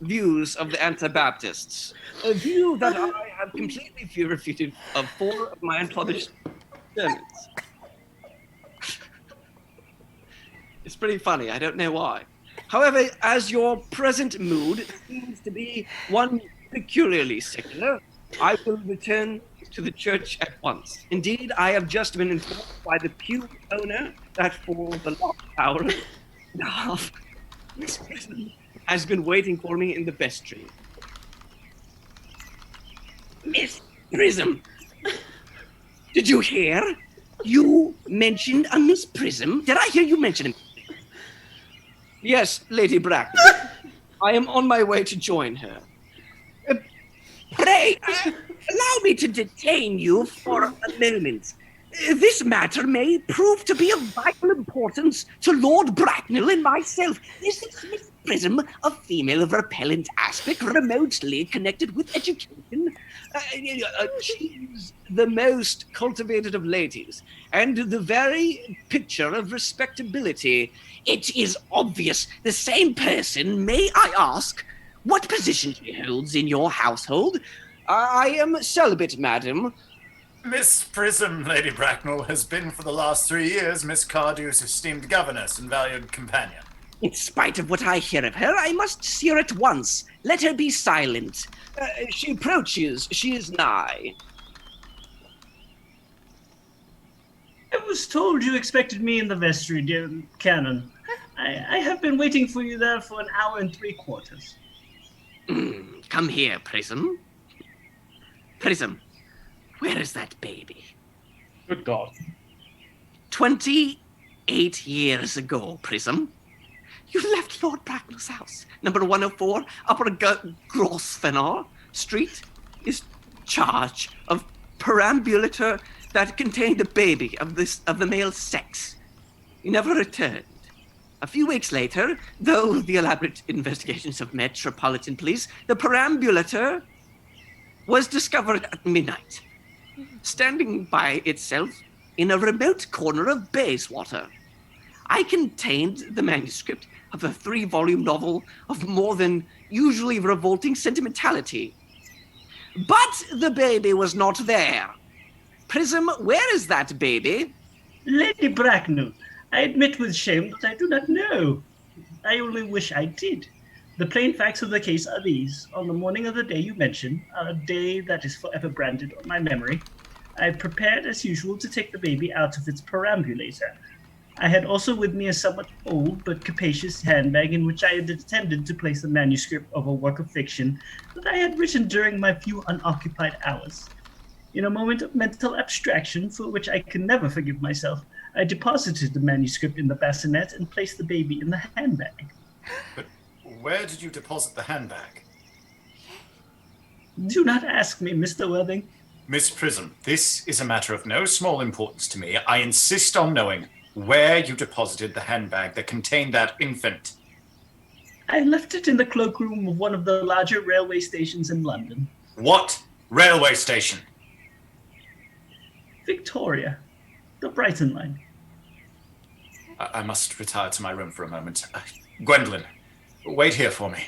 views of the Anabaptists. A view that I have completely refuted of 4 of my unpublished sermons. It's pretty funny, I don't know why. However, as your present mood seems to be one peculiarly secular, I will return to the church at once. Indeed, I have just been informed by the pew owner that for the last hour and a half, Miss Prism has been waiting for me in the vestry. Miss Prism, did you hear? You mentioned a Miss Prism. Did I hear you mention him? Yes, Lady Bracknell. I am on my way to join her. Pray, allow me to detain you for a moment. This matter may prove to be of vital importance to Lord Bracknell and myself. This is Miss Prism, a female of repellent aspect, remotely connected with education. She's the most cultivated of ladies, and the very picture of respectability. It is obvious the same person. May I ask what position she holds in your household? I am celibate, madam. Miss Prism, Lady Bracknell, has been for the last 3 years Miss Cardew's esteemed governess and valued companion. In spite of what I hear of her, I must see her at once. Let her be silent. She approaches. She is nigh. I was told you expected me in the vestry, dear Canon. I have been waiting for you there for 1 hour and 3/4. Come here, Prism. Prism, where is that baby? Good God. 28 years ago, Prism, you left Lord Bracknell's house, number 104, Upper Grosvenor Street, is charge of perambulator that contained a baby of the male sex. He never returned. A few weeks later, though the elaborate investigations of Metropolitan Police, the perambulator was discovered at midnight, standing by itself in a remote corner of Bayswater. I contained the manuscript of a 3-volume novel of more than usually revolting sentimentality. But the baby was not there. Prism, where is that baby? Lady Bracknell, I admit with shame that I do not know. I only wish I did. The plain facts of the case are these. On the morning of the day you mention, a day that is forever branded on my memory, I prepared as usual to take the baby out of its perambulator. I had also with me a somewhat old but capacious handbag in which I had intended to place the manuscript of a work of fiction that I had written during my few unoccupied hours. In a moment of mental abstraction for which I can never forgive myself, I deposited the manuscript in the bassinet and placed the baby in the handbag. But where did you deposit the handbag? Do not ask me, Mr. Worthing. Miss Prism, this is a matter of no small importance to me. I insist on knowing where you deposited the handbag that contained that infant. I left it in the cloakroom of one of the larger railway stations in London. What railway station? Victoria, the Brighton line. I must retire to my room for a moment. Gwendolen, wait here for me.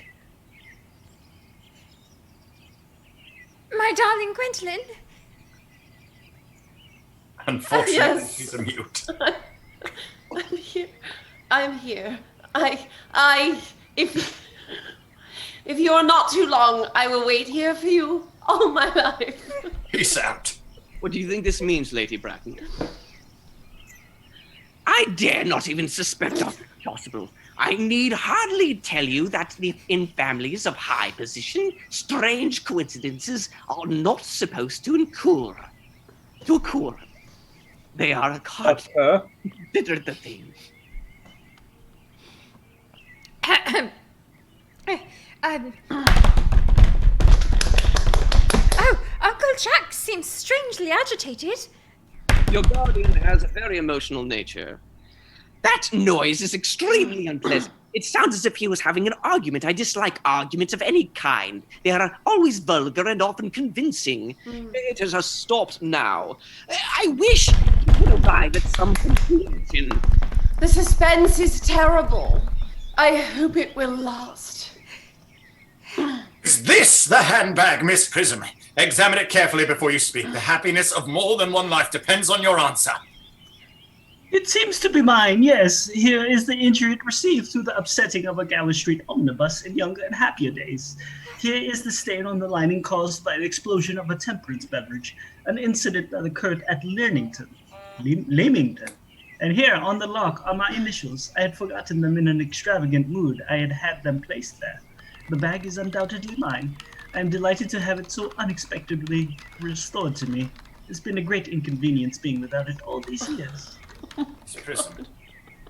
My darling Gwendolen. Unfortunately, Yes. she's a mute. I'm here. I'm here. If you are not too long, I will wait here for you all my life. Peace out. What do you think this means, Lady Bracknell? I dare not even suspect Dr. Chausible. I need hardly tell you that in families of high position, strange coincidences are not supposed to occur. They are a That's her. considered the thing. Oh, Uncle Jack seems strangely agitated. Your guardian has a very emotional nature. That noise is extremely unpleasant. It sounds as if he was having an argument. I dislike arguments of any kind. They are always vulgar and often convincing. It has stopped now. I wish he could arrive at some conclusion. The suspense is terrible. I hope it will last. Is this the handbag, Miss Prism? Examine it carefully before you speak. The happiness of more than one life depends on your answer. It seems to be mine, yes. Here is the injury it received through the upsetting of a Gower Street omnibus in younger and happier days. Here is the stain on the lining caused by the explosion of a temperance beverage, an incident that occurred at Leamington. And here, on the lock, are my initials. I had forgotten them in an extravagant mood. I had had them placed there. The bag is undoubtedly mine. I am delighted to have it so unexpectedly restored to me. It's been a great inconvenience being without it all these years. Miss Prism,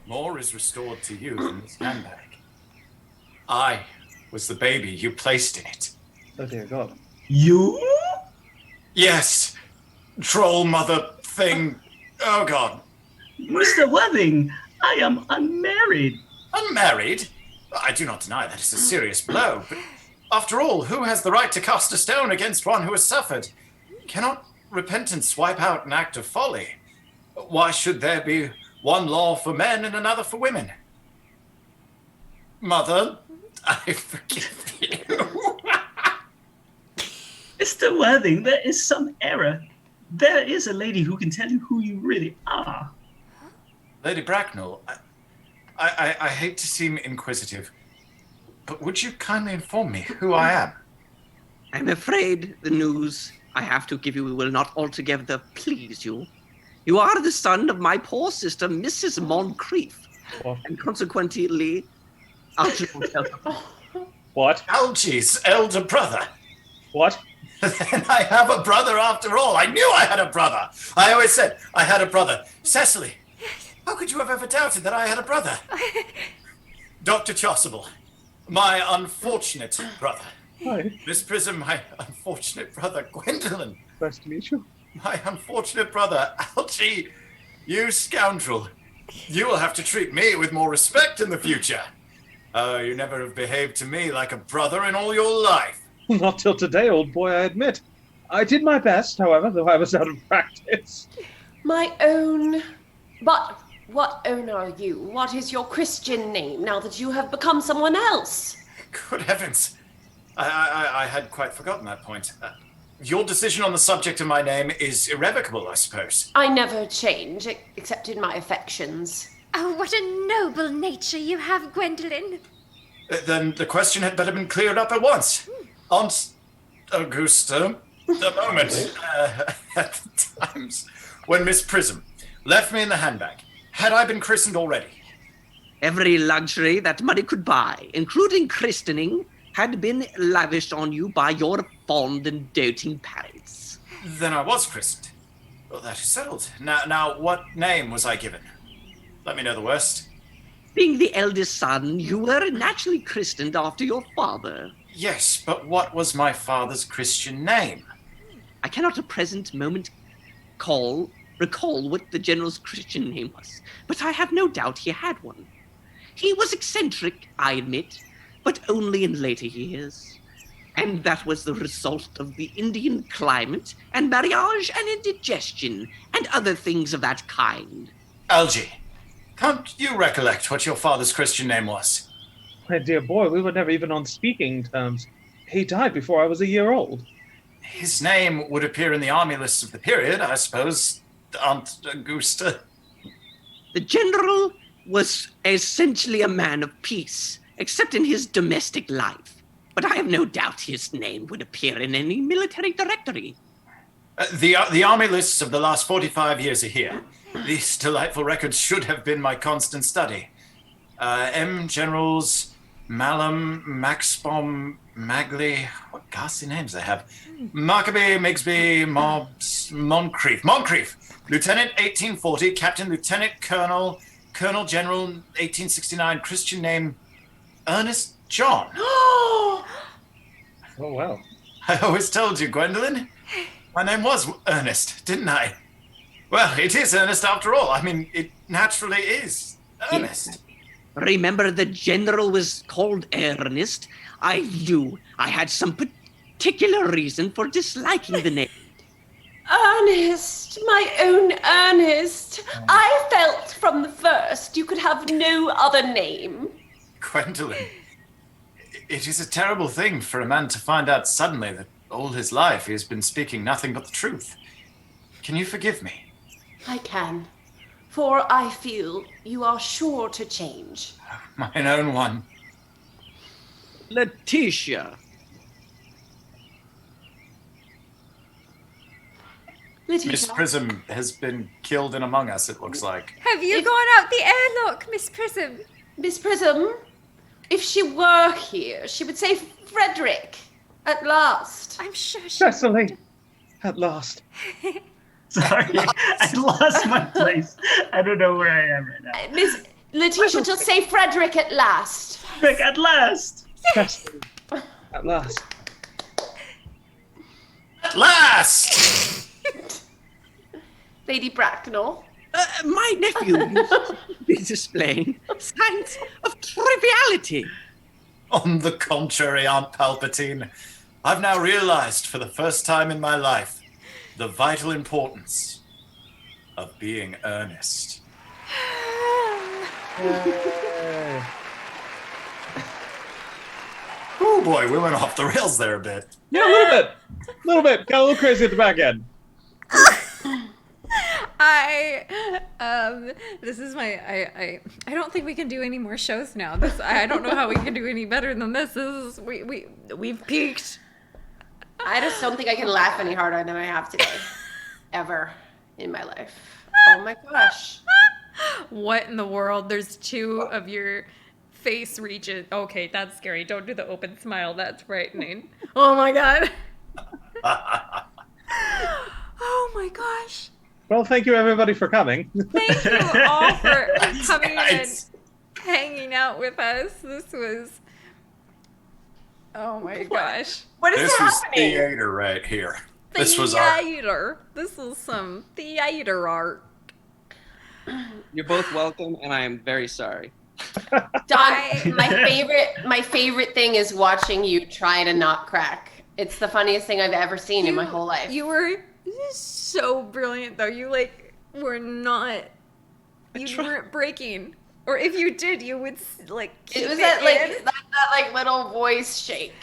more is restored to you than this handbag. I was the baby you placed in it. Oh dear God. You? Yes, troll mother thing. Oh God. Mr. Worthing, I am unmarried. Unmarried? I do not deny that is a serious blow, but after all, who has the right to cast a stone against one who has suffered? Cannot repentance wipe out an act of folly? Why should there be one law for men and another for women? Mother, I forgive you. Mr. Worthing, there is some error. There is a lady who can tell you who you really are. Lady Bracknell, I hate to seem inquisitive, but would you kindly inform me who I am? I'm afraid the news I have to give you will not altogether please you. You are the son of my poor sister, Mrs. Moncrieff, and consequently, Algernon. What? Algy's elder brother. What? Then I have a brother after all. I knew I had a brother. I always said I had a brother. Cecily, how could you have ever doubted that I had a brother? Dr. Chausible, my unfortunate brother. Hi. Miss Prism, my unfortunate brother. Gwendolen, Nice to meet you. my unfortunate brother. Algy, you scoundrel. You will have to treat me with more respect in the future. You never have behaved to me like a brother in all your life. Not till today, old boy, I admit. I did my best, however, though I was out of practice. My own... But what own are you? What is your Christian name now that you have become someone else? Good heavens. I had quite forgotten that point. Your decision on the subject of my name is irrevocable, I suppose. I never change, except in my affections. Oh, what a noble nature you have, Gwendolen. Then the question had better been cleared up at once. Aunt Augusta, the moment at the times when Miss Prism left me in the handbag, had I been christened already? Every luxury that money could buy, including christening, had been lavished on you by your fond and doting parents. Then I was christened. Well, that is settled. Now, what name was I given? Let me know the worst. Being the eldest son, you were naturally christened after your father. Yes, but what was my father's Christian name? I cannot at present moment recall what the general's Christian name was, but I have no doubt he had one. He was eccentric, I admit, but only in later years. And that was the result of the Indian climate and marriage and indigestion and other things of that kind. Algy, can't you recollect what your father's Christian name was? My dear boy, we were never even on speaking terms. He died before I was a year old. His name would appear in the army lists of the period, I suppose. Aunt Augusta. The general was essentially a man of peace, except in his domestic life. But I have no doubt his name would appear in any military directory. The army lists of the last 45 years are here. These delightful records should have been my constant study. M. Generals Malum, Maxbom, Magley, what ghastly names they have. Markaby, Migsby, Mobs, Moncrieff, Lieutenant 1840, Captain, Lieutenant Colonel, Colonel General 1869, Christian name Ernest John. Oh, wow. I always told you, Gwendolen. My name was Earnest, didn't I? Well, it is Ernest after all. I mean, it naturally is Ernest. Remember, the general was called Earnest. I knew I had some particular reason for disliking the name. Ernest, my own Ernest. I felt from the first you could have no other name. Gwendolen, it is a terrible thing for a man to find out suddenly that all his life he has been speaking nothing but the truth. Can you forgive me? I can, for I feel you are sure to change. Mine own one. Letitia. Letitia. Miss Prism has been killed in among us, it looks like. Have you gone out the airlock, Miss Prism? Miss Prism, if she were here, she would say Frederick at last. I'm sure she... Cecily, at last. Sorry, I lost my place. I don't know where I am right now. Miss Letitia, just say Frederick at last. Rick, at last! Cecily, at last. At last! Lady Bracknell. My nephew is displaying signs of triviality. On the contrary, Aunt Palpatine, I've now realized for the first time in my life the vital importance of being earnest. Oh boy, we went off the rails there a bit. Yeah, a little bit. A little bit. Got a little crazy at the back end. I don't think we can do any more shows now. I don't know how we can do any better than this. We've peaked. I just don't think I can laugh any harder than I have today. Ever in my life. Oh my gosh. What in the world? There's two of your face region. Okay, that's scary. Don't do the open smile. That's frightening. Oh my god. Oh my gosh. Well, thank you everybody for coming. Thank you all for coming guys. and hanging out with us. This was... Oh my gosh. What is This was happening? theater right here. This was art. Theater. This was some theater art. You're both welcome, and I am very sorry. Don, my favorite thing is watching you try to not crack. It's the funniest thing I've ever seen in my whole life. You were so brilliant, though. You were not. You weren't breaking, or if you did, you would keep it was it that little voice shake.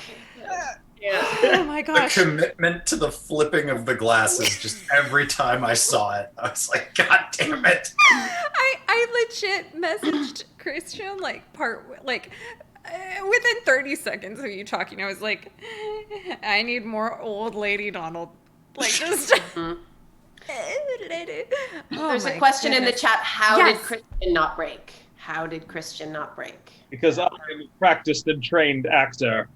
Yeah. Oh my The gosh. commitment to the flipping of the glasses, just every time I saw it, I was like, God damn it. I legit messaged Christian within 30 seconds of you talking. I was like, I need more old lady Donald. Just. There's a question in the chat. How Yes. did Christian not break? How did Christian not break? Because I'm a practiced and trained actor.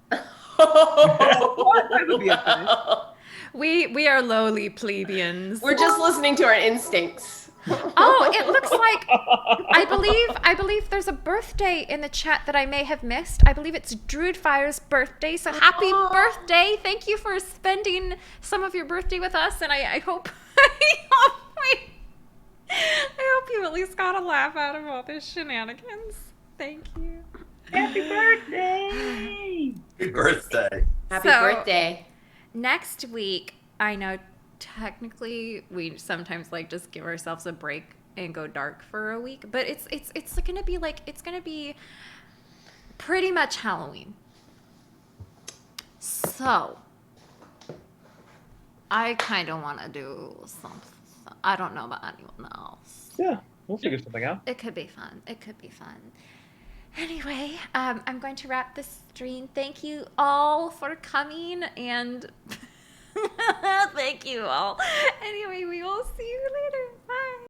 We are lowly plebeians. We're just listening to our instincts. Oh, it looks like I believe there's a birthday in the chat that I may have missed. I believe it's Druidfire's birthday. So happy birthday. Thank you for spending some of your birthday with us, and I hope I hope you at least got a laugh out of all the shenanigans. Thank you. Happy birthday! Happy birthday. Happy So- birthday. Next week, I know technically we sometimes just give ourselves a break and go dark for a week, but it's gonna be it's gonna be pretty much Halloween. So I kind of want to do something. I don't know about anyone else. Yeah, we'll figure something out. It could be fun. Anyway, I'm going to wrap this stream. Thank you all for coming, and thank you all. Anyway, we will see you later.